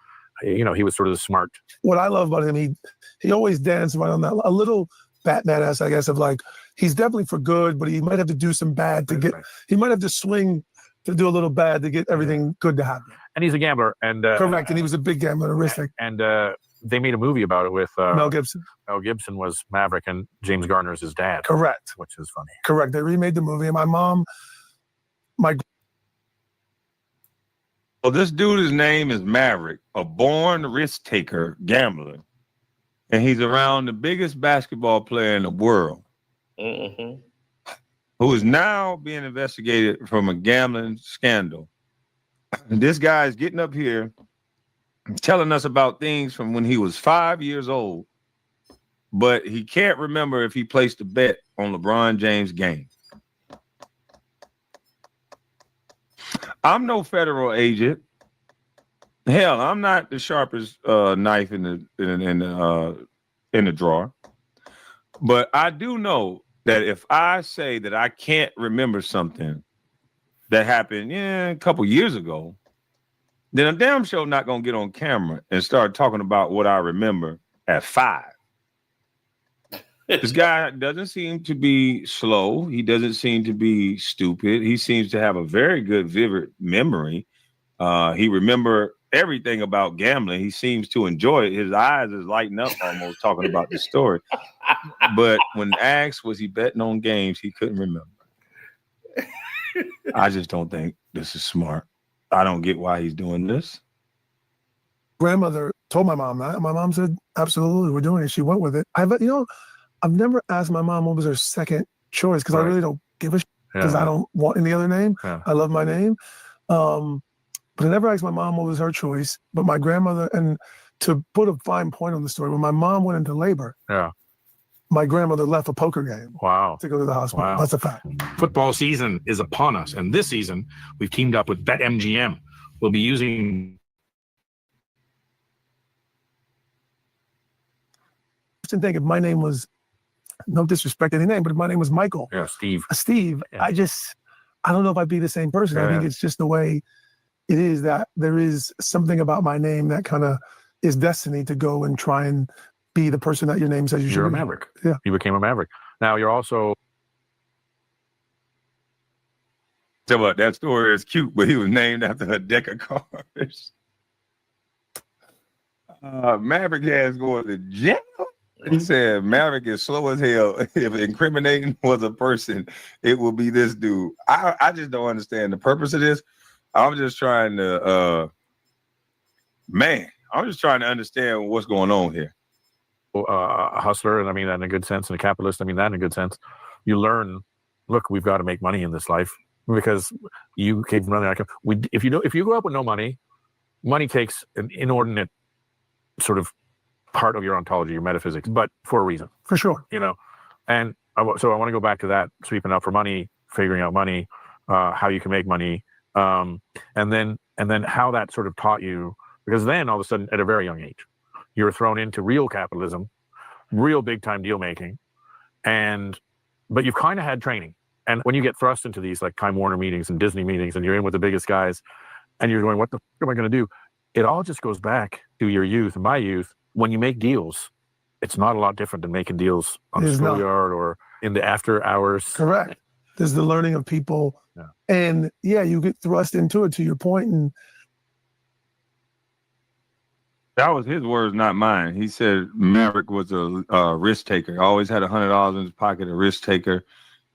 He was sort of the smart. What I love about him, he always danced right on that, a little Batman-esque, I guess, of like, he's definitely for good, but he might have to do some bad to he might have to swing to do a little bad to get everything good to happen. And he's a gambler. And correct, and he was a big gambler, a risk. And they made a movie about it with Mel Gibson. Mel Gibson was Maverick, and James Garner is his dad. Correct. Which is funny. Correct. They remade the movie, and my mom, Well, this dude's name is Maverick, a born risk taker gambler. And he's around the biggest basketball player in the world, who is now being investigated from a gambling scandal. And this guy is getting up here telling us about things from when he was 5 years old, but he can't remember if he placed a bet on LeBron James' game. I'm no federal agent. Hell, I'm not the sharpest knife in the drawer. But I do know that if I say that I can't remember something that happened a couple years ago, then I'm damn sure not gonna get on camera and start talking about what I remember at 5. This guy doesn't seem to be slow. He doesn't seem to be stupid. He seems to have a very good, vivid memory. He remember everything about gambling. He seems to enjoy it. His eyes is lighting up almost talking about the story. But when asked, was he betting on games, he couldn't remember. I just don't think this is smart. I don't get why he's doing this. Grandmother told my mom that. My mom said, absolutely, we're doing it. She went with it. I've never asked my mom what was her second choice because I really don't give a shit because I don't want any other name. Yeah. I love my name. But I never asked my mom what was her choice. But my grandmother, and to put a fine point on the story, when my mom went into labor, my grandmother left a poker game to go to the hospital. Wow. That's a fact. Football season is upon us. And this season, we've teamed up with BetMGM. We'll be using... Just think if my name was, no disrespect to any name, but if my name was Michael. Yeah, Steve. I don't know if I'd be the same person. I think it's just the way it is that there is something about my name that kind of is destiny to go and try and be the person that your name says you should be. You're a Maverick. Yeah. You became a Maverick. Now you're also... Tell what, that story is cute, but he was named after a deck of cards. Maverick has going to jail. He said Maverick is slow as hell. If incriminating was a person, it will be this dude. I just don't understand the purpose of this. I'm just trying to, I'm just trying to understand what's going on here. A hustler, and I mean that in a good sense, and a capitalist, I mean that in a good sense. You learn, look, we've got to make money in this life because you came from nothing. If you grow up with no money, money takes an inordinate sort of part of your ontology, your metaphysics, but for a reason. For sure. And so I want to go back to that, sweeping up for money, figuring out money, how you can make money, and then how that sort of taught you, because then all of a sudden at a very young age, you're thrown into real capitalism, real big time deal making, but you've kind of had training. And when you get thrust into these like Time Warner meetings and Disney meetings, and you're in with the biggest guys, and you're going, what the f am I going to do? It all just goes back to your youth and my youth. When you make deals, it's not a lot different than making deals on the schoolyard or in the after hours. Correct. There's the learning of people. Yeah. And you get thrust into it, to your point. And that was his words, not mine. He said Maverick was a risk taker. Always had $100 in his pocket, a risk taker.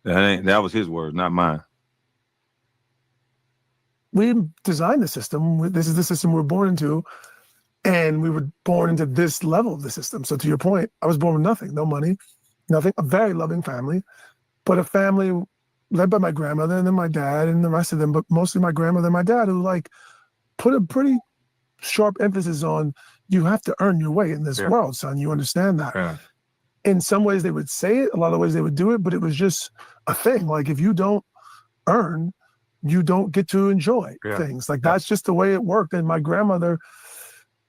That was his words, not mine. We designed the system. This is the system we're born into. And we were born into this level of the system. So to your point, I was born with nothing, no money, nothing, a very loving family, but a family led by my grandmother and then my dad and the rest of them, but mostly my grandmother and my dad, who put a pretty sharp emphasis on, you have to earn your way in this world, son. You understand that? Yeah. In some ways they would say it, a lot of ways they would do it, but it was just a thing. Like if you don't earn, you don't get to enjoy things. Like that's just the way it worked. And my grandmother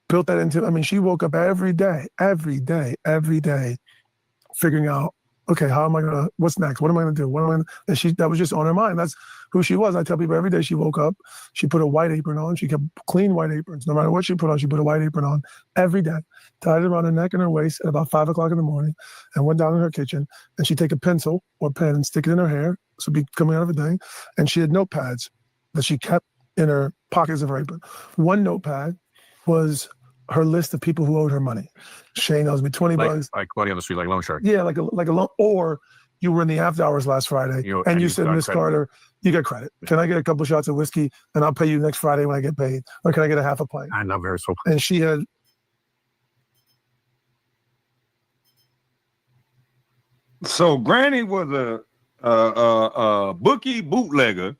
built that into, she woke up every day, figuring out, okay, what's next? What am I going to do? And that was just on her mind. That's who she was. I tell people every day she woke up, she put a white apron on. She kept clean white aprons. No matter what she put on, she put a white apron on every day, tied it around her neck and her waist at about 5 o'clock in the morning, and went down in her kitchen, and she'd take a pencil or pen and stick it in her hair. So it'd be coming out of a thing. And she had notepads that she kept in her pockets of her apron. One notepad was her list of people who owed her money. Shane owes me $20. Like money on the street, like loan shark. Yeah, like a loan. Or you were in the after hours last Friday, and you said, Miss Carter, you got credit. Can I get a couple of shots of whiskey, and I'll pay you next Friday when I get paid? Or can I get a half a pint? I love her so. And she had. So Granny was a bookie bootlegger.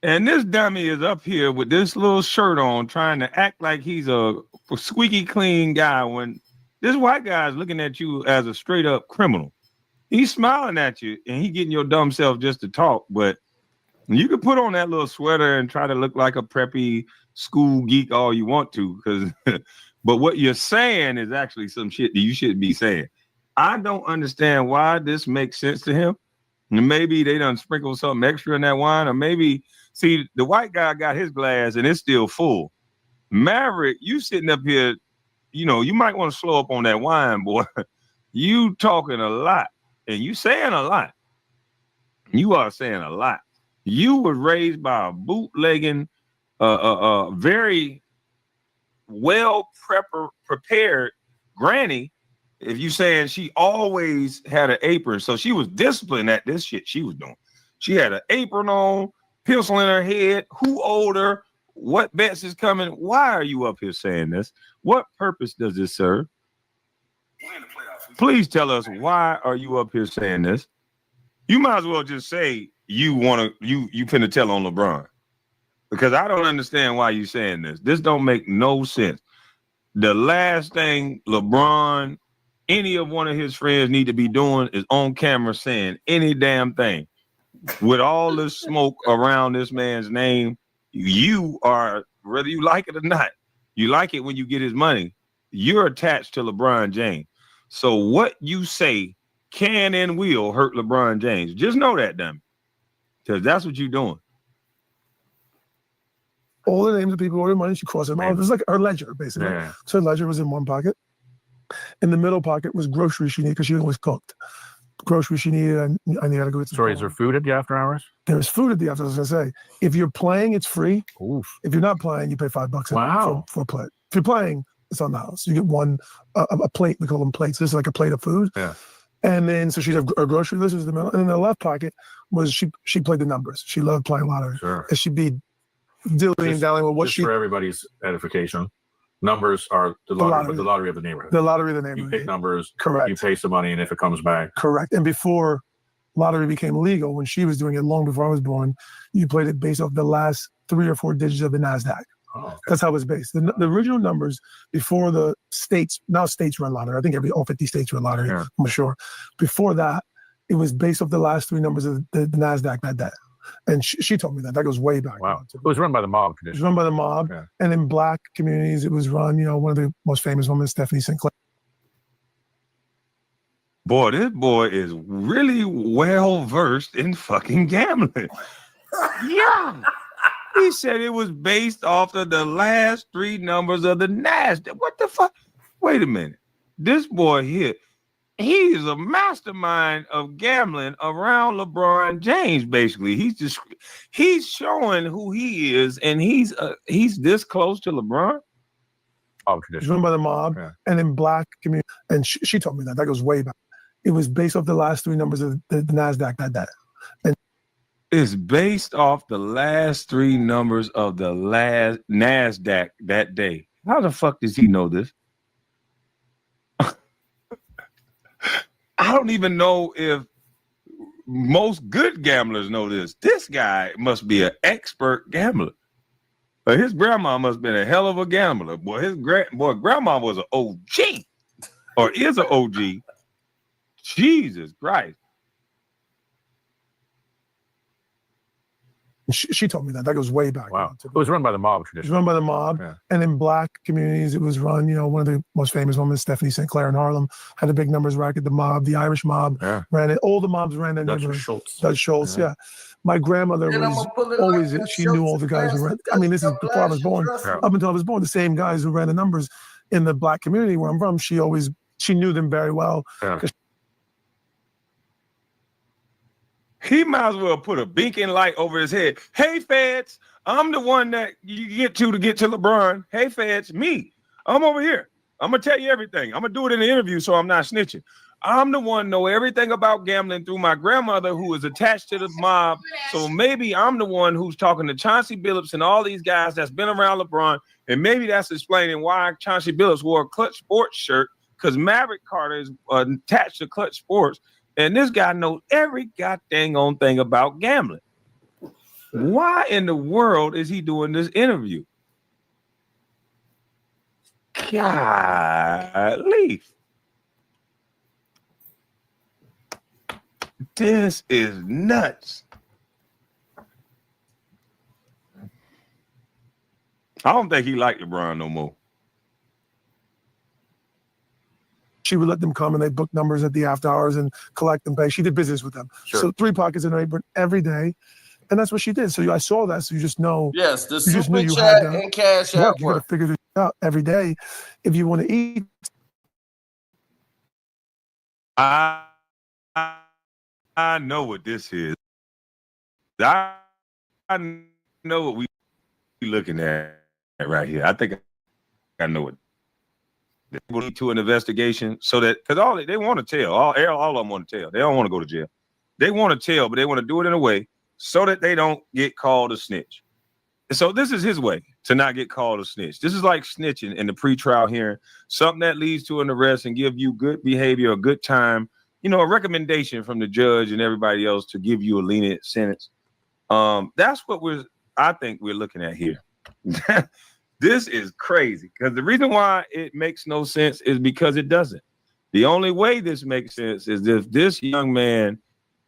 And this dummy is up here with this little shirt on, trying to act like he's a squeaky clean guy when this white guy is looking at you as a straight up criminal. He's smiling at you and he getting your dumb self just to talk. But you can put on that little sweater and try to look like a preppy school geek all you want to, but what you're saying is actually some shit that you shouldn't be saying. I don't understand why this makes sense to him. Maybe they done sprinkle something extra in that wine, or maybe, see, the white guy got his glass and it's still full. Maverick, you sitting up here, you might want to slow up on that wine, boy. You talking a lot, and you saying a lot. You are saying a lot. You were raised by a bootlegging, very well prepared granny. If you saying she always had an apron, so she was disciplined at this shit she was doing. She had an apron on, pencil in her head. Who owed her? What bets is coming? Why are you up here saying this? What purpose does this serve? Please tell us, why are you up here saying this? You might as well just say you finna tell on LeBron, because I don't understand why you saying this. This don't make no sense. The last thing LeBron, any of one of his friends need to be doing is on camera saying any damn thing. With all this smoke around this man's name, you are, whether you like it or not, you like it when you get his money, you're attached to LeBron James. So what you say can and will hurt LeBron James. Just know that, damn, because that's what you're doing. All the names of people who ordered money, she crossed them off. It was like her ledger, basically. Yeah. So her ledger was in one pocket. In the middle pocket was groceries she needed, because she always cooked. Groceries she needed, and I needed to go get some. Sorry, is there food at the after hours? There's food at the after hours, as I say. If you're playing, it's free. Oof. If you're not playing, you pay $5 for a plate. If you're playing, it's on the house. You get a plate. We call them plates. This is like a plate of food. Yeah. And then, so she'd have her grocery list was the middle. And in the left pocket was she played the numbers. She loved playing lottery. Sure. And she'd be dilly dallying with what just for everybody's edification. Numbers are the lottery of the neighborhood. The lottery of the neighborhood. You pick numbers. Correct. You pay some money, and if it comes back. Correct. And before lottery became legal, when she was doing it long before I was born, you played it based off the last 3 or 4 digits of the NASDAQ. Oh, okay. That's how it was based. The original numbers before the states, now states run lottery. I think all 50 states run lottery, yeah. I'm sure. Before that, it was based off the last 3 numbers of the NASDAQ that day. And she told me that goes way back. Wow. It was run by the mob. It was run by the mob. Yeah. And in black communities, it was run, one of the most famous women, Stephanie Sinclair. Boy, this boy is really well versed in fucking gambling. Yeah. He said it was based off of the last 3 numbers of the NASDAQ. What the fuck? Wait a minute. This boy here, he is a mastermind of gambling around LeBron James, basically. He's showing who he is, and he's this close to LeBron. It's run by the mob, yeah. And in black community. And she told me that goes way back. It was based off the last 3 numbers of the NASDAQ that day. And it's based off the last 3 numbers of the last NASDAQ that day. How the fuck does he know this? I don't even know if most good gamblers know this. This guy must be an expert gambler. But his grandma must have been a hell of a gambler. Boy, grandma was an OG, or is an OG. Jesus Christ. She told me that goes way back. Wow. It was run by the mob. It was run by the mob. Yeah. And in black communities, it was run, one of the most famous women, Stephanie Sinclair in Harlem, had a big numbers racket. The mob, the Irish mob ran it. All the mobs ran that neighborhood. Dutch Schultz, yeah. My grandmother was always, she knew all the guys who ran. I mean, this is before I was born. Yeah. Up until I was born, the same guys who ran the numbers in the black community where I'm from, she knew them very well. Yeah. He might as well put a beacon light over his head. Hey, feds, I'm the one that you get to LeBron. Hey, feds, me. I'm over here. I'm going to tell you everything. I'm going to do it in the interview so I'm not snitching. I'm the one know everything about gambling through my grandmother who is attached to the mob. So maybe I'm the one who's talking to Chauncey Billups and all these guys that's been around LeBron. And maybe that's explaining why Chauncey Billups wore a Clutch Sports shirt, because Maverick Carter is attached to Clutch Sports. And this guy knows every goddamn on thing about gambling. Why in the world is he doing this interview? Golly. This is nuts. I don't think he liked LeBron no more. She would let them come and they book numbers at the after hours and collect and pay. She did business with them. Sure. So 3 pockets in her apron every day. And that's what she did. So I saw that. So you just know. Yes, the super chat and cash out. You got to figure this out every day if you want to eat. I know what this is. I know what we looking at right here. I think I know it. They will lead to an investigation so that because all they want to tell, all of them want to tell. They don't want to go to jail. They want to tell, but they want to do it in a way so that they don't get called a snitch. And so this is his way to not get called a snitch. This is like snitching in the pretrial hearing, something that leads to an arrest and give you good behavior, a good time, a recommendation from the judge and everybody else to give you a lenient sentence. That's what I think we're looking at here. This is crazy because the reason why it makes no sense is because it doesn't. The only way this makes sense is if this young man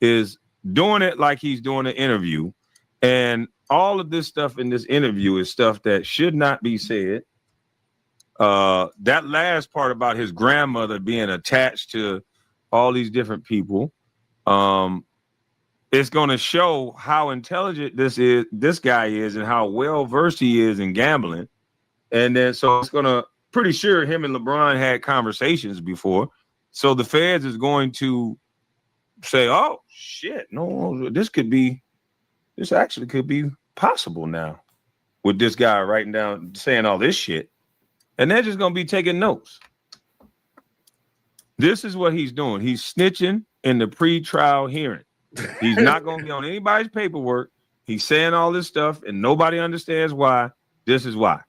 is doing it like he's doing an interview, and all of this stuff in this interview is stuff that should not be said. That last part about his grandmother being attached to all these different people, it's going to show how intelligent this guy is and how well versed he is in gambling. And then so it's going to pretty sure him and LeBron had conversations before. So the feds is going to say, oh shit, no, this actually could be possible now with this guy writing down, saying all this shit. And they're just going to be taking notes. This is what he's doing. He's snitching in the pre-trial hearing. He's not going to be on anybody's paperwork. He's saying all this stuff and nobody understands why. This is why.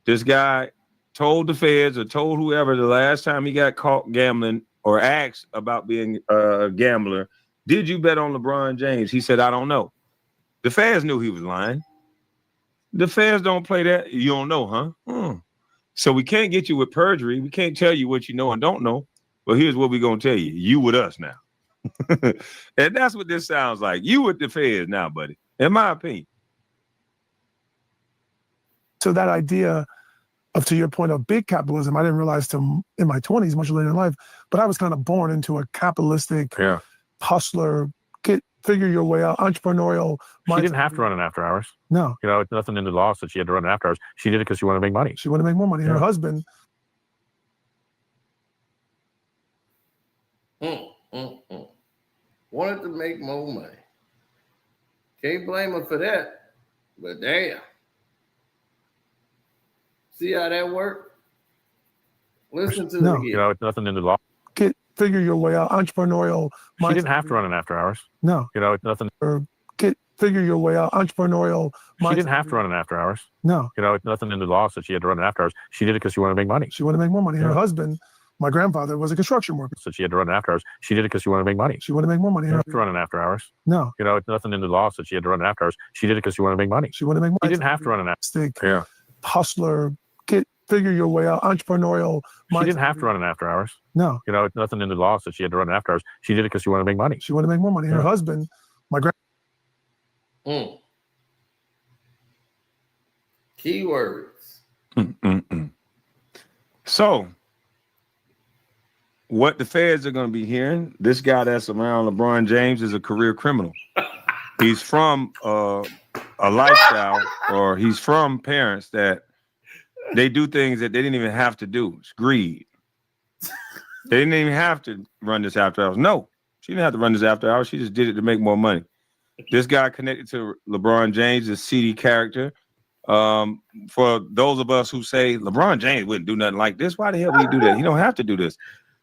This guy told the feds or told whoever the last time he got caught gambling or asked about being a gambler, did you bet on LeBron James? He said, I don't know. The feds knew he was lying. The feds don't play that. You don't know, huh? So we can't get you with perjury. We can't tell you what you know and don't know. But here's what we're going to tell you. You with us now. And that's what this sounds like. You with the feds now, buddy, in my opinion. So that idea of, to your point, of big capitalism, I didn't realize till in my 20s, much later in life, but I was kind of born into a capitalistic hustler, figure your way out, entrepreneurial. She didn't have to run an after hours. No. It's nothing in the law that she had to run an after hours. She did it because she wanted to make money. She wanted to make more money. Her husband. Wanted to make more money. Can't blame her for that. But damn. See how that worked? Listen to it again. It's nothing in the law. Figure your way out, entrepreneurial. She didn't have to run an after hours. No. It's nothing. Figure your way out, entrepreneurial. She didn't have to run an after hours. No. It's nothing in the law that she had to run an after hours. She did it because she wanted to make money. She wanted to make more money. Her husband, my grandfather, was a construction worker. So she had to run an after hours. She did it because she wanted to make money. She wanted to make more money. She didn't have to run an after hours. No. It's nothing in the law that she had to run an after hours. She did it because she wanted to make money. She wanted to make money. She didn't have to run an after hours. Hustler, figure your way out, entrepreneurial. She didn't have to run an after hours. No. It's nothing in the law that she had to run an after hours. She did it because she wanted to make money. She wanted to make more money. Her husband, my Keywords. So, what the feds are going to be hearing, this guy that's around LeBron James is a career criminal. He's from a lifestyle, or he's from parents that they do things that they didn't even have to do. It's greed. They didn't even have to run this after hours. No, she didn't have to run this after hours. She just did it to make more money. This guy connected to LeBron James, a seedy character. For those of us who say LeBron James wouldn't do nothing like this, why the hell would he do that? He don't have to do this.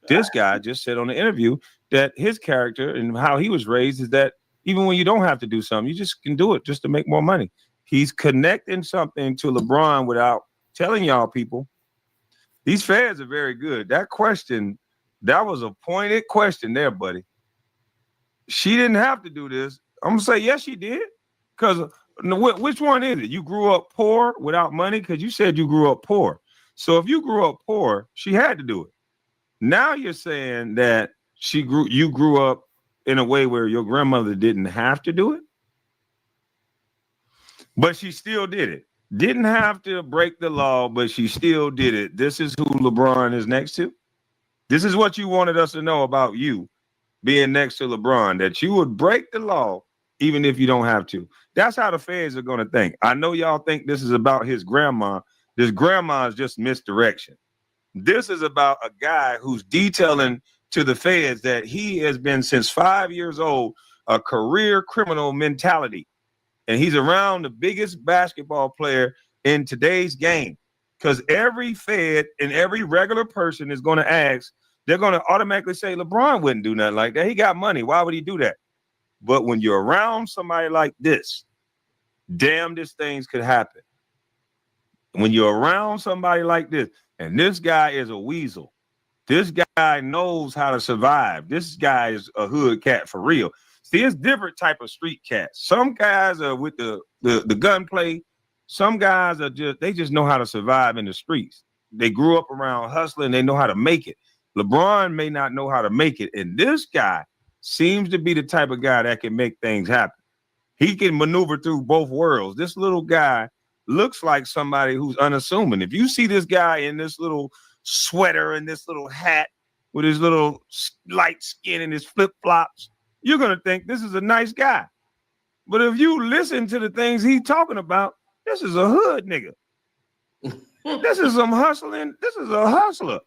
This guy just said on the interview that his character and how he was raised is that even when you don't have to do something, you just can do it just to make more money. He's connecting something to LeBron without telling y'all people. These feds are very good. That question, that was a pointed question there, buddy. She didn't have to do this. I'm going to say, yes, she did. Because which one is it? You grew up poor without money? Because you said you grew up poor. So if you grew up poor, she had to do it. Now you're saying that you grew up in a way where your grandmother didn't have to do it, but she still did it. Didn't have to break the law, but she still did it. This is who LeBron is next to. This is what you wanted us to know about you being next to LeBron, that you would break the law even if you don't have to. That's how the feds are going to think. I know y'all think this is about his grandma. This grandma is just misdirection. This is about a guy who's detailing to the feds that he has been since 5 years old a career criminal mentality, and he's around the biggest basketball player in today's game. Because every Fed and every regular person is going to ask, they're going to automatically say, LeBron wouldn't do nothing like that. He got money. Why would he do that? But when you're around somebody like this, damnedest things could happen. When you're around somebody like this, and this guy is a weasel, this guy knows how to survive. This guy is a hood cat for real. See, it's different type of street cats. Some guys are with the gunplay. Some guys are they just know how to survive in the streets. They grew up around hustling. They know how to make it. LeBron may not know how to make it. And this guy seems to be the type of guy that can make things happen. He can maneuver through both worlds. This little guy looks like somebody who's unassuming. If you see this guy in this little sweater and this little hat with his little light skin and his flip-flops, you're going to think this is a nice guy. But if you listen to the things he's talking about, this is a hood nigga. This is some hustling. This is a hustler.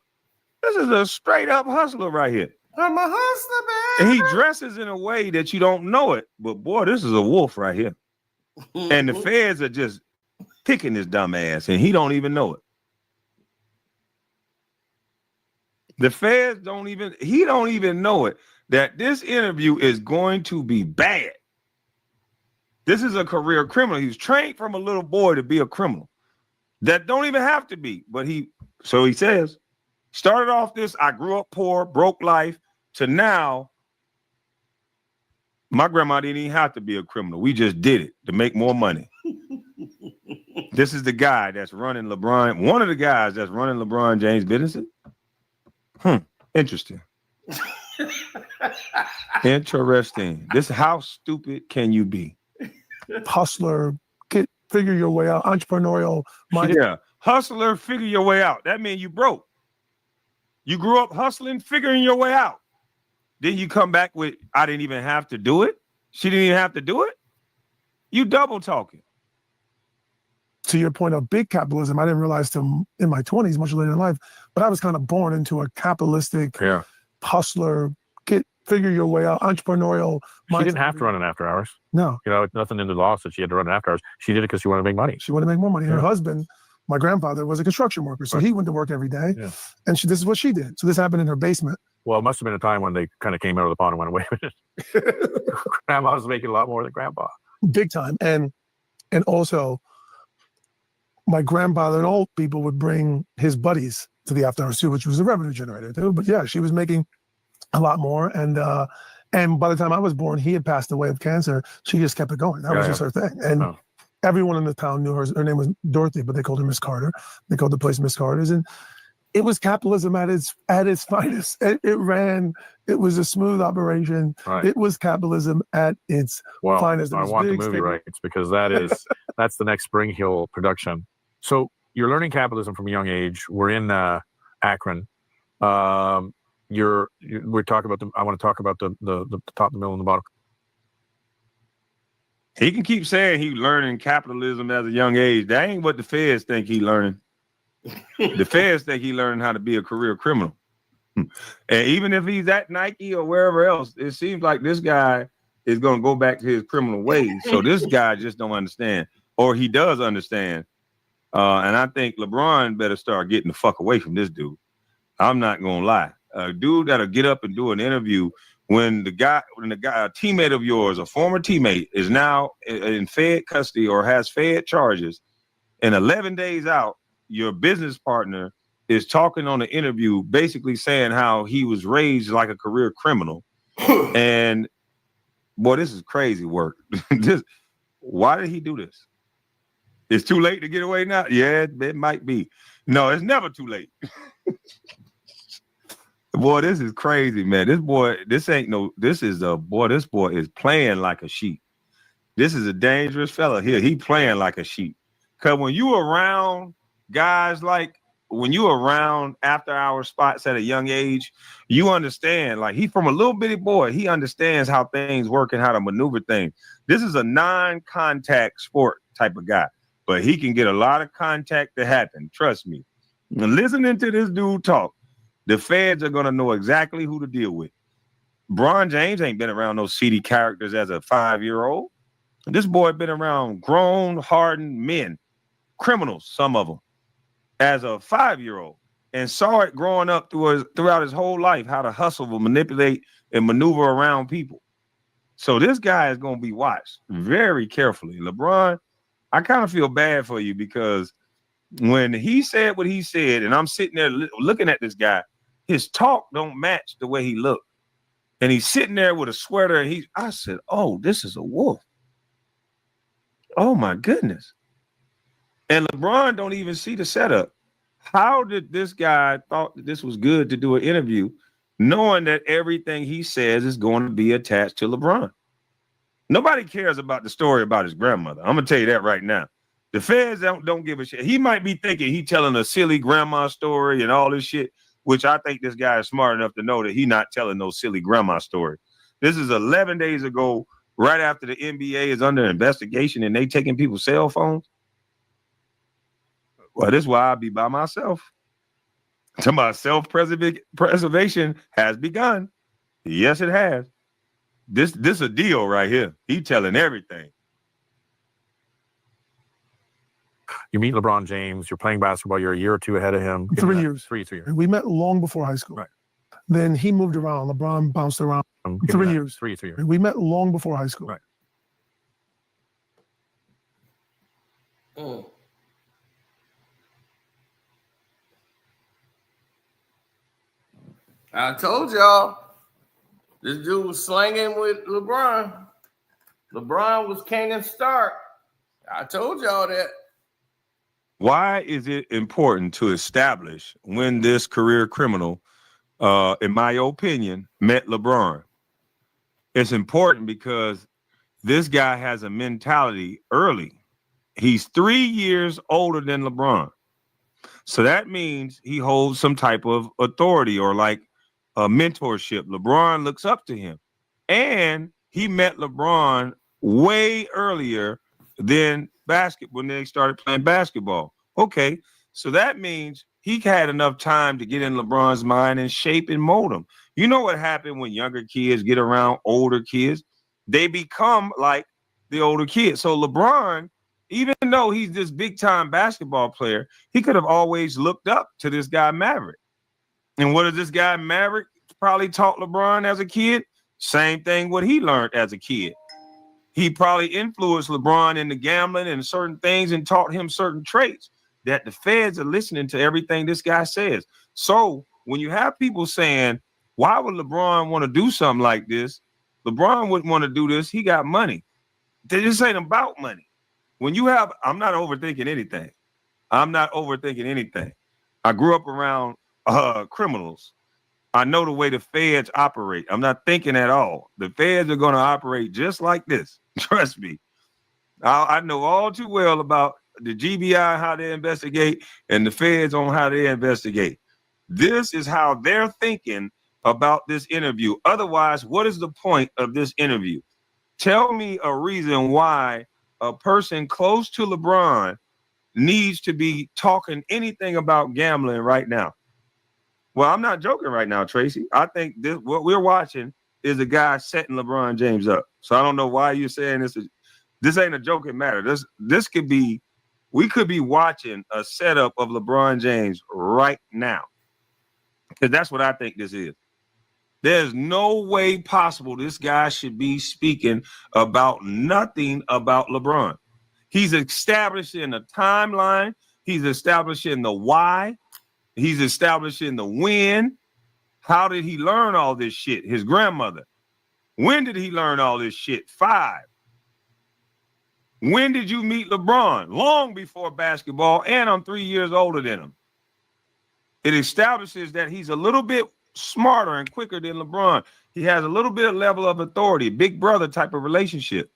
This is a straight up hustler right here. I'm a hustler, man. And he dresses in a way that you don't know it. But boy, this is a wolf right here. And the feds are just kicking his dumb ass, and he don't even know it. The feds he don't even know it, that this interview is going to be bad. This is a career criminal. He's trained from a little boy to be a criminal. That don't even have to be, but so he says, started off this, I grew up poor, broke life, to now, my grandma didn't even have to be a criminal. We just did it to make more money. This is the guy that's running LeBron, one of the guys that's running LeBron James businesses. Interesting. Interesting. How stupid can you be? Hustler, figure your way out, entrepreneurial minded. Yeah, hustler, figure your way out. That means you broke. You grew up hustling, figuring your way out. Then you come back with, I didn't even have to do it. She didn't even have to do it. You double talking. To your point of big capitalism, I didn't realize till in my 20s, much later in life, but I was kind of born into a capitalistic hustler, figure your way out, entrepreneurial. She didn't have to run it after hours. No. Nothing in the law said she had to run it after hours. She did it because she wanted to make money. She wanted to make more money. Her husband, my grandfather, was a construction worker, so he went to work every day, and this is what she did. So this happened in her basement. Well, it must have been a time when they kind of came out of the pond and went away with it. Grandma was making a lot more than grandpa. Big time. And also, my grandfather and old people would bring his buddies to the after hours too, which was a revenue generator too. But yeah, she was making a lot more. And by the time I was born, he had passed away of cancer. She just kept it going. That was just her thing. And everyone in the town knew her. Her name was Dorothy, but they called her Miss Carter. They called the place Miss Carter's. And it was capitalism at its finest. It was a smooth operation. Right. It was capitalism at its finest. I want the movie rights because that's the next Spring Hill production. So you're learning capitalism from a young age. We're in Akron. We're talking about I want to talk about the top, the middle, and the bottom. He can keep saying he learning capitalism at a young age. That ain't what the feds think he learning. The feds think he learning how to be a career criminal. And even if he's at Nike or wherever else, it seems like this guy is going to go back to his criminal ways. So this guy just don't understand, or he does understand. And I think LeBron better start getting the fuck away from this dude. I'm not gonna lie. A dude that'll get up and do an interview when a teammate of yours, a former teammate, is now in Fed custody or has Fed charges, and 11 days out, your business partner is talking on the interview, basically saying how he was raised like a career criminal. And boy, this is crazy work. Why did he do this? It's too late to get away now? Yeah, it might be. No, it's never too late. Boy, this is crazy, man. This boy is playing like a sheep. This is a dangerous fella here. He playing like a sheep. Because when you around guys when you around after hour spots at a young age, you understand, like, he from a little bitty boy, he understands how things work and how to maneuver things. This is a non-contact sport type of guy, but he can get a lot of contact to happen. Trust me. And listening to this dude talk, The feds are gonna know exactly who to deal with. LeBron James ain't been around those seedy characters as a 5-year-old. This boy been around grown, hardened men, criminals, some of them, as a 5-year-old, and saw it growing up throughout his whole life, how to hustle, manipulate, and maneuver around people. So this guy is going to be watched very carefully. LeBron, I kind of feel bad for you because when he said what he said, and I'm sitting there looking at this guy, his talk don't match the way he looked. And he's sitting there with a sweater, and I said, oh, this is a wolf. Oh, my goodness. And LeBron don't even see the setup. How did this guy thought that this was good to do an interview, knowing that everything he says is going to be attached to LeBron? Nobody cares about the story about his grandmother. I'm going to tell you that right now. The feds don't give a shit. He might be thinking he telling a silly grandma story and all this shit, which I think this guy is smart enough to know that he not telling no silly grandma story. This is 11 days ago, right after the NBA is under investigation and they taking people's cell phones. Well, this is why I be by myself. To my self-preservation has begun. Yes, it has. This a deal right here. He telling everything. You meet LeBron James, you're playing basketball, you're a year or two ahead of him. 3 years. Three years. We met long before high school. Right. Then he moved around. LeBron bounced around. 3 years. 3 years. We met long before high school. Right. I told y'all, this dude was slanging with LeBron. LeBron was Cannon Stark. I told y'all that. Why is it important to establish when this career criminal, in my opinion, met LeBron? It's important because this guy has a mentality early. He's 3 years older than LeBron. So that means he holds some type of authority or like a mentorship. LeBron looks up to him. And he met LeBron way earlier than when they started playing basketball. Okay, so that means he had enough time to get in LeBron's mind and shape and mold him. You know what happened when younger kids get around older kids? They become like the older kids. So LeBron, even though he's this big-time basketball player, he could have always looked up to this guy Maverick. And what does this guy Maverick probably taught LeBron as a kid? Same thing what he learned as a kid. He probably influenced LeBron into gambling and certain things and taught him certain traits that the feds are listening to everything this guy says. So when you have people saying, why would LeBron want to do something like this? LeBron wouldn't want to do this. He got money. This ain't about money. When you have, I'm not overthinking anything. I grew up around criminals. I know the way the feds operate. I'm not thinking at all. The feds are going to operate just like this. Trust me. I know all too well about the GBI, how they investigate, and the feds on how they investigate. This is how they're thinking about this interview. Otherwise, what is the point of this interview? Tell me a reason why a person close to LeBron needs to be talking anything about gambling right now. Well, I'm not joking right now, Tracy. I think what we're watching is a guy setting LeBron James up. So I don't know why you're saying this. This ain't a joking matter. This could be, we could be watching a setup of LeBron James right now. Because that's what I think this is. There's no way possible this guy should be speaking about nothing about LeBron. He's establishing a timeline. He's establishing the why. He's establishing the when. How did he learn all this shit? His grandmother. When did he learn all this shit? 5. When did you meet LeBron? Long before basketball, and I'm 3 years older than him. It establishes that he's a little bit smarter and quicker than LeBron. He has a little bit of level of authority, big brother type of relationship.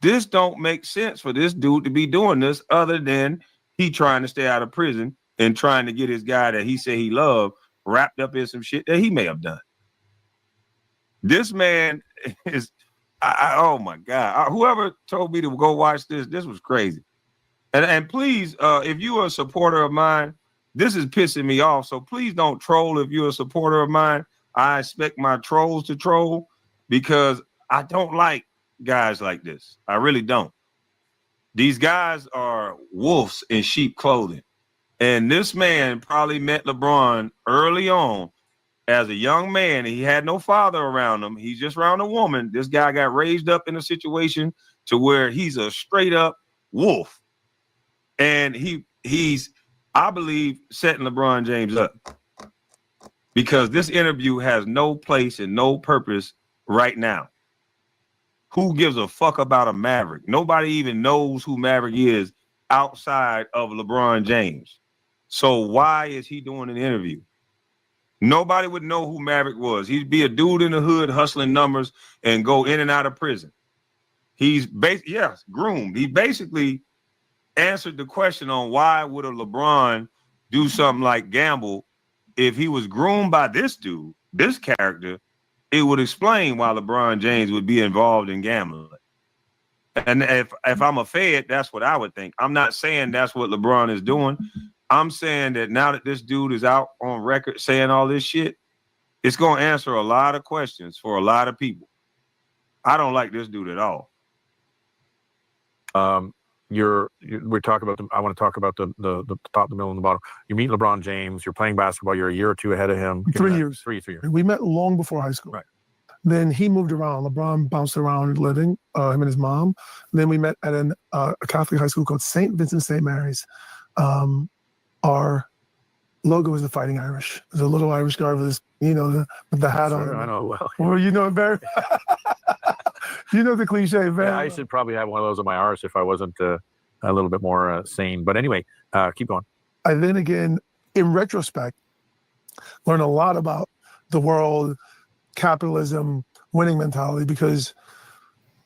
This don't make sense for this dude to be doing this other than he trying to stay out of prison and trying to get his guy that he said he loved wrapped up in some shit that he may have done. This man is, oh my God. Whoever told me to go watch this was crazy. And please, if you are a supporter of mine, this is pissing me off. So please don't troll if you're a supporter of mine. I expect my trolls to troll because I don't like guys like this. I really don't. These guys are wolves in sheep clothing. And this man probably met LeBron early on as a young man. He had no father around him. He's just around a woman. This guy got raised up in a situation to where he's a straight up wolf. And he's, I believe, setting LeBron James up. Because this interview has no place and no purpose right now. Who gives a fuck about a Maverick? Nobody even knows who Maverick is outside of LeBron James. So why is he doing an interview? Nobody would know who Maverick was. He'd be a dude in the hood hustling numbers and go in and out of prison. He's groomed. He basically answered the question on why would a LeBron do something like gamble. If he was groomed by this dude, this character, it would explain why LeBron James would be involved in gambling. And if I'm a Fed, that's what I would think. I'm not saying that's what LeBron is doing. I'm saying that now that this dude is out on record saying all this shit, it's going to answer a lot of questions for a lot of people. I don't like this dude at all. We're talking about I want to talk about the top, the middle, and the bottom. You meet LeBron James. You're playing basketball. You're a year or two ahead of him. 3 years. Three years. We met long before high school. Right. Then he moved around. LeBron bounced around living, him and his mom. Then we met at a Catholic high school called St. Vincent St. Mary's. Our logo is the Fighting Irish. There's a little Irish guy with his, with the hat on. I know well. Well, you know it very. You know the cliche, man. Yeah, I should probably have one of those on my arse if I wasn't a little bit more sane. But anyway, keep going. I then again, in retrospect, learned a lot about the world, capitalism, winning mentality, because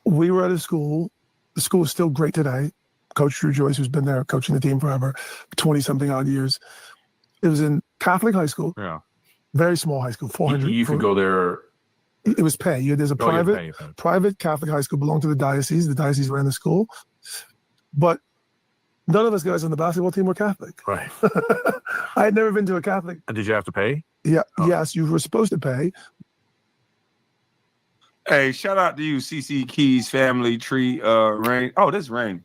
we were at a school. The school is still great today. Coach Drew Joyce, who's been there coaching the team forever, 20-something odd years. It was in Catholic high school. Yeah. Very small high school, 400. You could go there. It was pay. There's a private Catholic high school, belonged to the diocese. The diocese ran the school. But none of us guys on the basketball team were Catholic. Right. I had never been to a Catholic. And did you have to pay? Yeah. Oh. Yes, you were supposed to pay. Hey, shout out to you, CC Keys family tree. Rain. Oh, this Rain.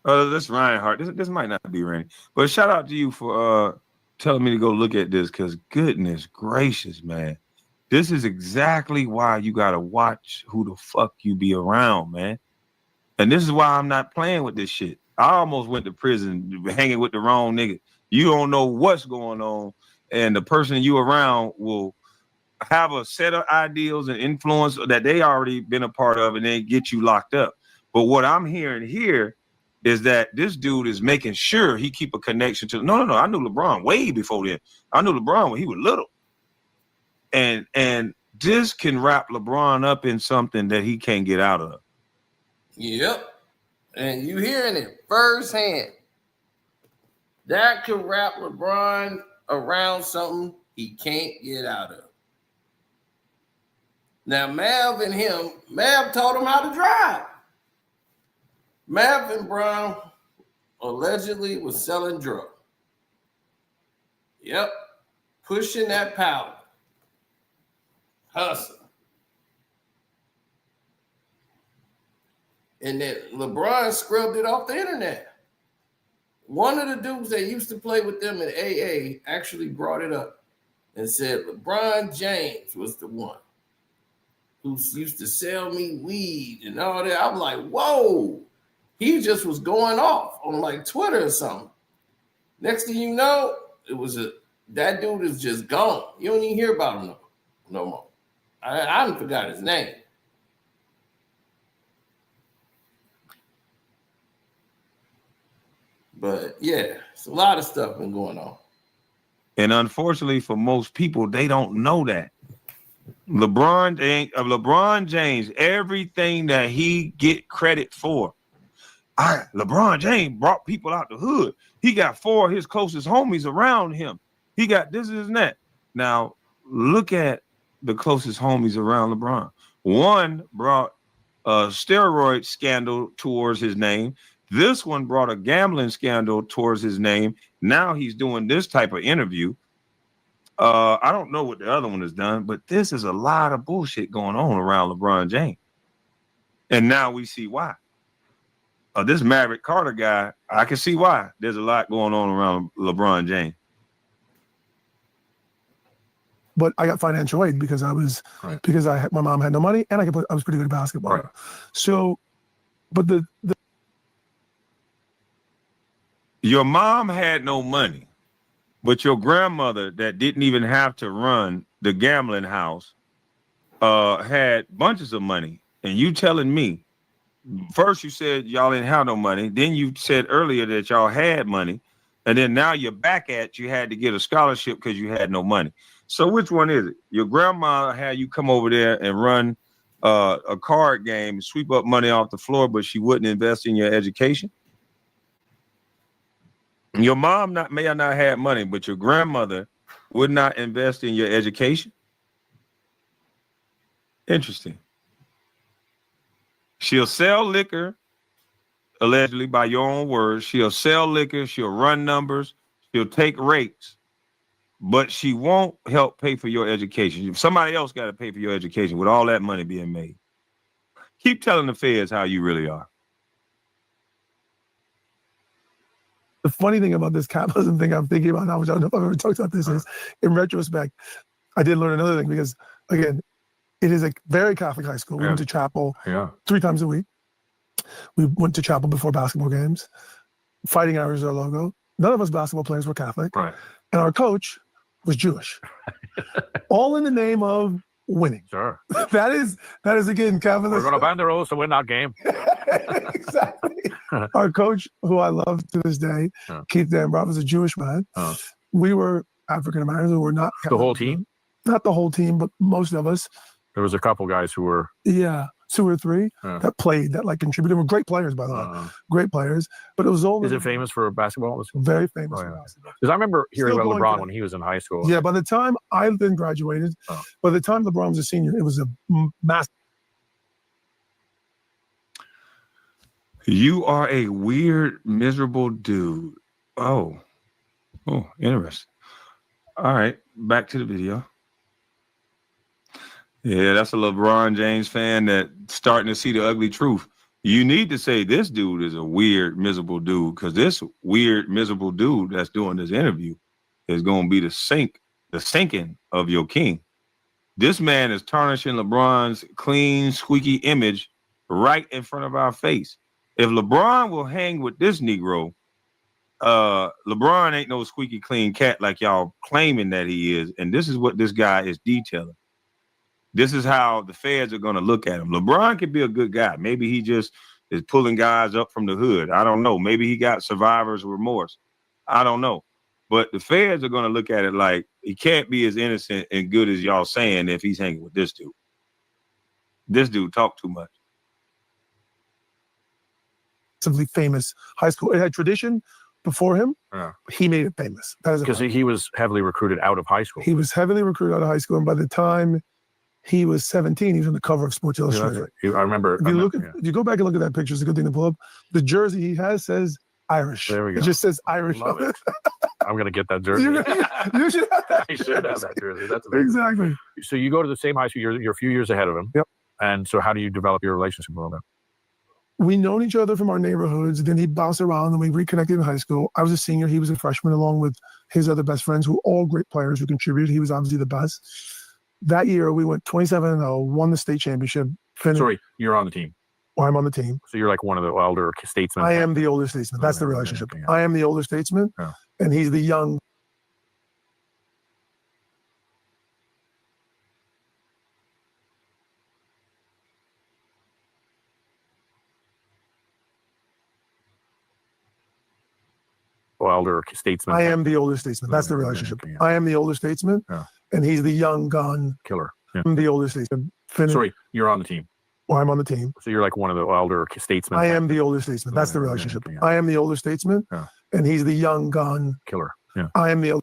This Reinhardt. This might not be Rain. But shout out to you for telling me to go look at this, because goodness gracious, man. This is exactly why you got to watch who the fuck you be around, man. And this is why I'm not playing with this shit. I almost went to prison hanging with the wrong nigga. You don't know what's going on, and the person you around will have a set of ideals and influence that they already been a part of, and then get you locked up. But what I'm hearing here is that this dude is making sure he keep a connection to. No. I knew LeBron way before then. I knew LeBron when he was little. And this can wrap LeBron up in something that he can't get out of. Yep. And you hearing it firsthand. That could wrap LeBron around something he can't get out of. Now, Mav taught him how to drive. Mav and Brown allegedly was selling drugs. Yep. Pushing that powder. Hustle. And then LeBron scrubbed it off the internet. One of the dudes that used to play with them in AA actually brought it up and said LeBron James was the one who used to sell me weed and all that. I'm like, whoa. He just was going off on like Twitter or something. Next thing you know, that dude is just gone. You don't even hear about him no more. I forgot his name. But yeah, it's a lot of stuff been going on. And unfortunately for most people, they don't know that. LeBron James, everything that he get credit for. LeBron James brought people out the hood. He got 4 of his closest homies around him. He got this and that. Now, look at the closest homies around LeBron. One brought a steroid scandal towards his name. This one brought a gambling scandal towards his name. Now he's doing this type of interview. I don't know what the other one has done, but this is a lot of bullshit going on around LeBron James. And now we see why. This Maverick Carter guy, I can see why. There's a lot going on around LeBron James. But I got financial aid because my mom had no money and I was pretty good at basketball. Right. So, but your mom had no money, but your grandmother that didn't even have to run the gambling house had bunches of money. And you telling me, first you said y'all didn't have no money. Then you said earlier that y'all had money. And then now you're back at you had to get a scholarship because you had no money. So which one is it? Your grandma had you come over there and run a card game, sweep up money off the floor, but she wouldn't invest in your education? Your mom may have not had money, but your grandmother would not invest in your education? Interesting. She'll sell liquor, allegedly by your own words. She'll sell liquor, she'll run numbers, she'll take rates, but she won't help pay for your education. Somebody else got to pay for your education with all that money being made. Keep telling the feds how you really are. the funny thing about this capitalism thing I'm thinking about now, which I don't know if I've ever talked about this, is in retrospect, I did learn another thing because, again, it is a very Catholic high school. We went to chapel 3 times a week. We went to chapel before basketball games. Fighting Irish is our logo. None of us basketball players were Catholic. Right. And our coach was Jewish. All in the name of winning. Sure. That is again, Catholic. We're going to bend the rules to win that game. Exactly. Our coach, who I love to this day, Keith Danbrough, is a Jewish man. We were African Americans. We were not Catholic. The whole team? Not the whole team, but most of us. There was a couple guys who were... Yeah, 2 or 3 that played, that like contributed. Were great players, by the way. Great players. But it was only... Is it famous for basketball? Very famous for basketball. Because I remember hearing about LeBron when he was in high school. Yeah, by the time I then graduated, by the time LeBron was a senior, it was a massive... You are a weird, miserable dude. Oh, interesting. All right, back to the video. Yeah, that's a LeBron James fan that's starting to see the ugly truth. You need to say this dude is a weird, miserable dude, because this weird, miserable dude that's doing this interview is going to be the sinking of your king. This man is tarnishing LeBron's clean, squeaky image right in front of our face. If LeBron will hang with this Negro, LeBron ain't no squeaky clean cat like y'all claiming that he is. And this is what this guy is detailing. This is how the feds are going to look at him. LeBron could be a good guy. Maybe he just is pulling guys up from the hood. I don't know. Maybe he got survivor's remorse. I don't know. But the feds are going to look at it like he can't be as innocent and good as y'all saying if he's hanging with this dude. This dude talk too much. Simply famous high school. It had tradition before him. He made it famous. Because he was heavily recruited out of high school. He was heavily recruited out of high school, and by the time he was 17, he was on the cover of Sports Illustrated. I remember. If you go back and look at that picture, it's a good thing to pull up. The jersey he has says Irish. There we go. It just says Irish. Love it. I'm going to get that jersey. You should have that. I should have that jersey. That's amazing. Exactly. So you go to the same high school. You're a few years ahead of him. Yep. And so how do you develop your relationship with him? We known each other from our neighborhoods. Then he bounced around and we reconnected in high school. I was a senior. He was a freshman, along with his other best friends, who were all great players who contributed. He was obviously the best. That year, we went 27-0, won the state championship. Sorry, you're on the team. Well, I'm on the team. So you're like one of the elder statesmen. I am the older statesman. That's the relationship. I am the older statesman, and he's the young. Elder statesman. I am the older statesman. That's the relationship. I am the older statesman, and he's the young gun killer. I'm the older statesman. Sorry, you're on the team. Well, I'm on the team. So you're like one of the elder statesmen. I am the older statesman. That's the relationship. I am the older statesman, and he's the young gun killer. Yeah. I am the.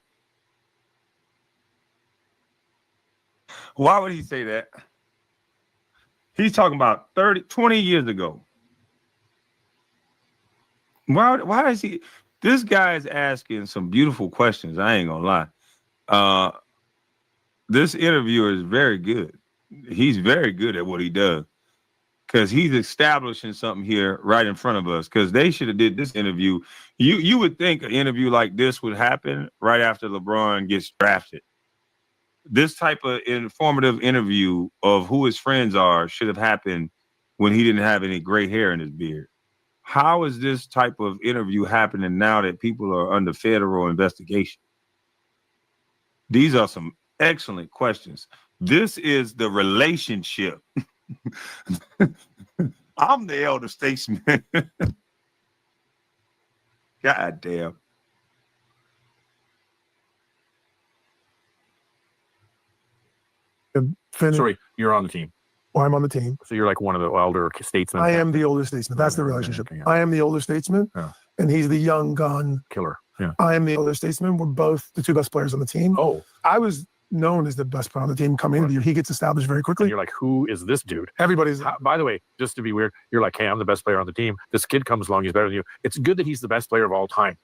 Why would he say that? He's talking about 20 years ago. Why is he? This guy is asking some beautiful questions. I ain't gonna lie. This interviewer is very good. He's very good at what he does because he's establishing something here right in front of us. Because they should have did this interview. You would think an interview like this would happen right after LeBron gets drafted. This type of informative interview of who his friends are should have happened when he didn't have any gray hair in his beard. How is this type of interview happening now that people are under federal investigation? These are some excellent questions. This is the relationship. I'm the elder statesman. God damn. Sorry, you're on the team. Well, I'm on the team. So you're like one of the elder statesmen. I am the older statesman. That's the relationship. I am the older statesman, and he's the young gun killer. Yeah. I am the older statesman. We're both the two best players on the team. Oh. I was known as the best player on the team coming into the year. He gets established very quickly. And you're like, who is this dude? Everybody's. By the way, just to be weird, you're like, hey, I'm the best player on the team. This kid comes along, he's better than you. It's good that he's the best player of all time.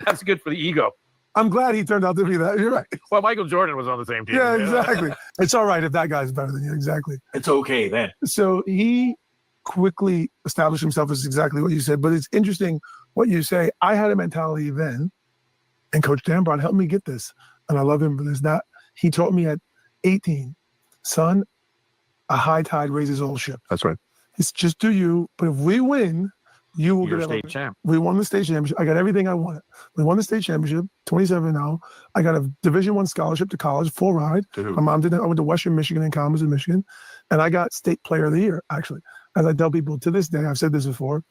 That's good for the ego. I'm glad he turned out to be that. You're right. Well, Michael Jordan was on the same team. Yeah, exactly. It's all right if that guy's better than you. Exactly. It's okay then. So he quickly established himself as exactly what you said. But it's interesting what you say. I had a mentality then, and Coach Dan Brown helped me get this. And I love him for this. He taught me at 18, son, a high tide raises all ships. That's right. It's just do you. But if we win, you will You're get a state champ. We won the state championship. I got everything I wanted. We won the state championship, 27 now. I got a Division I scholarship to college, full ride. My mom did it. I went to Western Michigan and Kalamazoo, Michigan. And I got state player of the year, actually. As I tell people to this day, I've said this before,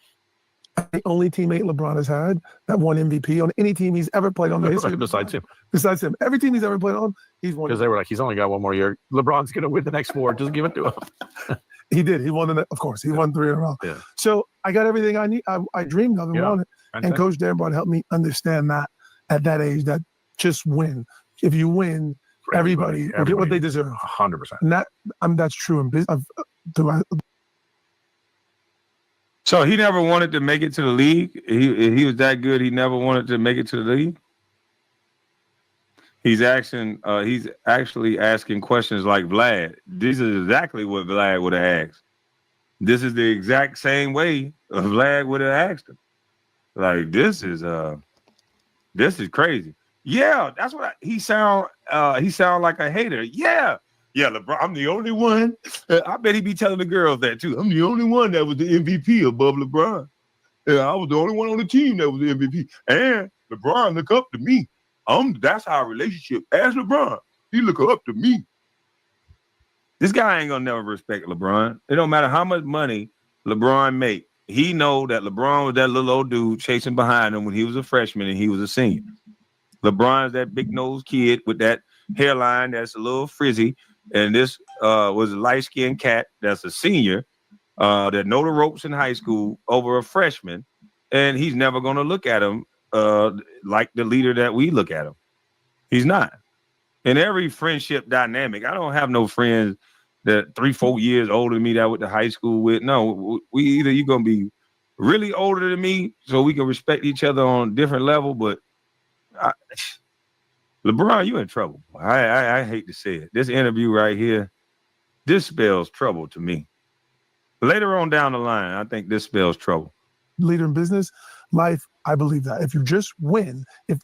the only teammate LeBron has had that won MVP on any team he's ever played on. Besides him. Besides him. Every team he's ever played on, he's won. Because they were like, he's only got one more year. LeBron's going to win the next 4. Just give it to him. He did. He won of course. He won 3 in a row. Yeah. So I got everything I need. I dreamed of and wanted. And Coach Dan Brown helped me understand that at that age, that just win. If you win, everybody will get what they deserve. 100%. And that's true in business. So he never wanted to make it to the league. He was that good. He never wanted to make it to the league. He's actually asking questions like Vlad. This is exactly what Vlad would have asked. This is the exact same way Vlad would have asked him. Like this is crazy. Yeah, that's what he sound like a hater. Yeah, LeBron, I'm the only one. I bet he be telling the girls that too. I'm the only one that was the MVP above LeBron. Yeah, I was the only one on the team that was the MVP. And LeBron look up to me. That's our relationship. As LeBron, he look up to me. This guy ain't gonna never respect LeBron. It don't matter how much money LeBron make. He know that LeBron was that little old dude chasing behind him when he was a freshman and he was a senior. LeBron's that big nosed kid with that hairline that's a little frizzy, and this was a light skinned cat that's a senior that know the ropes in high school over a freshman, and he's never gonna look at him like the leader that we look at him. He's not. In every friendship dynamic, I don't have no friends that 3-4 years older than me that I went to high school with. No, you're gonna be really older than me so we can respect each other on a different level. But LeBron, you in trouble. I hate to say it. This interview right here, this spells trouble to me. Later on down the line, I think this spells trouble. Leader in business, life, I believe that. If you just win, if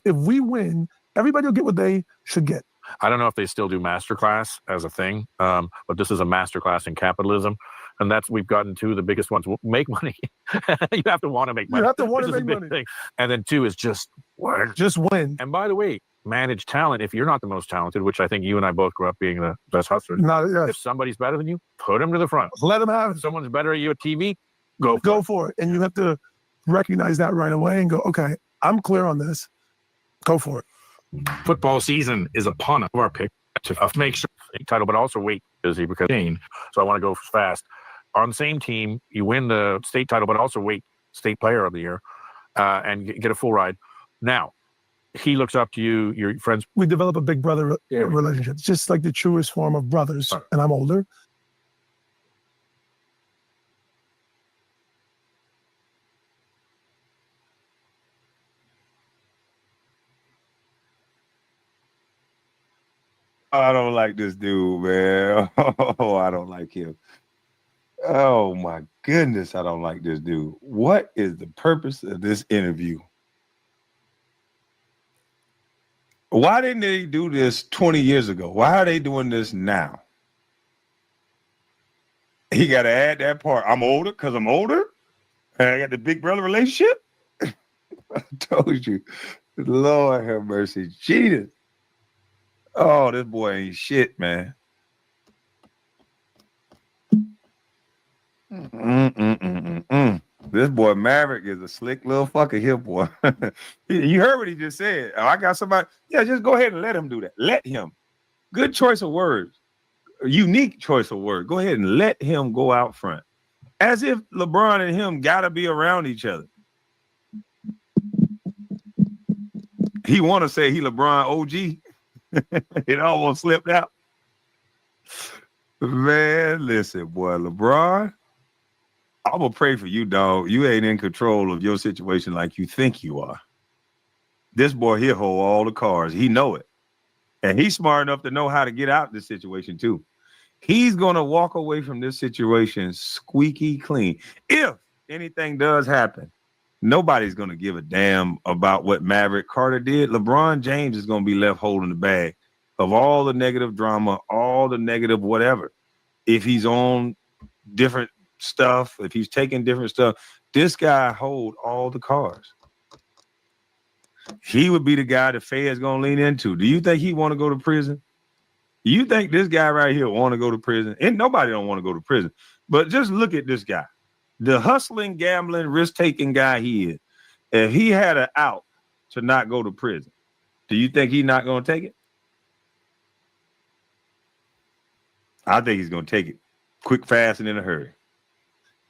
we win, everybody will get what they should get. I don't know if they still do masterclass as a thing, but this is a masterclass in capitalism. And we've gotten to the biggest ones. Make money. You have to want to make money. You have to want to make money. Thing. And then 2 is just win. Just win. And by the way, manage talent. If you're not the most talented, which I think you and I both grew up being the best hustlers. If somebody's better than you, put them to the front. Let them have it. If someone's better at you at TV, go for it. And you have to recognize that right away and go, okay, I'm clear on this. Go for it. Football season is upon us. Our pick to make sure title, but also wait busy because so I want to go fast. On the same team, you win the state title, but also wait state player of the year and get a full ride. Now, he looks up to you, your friends. We develop a big brother relationship. It's just like the truest form of brothers. And I'm older. I don't like this dude, man. Oh, I don't like him. Oh my goodness, I don't like this dude. What is the purpose of this interview? Why didn't they do this 20 years ago? Why are they doing this now? He got to add that part. I'm older because I'm older. And I got the big brother relationship. I told you. Lord have mercy. Jesus. Oh, this boy ain't shit, man. This boy Maverick is a slick little fucker here, boy. You heard what he just said. Oh, I got somebody. Yeah, just go ahead and let him do that. Let him. Good choice of words. A unique choice of words. Go ahead and let him go out front. As if LeBron and him got to be around each other. He want to say he LeBron OG. It almost slipped out. Man, listen, boy, LeBron, I'm going to pray for you, dog. You ain't in control of your situation like you think you are. This boy here hold all the cards. He know it. And he's smart enough to know how to get out of this situation, too. He's going to walk away from this situation squeaky clean. If anything does happen, nobody's going to give a damn about what Maverick Carter did. LeBron James is going to be left holding the bag of all the negative drama, all the negative whatever. If he's on different stuff, if he's taking different stuff, this guy hold all the cards. He would be the guy the Fed's going to lean into. Do you think he want to go to prison? You think this guy right here want to go to prison? And nobody don't want to go to prison. But just look at this guy. The hustling, gambling, risk-taking guy he is. If he had an out to not go to prison, do you think he's not going to take it? I think he's going to take it quick, fast, and in a hurry.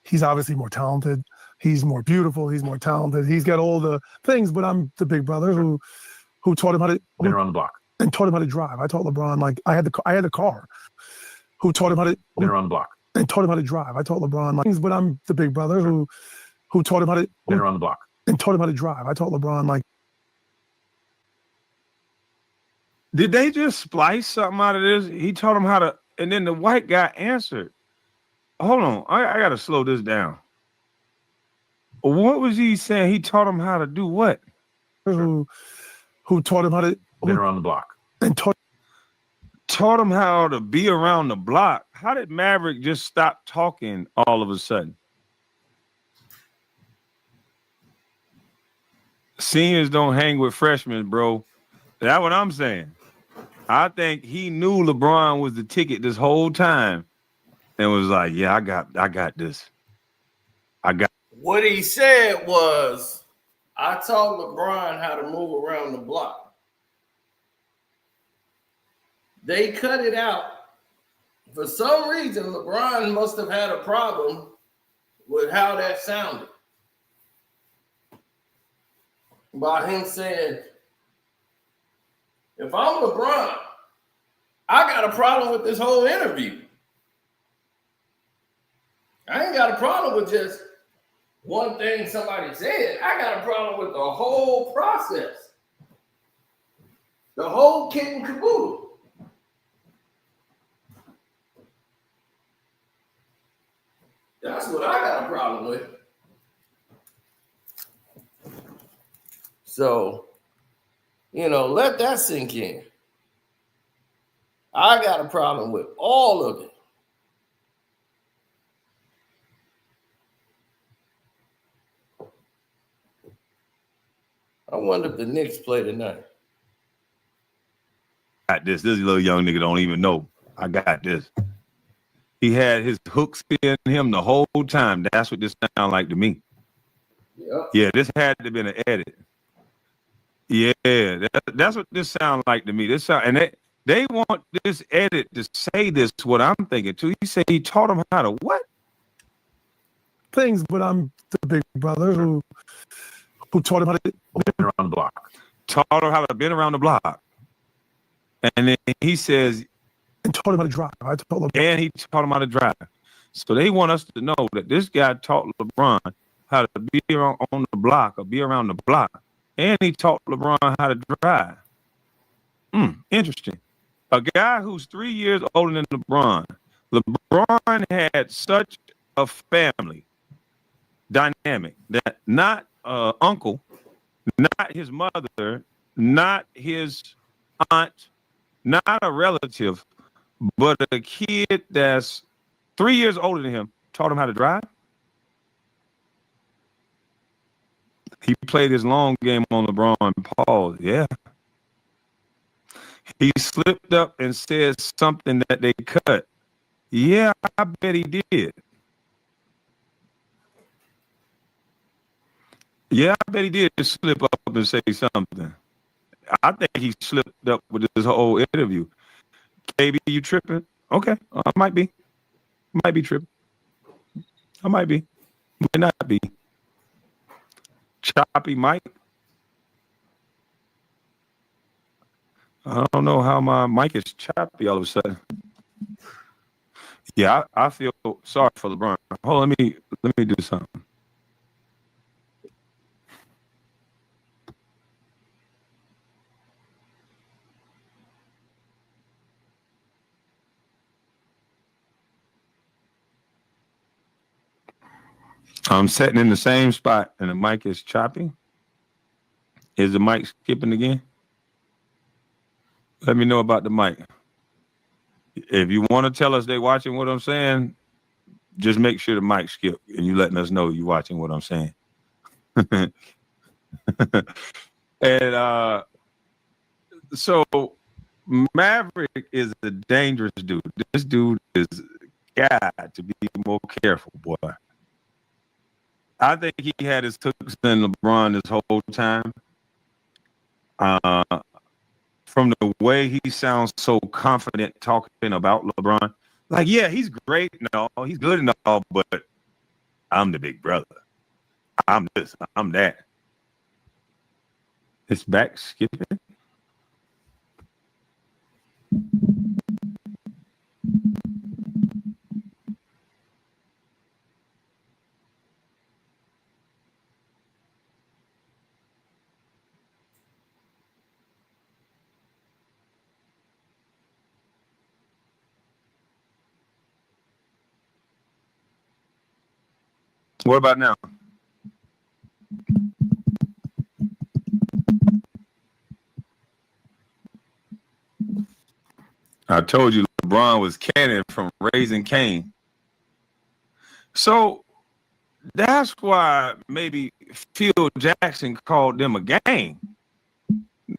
He's obviously more talented. He's more beautiful. He's more talented. He's got all the things, but I'm the big brother who taught him how to been around the block and taught him how to drive. I taught LeBron like I had the car. Who taught him how to been around the block and taught him how to drive. I taught LeBron like, but I'm the big brother who taught him how to been around the block and taught him how to drive. I taught LeBron like. Did they just splice something out of this? He taught him how to, and then the white guy answered. Hold on, I got to slow this down. What was he saying? He taught him how to do what? Who taught him how to been around the block and taught him how to be around the block. How did Maverick just stop talking all of a sudden? Seniors don't hang with freshmen, bro. That's what I'm saying. I think he knew LeBron was the ticket this whole time and was like, yeah, I got this. What he said was, I taught LeBron how to move around the block. They cut it out. For some reason, LeBron must have had a problem with how that sounded. By him saying, if I'm LeBron, I got a problem with this whole interview. I ain't got a problem with just one thing somebody said. I got a problem with the whole process. The whole kit and caboodle. That's what I got a problem with. So, let that sink in. I got a problem with all of it. I wonder if the Knicks play tonight. Got this. This little young nigga don't even know. I got this. He had his hooks in him the whole time. That's what this sound like to me. Yep. Yeah, this had to have been an edit. Yeah, that's what this sound like to me. This sound, and they want this edit to say this. What I'm thinking too. He said he taught him how to what? Things, but I'm the big brother who taught him how to been around the block. Taught him how to been around the block. And then he says, and taught him how to drive. I told him, and he taught him how to drive. So they want us to know that this guy taught LeBron how to be on the block or be around the block. And he taught LeBron how to drive. Interesting. A guy who's 3 years older than LeBron. LeBron had such a family dynamic that not uncle, not his mother, not his aunt, not a relative, but a kid that's 3 years older than him taught him how to drive. He played his long game on LeBron and Paul. Yeah. He slipped up and said something that they cut. Yeah, I bet he did. Yeah, I bet he did slip up and say something. I think he slipped up with this whole interview. KB, you tripping? Okay, I might be. Might be tripping. I might be. Might not be. Choppy Mike. I don't know how my mic is choppy all of a sudden. Yeah, I feel sorry for LeBron. Hold on, let me do something. I'm sitting in the same spot and the mic is choppy. Is the mic skipping again? Let me know about the mic. If you want to tell us they watching what I'm saying, just make sure the mic skip and you letting us know you watching what I'm saying. And so Maverick is a dangerous dude. This dude is got to be more careful, boy. I think he had his hooks in LeBron this whole time. From the way he sounds so confident talking about LeBron. Like, yeah, he's great and all, he's good and all, but I'm the big brother. I'm this, I'm that. It's back skipping. What about now? I told you LeBron was Cannon from Raising Cain. So that's why maybe Phil Jackson called them a gang.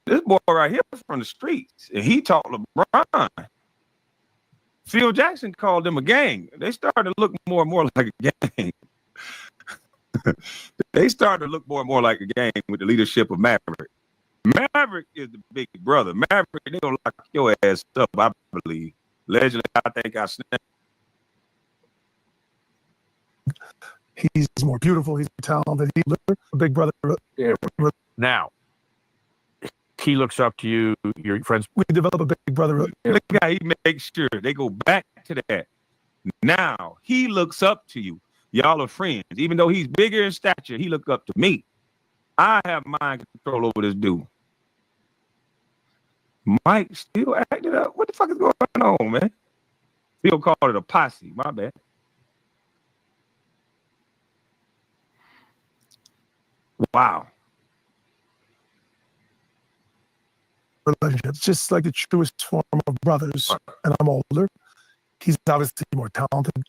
This boy right here from the streets, and he taught LeBron. Phil Jackson called them a gang. They started to look more and more like a gang. They started to look more and more like a gang with the leadership of Maverick. Maverick is the big brother. Maverick, they gonna lock your ass up, I believe. Allegedly, I think I snapped. He's more beautiful. He's talented. He's a big brother. Now, he looks up to you, your friends. We develop a big brother. Look how he makes sure they go back to that. Now, he looks up to you. Y'all are friends. Even though he's bigger in stature, he look up to me. I have mind control over this dude. Mike still acting up. What the fuck is going on, man? Still call it a posse. My bad. Wow. Relationships, just like the truest form of brothers. And I'm older. He's obviously more talented.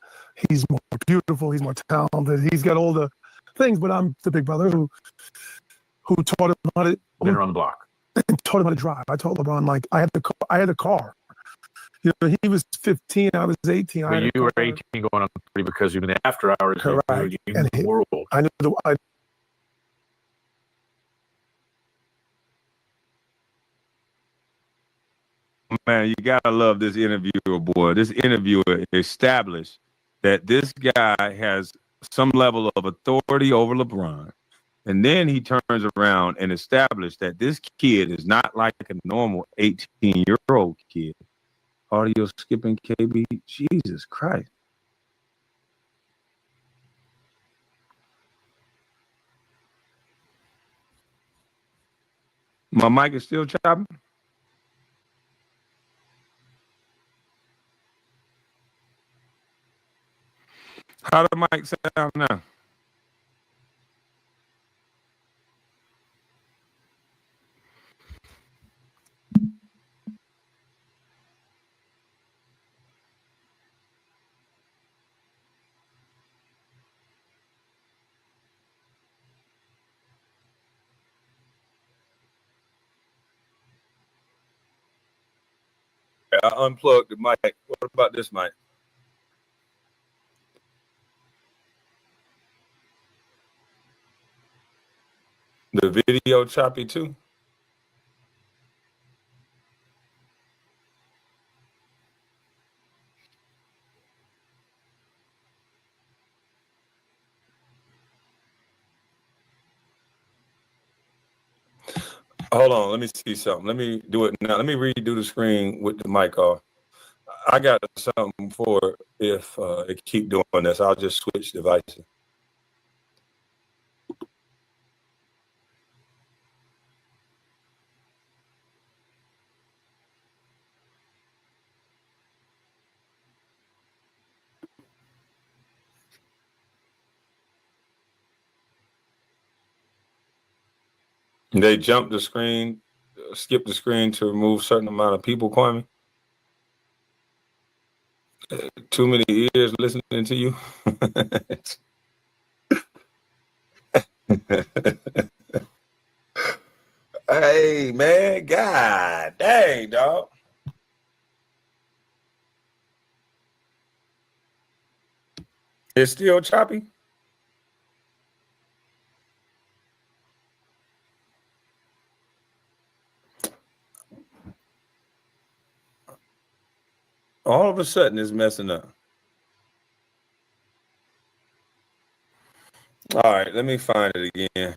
He's more beautiful. He's more talented. He's got all the things, but I'm the big brother who taught him how to been around the block and taught him how to drive. I told LeBron, like, I had a car. You know, he was 15, I was 18. But you were 18 going on 30 because you've been after hours. Correct. In the world. I knew Man, you gotta love this interviewer, boy. This interviewer established that this guy has some level of authority over LeBron. And then he turns around and established that this kid is not like a normal 18-year-old kid. Audio skipping, KB. Jesus Christ. My mic is still chopping. How the mic sound now? I unplugged the mic. What about this mic? The video choppy too? Hold on, let me see something. Let me do it now. Let me redo the screen with the mic off. I got something for if it keep doing this. I'll just switch devices. They jumped the screen, skipped the screen to remove certain amount of people, Kwame. Too many ears listening to you. Hey, man, God dang, dog. It's still choppy? All of a sudden, it's messing up. All right, let me find it again.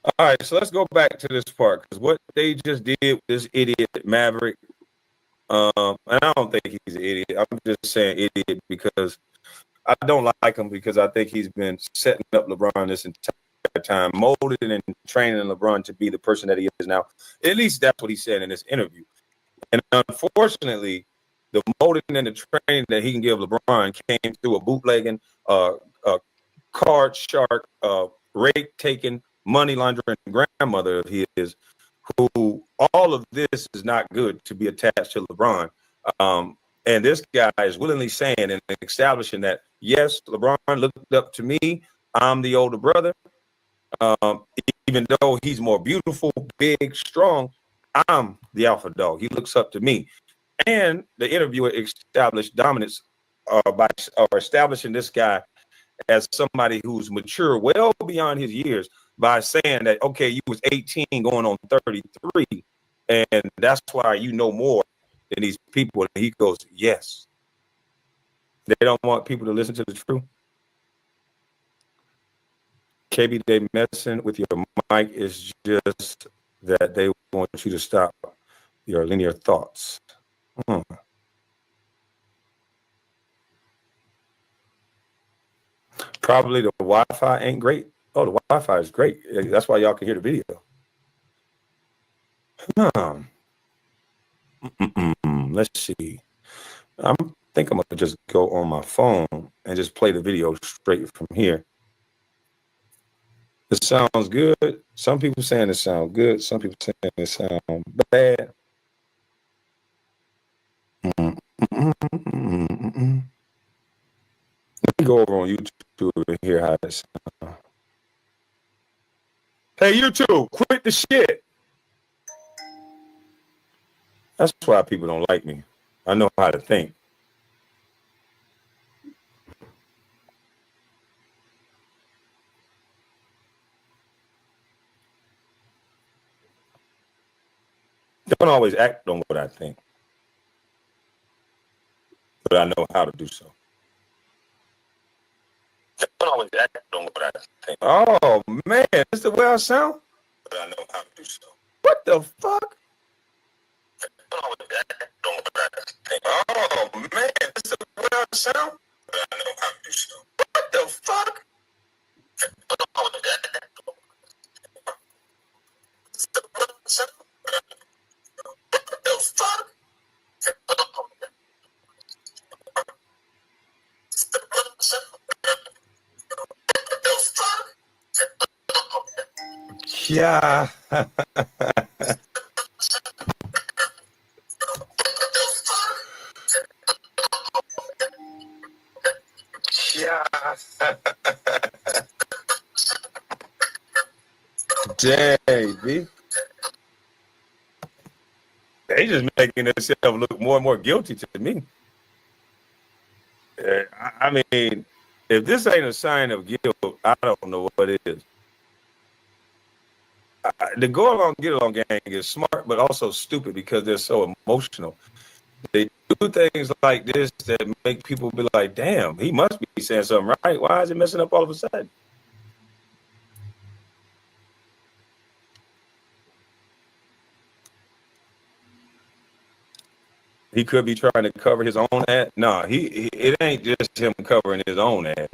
All right, so let's go back to this part, because what they just did with this idiot Maverick, and I don't think he's an idiot. I'm just saying idiot because I don't like him, because I think he's been setting up LeBron this entire time, molding and training LeBron to be the person that he is now. At least that's what he said in this interview. And unfortunately, the molding and the training that he can give LeBron came through a bootlegging, card shark, rake taking, money laundering grandmother of his, who all of this is not good to be attached to LeBron. And this guy is willingly saying and establishing that, yes, LeBron looked up to me. I'm the older brother. Even though he's more beautiful, big, strong, I'm the alpha dog. He looks up to me. And the interviewer established dominance by establishing this guy as somebody who's mature well beyond his years by saying that, okay, you was 18 going on 33, and that's why you know more than these people. And he goes, yes. They don't want people to listen to the truth. KB, they messing with your mic is just that they want you to stop your linear thoughts. Probably the Wi-Fi ain't great. Oh, the Wi-Fi is great. That's why y'all can hear the video. Let's see. I think I'm gonna just go on my phone and just play the video straight from here. It sounds good. Some people saying it sounds good. Some people saying it sounds bad. Let me go over on YouTube and hear how it sounds. Hey, YouTube, quit the shit. That's why people don't like me. I know how to think. Don't always act on what I think, but I know how to do so. Don't always act on what I think. Oh man, this is the way I sound? But I know how to do so. What the fuck? Don't always act on what I think. Oh man, this is the way I sound? But I know how to do so. What the fuck? Don't always act on what I think. Yeah. Yeah. Dang, B. They just making themselves look more and more guilty to me. I mean, if this ain't a sign of guilt, I don't know what it is. The go along, get along gang is smart, but also stupid because they're so emotional. They do things like this that make people be like, damn, he must be saying something right. Why is it messing up all of a sudden? He could be trying to cover his own ad. No, it ain't just him covering his own ad.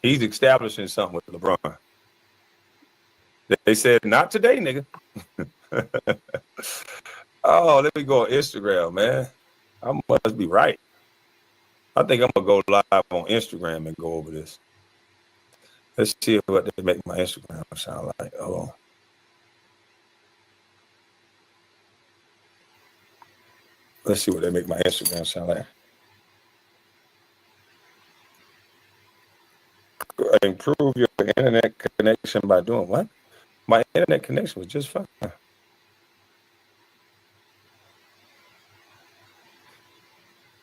He's establishing something with LeBron. They said, not today, nigga. Oh, let me go on Instagram, man. I must be right. I think I'm going to go live on Instagram and go over this. Let's see what they make my Instagram sound like. Oh. Let's see what they make my Instagram sound like. Improve your internet connection by doing what? My internet connection was just fine.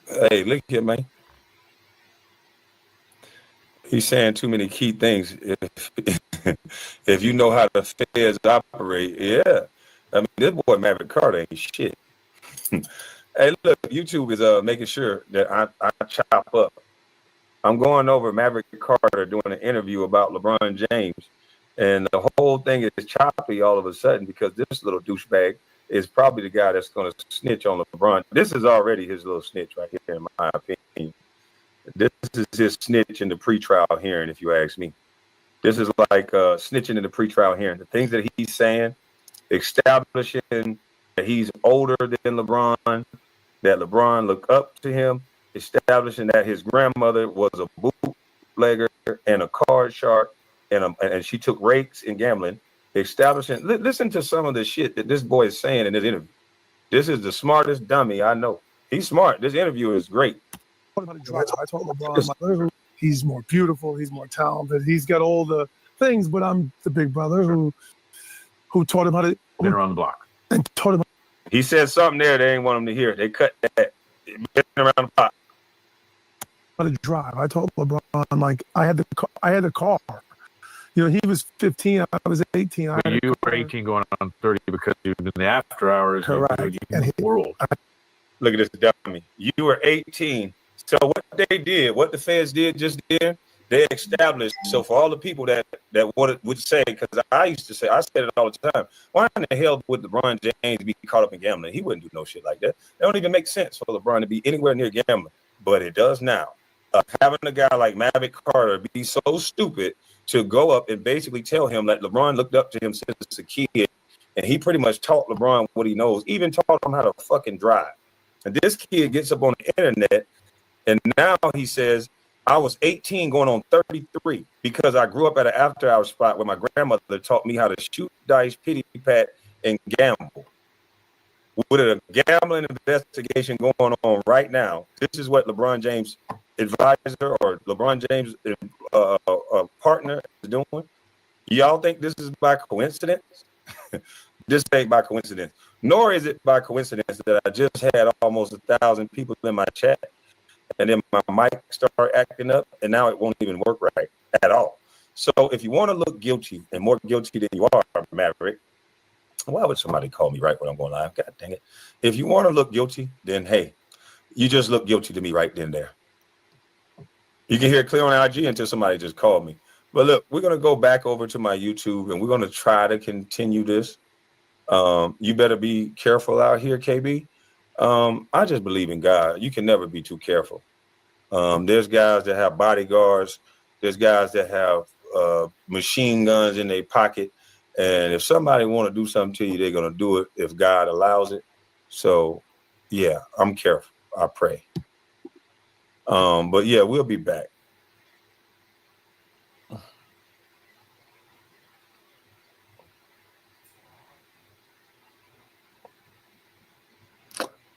Hey, look here, man. He's saying too many key things. If you know how the feds operate, yeah. I mean, this boy Maverick Carter ain't shit. Hey, look, YouTube is making sure that I chop up. I'm going over Maverick Carter doing an interview about LeBron James, and the whole thing is choppy all of a sudden because this little douchebag is probably the guy that's going to snitch on LeBron. This is already his little snitch right here, in my opinion. This is his snitch in the pretrial hearing, if you ask me. This is like snitching in the pretrial hearing. The things that he's saying, establishing that he's older than LeBron, that LeBron looked up to him, establishing that his grandmother was a bootlegger and a card shark, and she took rakes in gambling, establishing. Listen to some of the shit that this boy is saying in this interview. This is the smartest dummy I know. He's smart. This interview is great. I told LeBron, my brother, he's more beautiful, he's more talented, he's got all the things, but I'm the big brother who taught him how to been around the block and taught him. He said something there they ain't want him to hear. They cut that. Been around the block. How to drive. I told LeBron, like I had the car. You know, he was 15, I was 18. You were 18 going on 30 because you were in the after hours. Correct. And world. Look at this dummy. You were 18. So what they did, what the feds did just then, they established. So for all the people that would say, because I used to say, I said it all the time, why in the hell would LeBron James be caught up in gambling? He wouldn't do no shit like that. It don't even make sense for LeBron to be anywhere near gambling, but it does now. Having a guy like Maverick Carter be so stupid to go up and basically tell him that LeBron looked up to him since a kid, and he pretty much taught LeBron what he knows, even taught him how to fucking drive. And this kid gets up on the internet, and now he says, I was 18 going on 33 because I grew up at an after-hours spot where my grandmother taught me how to shoot dice, pity pat, and gamble. With a gambling investigation going on right now, this is what LeBron James' advisor or LeBron James' partner is doing. Y'all think this is by coincidence? This ain't by coincidence. Nor is it by coincidence that I just had almost 1,000 people in my chat, and then my mic started acting up, and now it won't even work right at all. So if you want to look guilty and more guilty than you are, Maverick, why would somebody call me right when I'm going live? God dang it. If you want to look guilty, then hey, you just look guilty to me right then and there. You can hear it clear on IG until somebody just called me. But look, we're going to go back over to my YouTube, and we're going to try to continue this. You better be careful out here, KB. I just believe in God. You can never be too careful. There's guys that have bodyguards. There's guys that have machine guns in their pocket. And if somebody want to do something to you, they're going to do it if God allows it. So, yeah, I'm careful. I pray. But, yeah, we'll be back.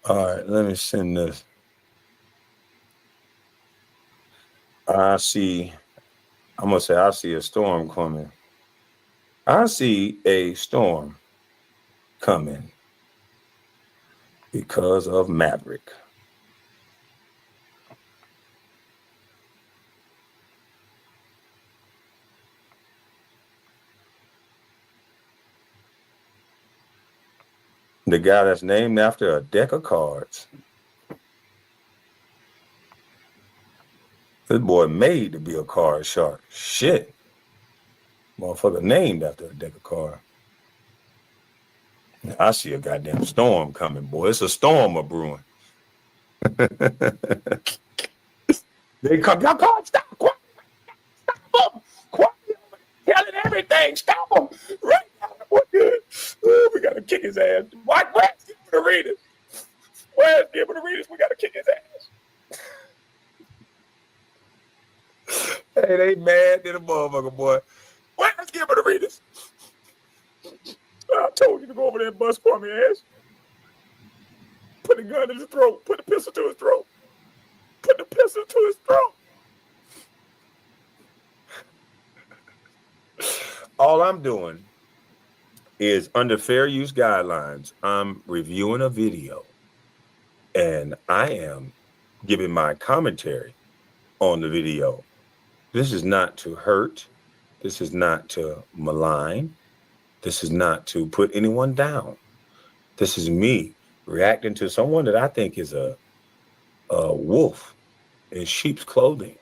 All right, let me send this. I see a storm coming. I see a storm coming because of Maverick. The guy that's named after a deck of cards. This boy made to be a card shark. Shit. Motherfucker named after a deck of cards. I see a goddamn storm coming, boy. It's a storm a brewing. They come, y'all can't stop. Stop them. Quiet. Telling everything. Stop them. Right now. We're good. Ooh, we got to kick his ass. Where's Gilbert Arenas? Where's Gilbert Arenas? We got to kick his ass. Hey, they mad to the motherfucker, boy. Where's Gilbert Arenas? I told you to go over there and bust Kwame ass. Put the gun in his throat. Put the pistol to his throat. Put the pistol to his throat. All I'm doing is under fair use guidelines. I'm reviewing a video and I am giving my commentary on the video. This is not to hurt. This is not to malign. This is not to put anyone down. This is me reacting to someone that I think is a wolf in sheep's clothing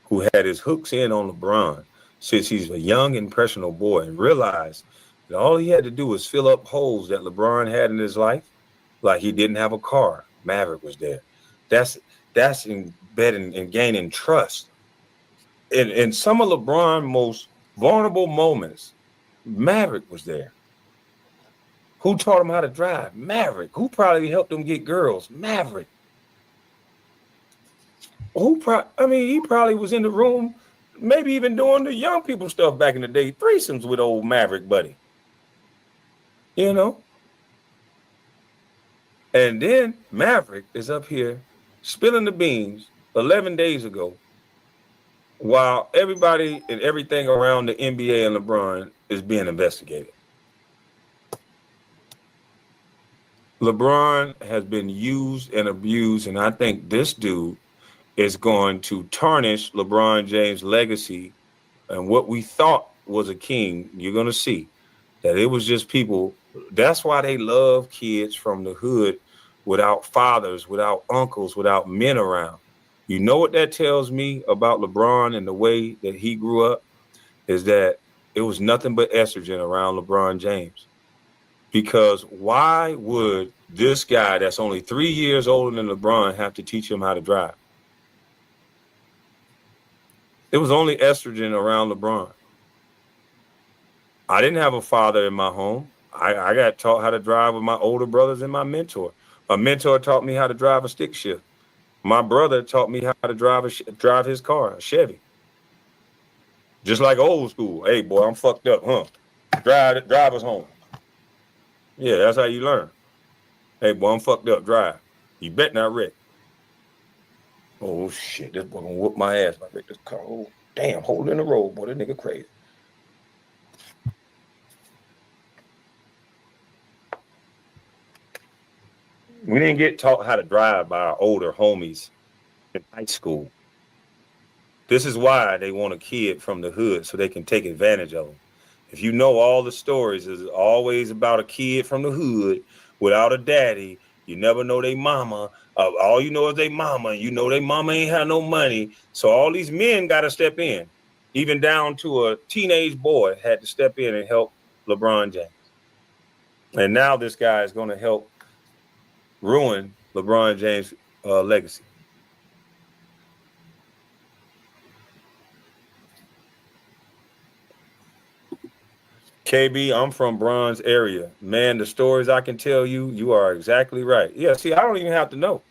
who had his hooks in on LeBron since he's a young, impressionable boy and realized that all he had to do was fill up holes that LeBron had in his life, like he didn't have a car. Maverick was there. That's embedding and gaining trust. In some of LeBron's most vulnerable moments, Maverick was there. Who taught him how to drive? Maverick. Who probably helped him get girls? Maverick. He probably was in the room, maybe even doing the young people stuff back in the day, threesomes with old Maverick buddy. You know? And then Maverick is up here spilling the beans 11 days ago while everybody and everything around the NBA and LeBron is being investigated. LeBron has been used and abused, and I think this dude is going to tarnish LeBron James' legacy and what we thought was a king. You're going to see that it was just people. That's why they love kids from the hood without fathers, without uncles, without men around. You know what that tells me about LeBron and the way that he grew up is that it was nothing but estrogen around LeBron James. Because why would this guy that's only 3 years older than LeBron have to teach him how to drive? It was only estrogen around LeBron. I didn't have a father in my home. I got taught how to drive with my older brothers and my mentor. A mentor taught me how to drive a stick shift. My brother taught me how to drive his car, a Chevy. Just like old school. Hey, boy, I'm fucked up, huh? Drive us home. Yeah, that's how you learn. Hey, boy, I'm fucked up. Drive. You bet not wreck. Oh, shit. This boy gonna whoop my ass if I wreck this car. Oh, damn. Hold in the road, boy. That nigga crazy. We didn't get taught how to drive by our older homies in high school. This is why they want a kid from the hood so they can take advantage of them. If you know all the stories, it's always about a kid from the hood without a daddy. You never know they mama. All you know is they mama. You know they mama ain't have no money. So all these men got to step in. Even down to a teenage boy had to step in and help LeBron James. And now this guy is going to help ruin LeBron James' legacy. KB, I'm from Bronx area. Man, the stories I can tell you, you are exactly right. Yeah, see, I don't even have to know.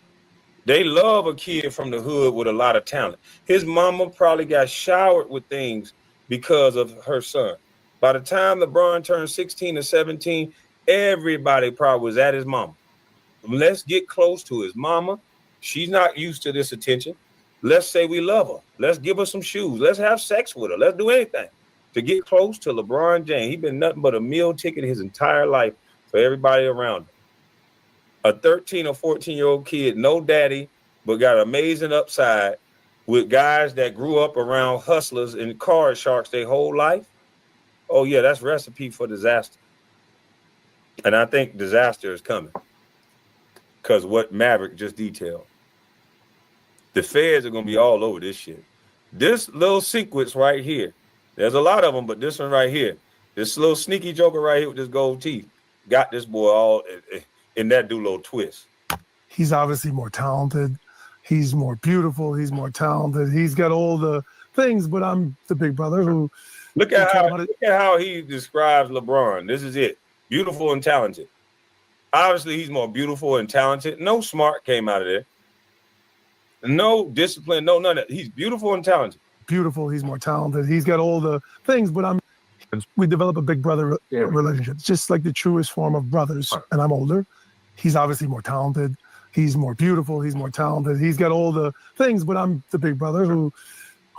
They love a kid from the hood with a lot of talent. His mama probably got showered with things because of her son. By the time LeBron turned 16 or 17, everybody probably was at his mama. let's get close to his mama. She's not used to this attention. Let's say we love her. Let's give her some shoes. Let's have sex with her. Let's do anything to get close to LeBron James. He's been nothing but a meal ticket his entire life for everybody around him. A 13 or 14-year-old kid, no daddy, but got amazing upside with guys that grew up around hustlers and card sharks their whole life. Oh, yeah, that's recipe for disaster. And I think disaster is coming because what Maverick just detailed. The feds are going to be all over this shit. This little sequence right here, there's a lot of them, but this one right here, this little sneaky joker right here with this gold teeth, got this boy all in that little twist. He's obviously more talented. He's more beautiful. He's more talented. He's got all the things, but I'm the big brother who... Look at how he describes LeBron. This is it. Beautiful and talented. Obviously, he's more beautiful and talented. No smart came out of there. No discipline. No, none of that. He's beautiful and talented. Beautiful. He's more talented. He's got all the things, but we develop a big brother relationship. It's just like the truest form of brothers. And I'm older. He's obviously more talented. He's more beautiful. He's more talented. He's got all the things, but I'm the big brother who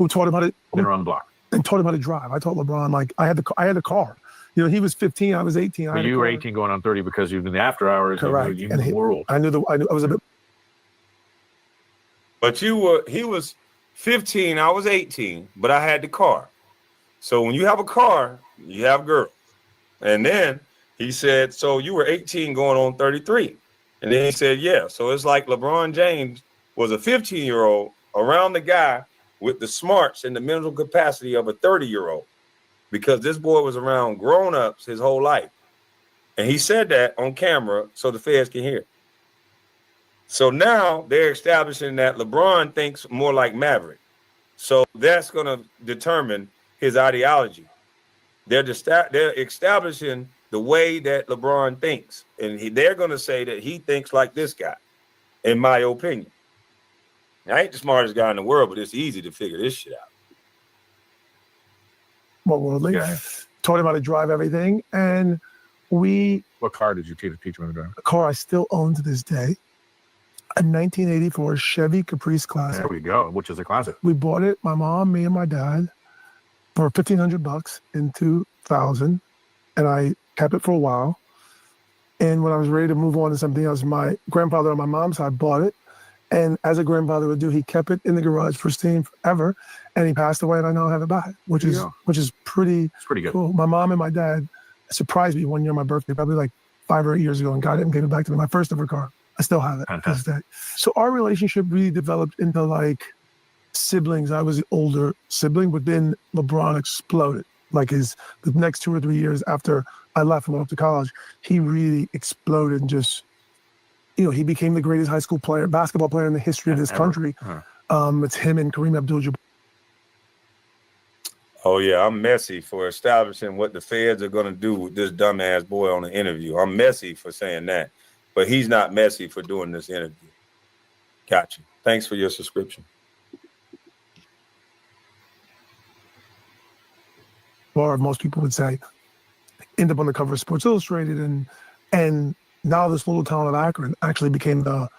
taught him how to... Been around the block. And taught him how to drive. I taught LeBron, like, I had a car. You know, he was 15, I was 18. But you were 18 going on 30 because you were in the after hours. Correct. You knew the world. I was a bit... But he was 15, I was 18, but I had the car. So when you have a car, you have girls. And then he said, so you were 18 going on 33. And then he said, yeah. So it's like LeBron James was a 15-year-old around the guy with the smarts and the mental capacity of a 30-year-old, because this boy was around grown-ups his whole life. And he said that on camera so the feds can hear. So now they're establishing that LeBron thinks more like Maverick. So that's going to determine his ideology. They're establishing the way that LeBron thinks. And they're going to say that he thinks like this guy, in my opinion. I ain't the smartest guy in the world, but it's easy to figure this shit out. More worldly. Yeah. Taught him how to drive everything. And What car did you teach him how to drive? A car I still own to this day. A 1984 Chevy Caprice Classic. There we go, which is a classic. We bought it, my mom, me, and my dad, for $1,500 in 2000. And I kept it for a while. And when I was ready to move on to something else, my grandfather on my mom's side bought it. And as a grandfather would do, he kept it in the garage pristine forever, and he passed away, and I now have it back, which is pretty good. Cool. My mom and my dad surprised me one year on my birthday, probably like 5 or 8 years ago, and got it and gave it back to me. My first ever car. I still have it to this day. So our relationship really developed into like siblings. I was the older sibling, but then LeBron exploded. Like the next 2 or 3 years after I left and went up to college, he really exploded and just... You know, he became the greatest high school basketball player in the history of this country. It's him and Kareem Abdul-Jabbar. Oh, yeah, I'm messy for establishing what the feds are going to do with this dumbass boy on the interview. I'm messy for saying that, but he's not messy for doing this interview. Gotcha. Thanks for your subscription. Or most people would say, end up on the cover of Sports Illustrated, and now this little town of Akron actually became the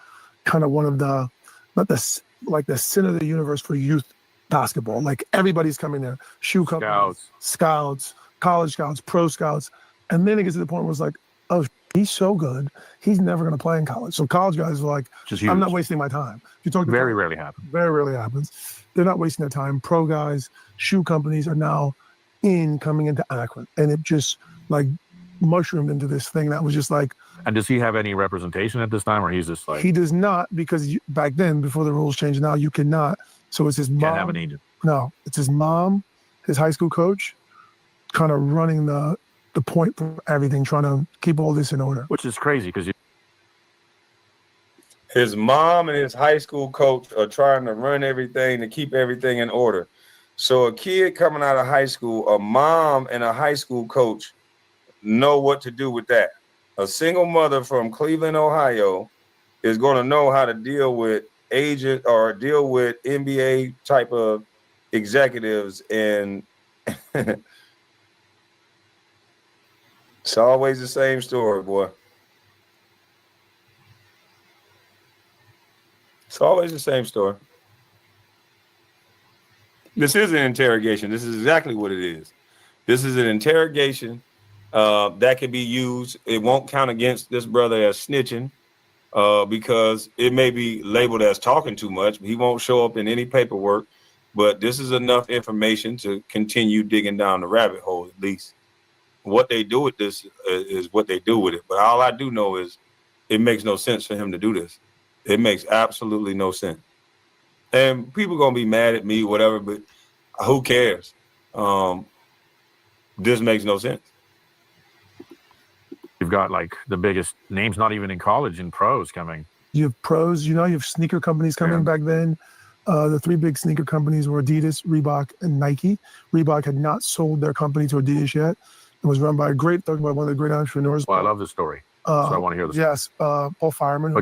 kind of one of the, the center of the universe for youth basketball. Like everybody's coming there, shoe companies, scouts, college scouts, pro scouts. And then it gets to the point where it's like, oh, he's so good, he's never going to play in college. So college guys are like, I'm not wasting my time. You talk Very rarely happens. Very rarely happens. They're not wasting their time. Pro guys, shoe companies are now coming into Akron. And it just like mushroomed into this thing that was just like. And does he have any representation at this time, or he's just like? He does not, because back then, before the rules changed, now you cannot. So it's his mom. Can't have an agent. No, it's his mom, his high school coach, kind of running the point for everything, trying to keep all this in order. Which is crazy because his mom and his high school coach are trying to run everything to keep everything in order. So a kid coming out of high school, a mom and a high school coach know what to do with that. A single mother from Cleveland, Ohio, is going to know how to deal with agent or deal with NBA type of executives, and it's always the same story, boy. It's always the same story. This is an interrogation. This is exactly what it is. This is an interrogation that can be used. It won't count against this brother as snitching because it may be labeled as talking too much. He won't show up in any paperwork, but this is enough information to continue digging down the rabbit hole, at least. What they do with this is what they do with it. But all I do know is it makes no sense for him to do this. It makes absolutely no sense. And people going to be mad at me, whatever, but who cares? This makes no sense. You've got like the biggest names, not even in college, in pros coming. You have pros, you have sneaker companies coming back then. The three big sneaker companies were Adidas, Reebok, and Nike. Reebok had not sold their company to Adidas yet. It was run by talking about one of the great entrepreneurs. Well, I love this story. So I want to hear this. Yes, Paul Fireman.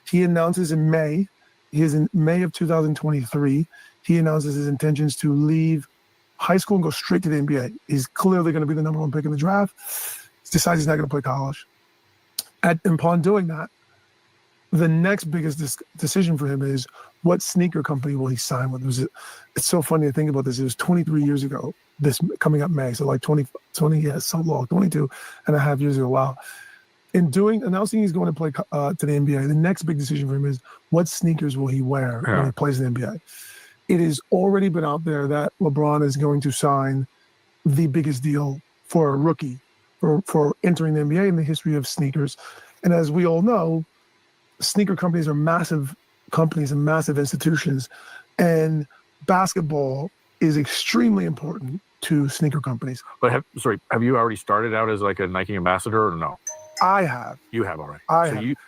He announces in May, in May of 2023, he announces his intentions to leave high school and go straight to the NBA. He's clearly going to be the number one pick in the draft. He decides he's not going to play college. And upon doing that, the next biggest decision for him is what sneaker company will he sign with? It's so funny to think about this. It was 23 years ago, this coming up May. So like 20 so long, 22 and a half years ago. Wow. In announcing he's going to play to the NBA, the next big decision for him is what sneakers will he wear when he plays in the NBA? It has already been out there that LeBron is going to sign the biggest deal for a rookie for entering the NBA in the history of sneakers. And as we all know, sneaker companies are massive companies and massive institutions. And basketball is extremely important to sneaker companies. But have you already started out as like a Nike ambassador or no? I have. You have already.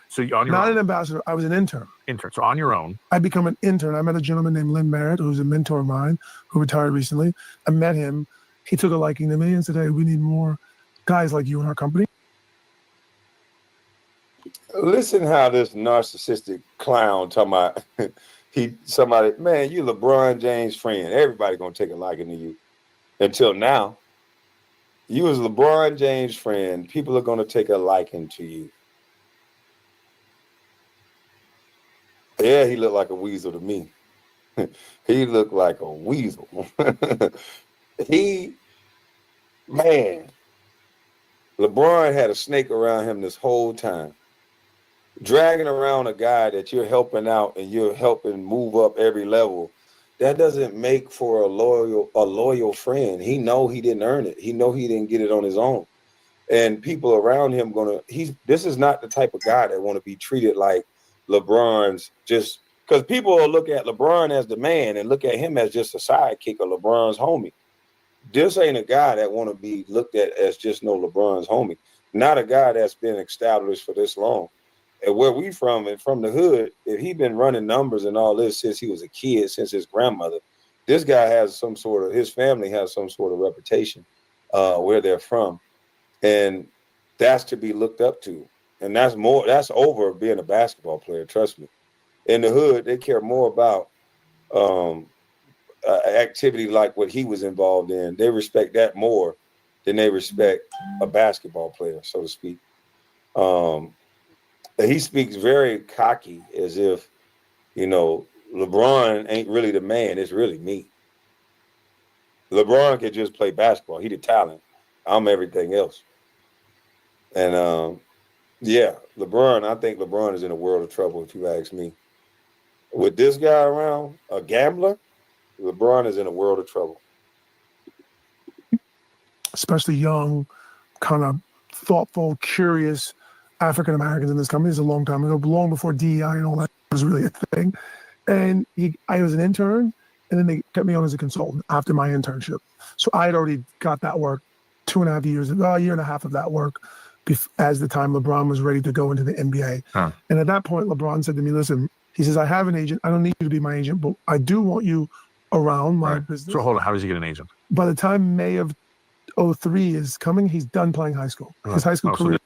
So you on your not own. an ambassador. I was an intern. So on your own. I become an intern. I met a gentleman named Lynn Merritt, who's a mentor of mine, who retired recently. I met him. He took a liking to me and said, "Hey, we need more guys like you in our company." Listen how this narcissistic clown talking about somebody, man, you LeBron James friend. Everybody gonna take a liking to you. Until now, you as LeBron James friend, people are gonna take a liking to you. Yeah, he looked like a weasel to me. He looked like a weasel. LeBron had a snake around him this whole time. Dragging around a guy that you're helping out and you're helping move up every level, that doesn't make for a loyal friend. He know he didn't earn it. He know he didn't get it on his own. And people around him this is not the type of guy that want to be treated like LeBron's, just because people will look at LeBron as the man and look at him as just a sidekick or LeBron's homie. This ain't a guy that want to be looked at as just no LeBron's homie. Not a guy that's been established for this long. And where we from, and from the hood, if he been running numbers and all this since he was a kid, since his grandmother, this guy has his family has some sort of reputation where they're from. And that's to be looked up to. And that's over being a basketball player, trust me. In the hood, they care more about activity like what he was involved in. They respect that more than they respect a basketball player, so to speak. He speaks very cocky, as if, LeBron ain't really the man. It's really me. LeBron can just play basketball. He the talent. I'm everything else. And LeBron, I think LeBron is in a world of trouble, if you ask me. With this guy around, a gambler, LeBron is in a world of trouble. Especially young, kind of thoughtful, curious African Americans in this company. This is a long time ago, long before DEI and all that was really a thing. And I was an intern, and then they kept me on as a consultant after my internship. So I had already got that work, 2.5 years, a year and a half of that work, as the time LeBron was ready to go into the NBA. And at that point, LeBron said to me, "Listen," he says, "I have an agent. I don't need you to be my agent, but I do want you around my business." So hold on, how does he get an agent? By the time May of 2003 is coming, he's done playing high school. His high school career.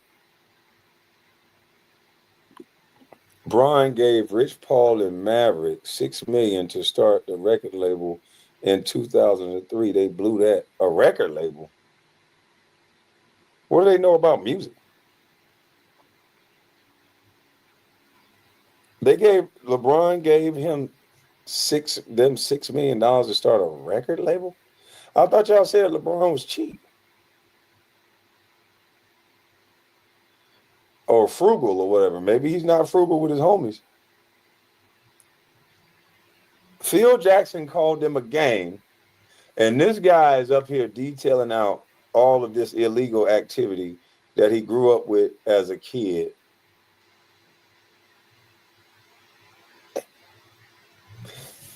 Brian gave Rich Paul and Maverick $6 million to start the record label in 2003. They blew that. A record label? What do they know about music? LeBron gave him $6 million to start a record label. I thought y'all said LeBron was cheap or frugal or whatever. Maybe he's not frugal with his homies. Phil Jackson called them a gang, and this guy is up here detailing out all of this illegal activity that he grew up with as a kid.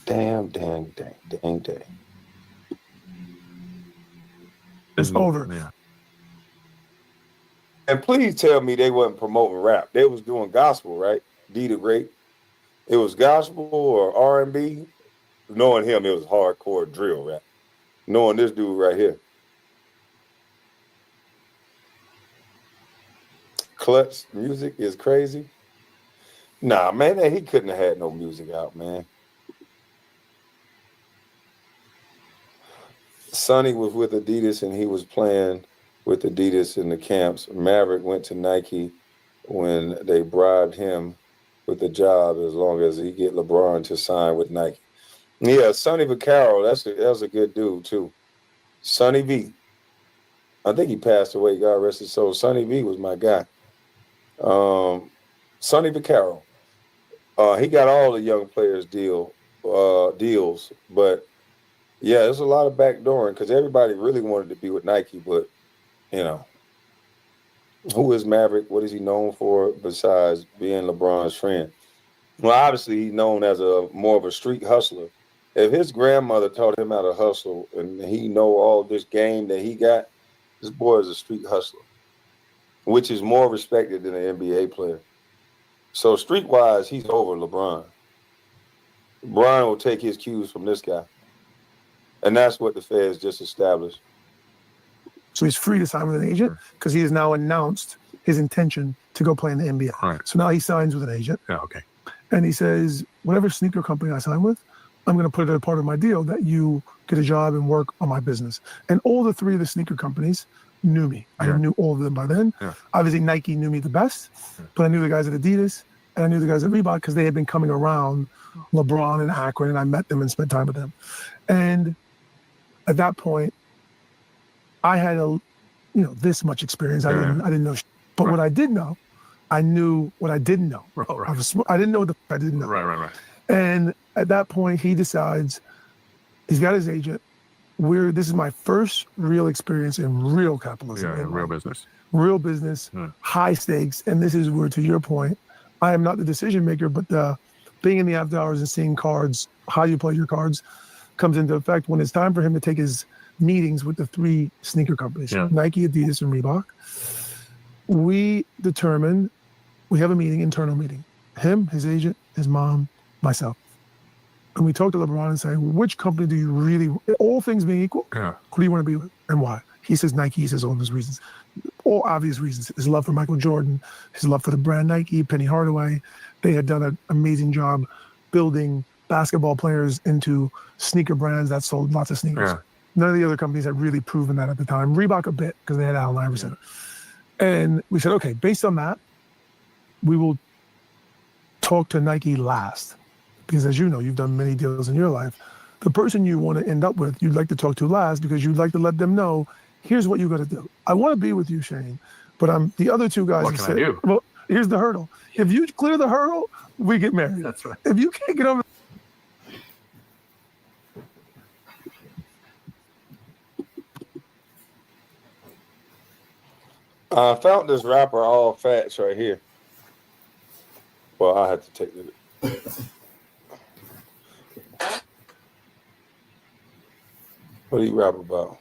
Dang. It's over. Yeah. And please tell me they wasn't promoting rap. They was doing gospel, right? D the Great. It was gospel or R&B. Knowing him, it was hardcore drill rap. Knowing this dude right here. Clutch music is crazy. Nah, man, he couldn't have had no music out, man. Sonny was with Adidas and he was playing with Adidas in the camps. Maverick went to Nike when they bribed him with the job as long as he get LeBron to sign with Nike. Yeah, Sonny Vaccaro, that was a good dude too. Sonny V. I think he passed away, God rest his soul. Sonny V was my guy. Sonny Vaccaro. He got all the young players deals, but yeah, there's a lot of backdooring because everybody really wanted to be with Nike, but you know, who is Maverick? What is he known for besides being LeBron's friend? Well, obviously he's known as more of a street hustler. If his grandmother taught him how to hustle and he know all this game that he got, this boy is a street hustler, which is more respected than an NBA player. So street-wise, he's over LeBron. LeBron will take his cues from this guy. And that's what the feds just established. So he's free to sign with an agent because he has now announced his intention to go play in the NBA. Right. So now he signs with an agent. Yeah, okay. And he says, whatever sneaker company I sign with, I'm going to put it as part of my deal that you get a job and work on my business. And all the three of the sneaker companies knew me. I knew all of them by then. Yeah. Obviously, Nike knew me the best, but I knew the guys at Adidas and I knew the guys at Reebok because they had been coming around LeBron and Akron, and I met them and spent time with them. And at that point, I had this much experience. I didn't know, but what I did know, I knew what I didn't know. Right. I didn't know what I didn't know. Right. And at that point, he decides he's got his agent. This is my first real experience in real capitalism. Yeah, real business. Real business, high stakes. And this is where, to your point, I am not the decision maker, but being in the after hours and seeing cards, how you play your cards, comes into effect when it's time for him to take his meetings with the three sneaker companies, Nike, Adidas, and Reebok. We determine, we have a meeting, internal meeting. Him, his agent, his mom, myself. And we talk to LeBron and say, which company do you really, all things being equal, who do you want to be with and why? He says Nike. He says all those reasons. All obvious reasons. His love for Michael Jordan, his love for the brand Nike, Penny Hardaway. They had done an amazing job building basketball players into sneaker brands that sold lots of sneakers. Yeah. None of the other companies had really proven that at the time. Reebok a bit, because they had Allen Iverson. And we said, okay, based on that, we will talk to Nike last. Because as you know, you've done many deals in your life. The person you want to end up with, you'd like to talk to last because you'd like to let them know, here's what you got to do. I want to be with you, Shane, but I'm the other two guys. What can I do? Well, here's the hurdle. If you clear the hurdle, we get married. That's right. If you can't get over. I found this rapper All Facts right here. Well, I had to take it. What do you rap about?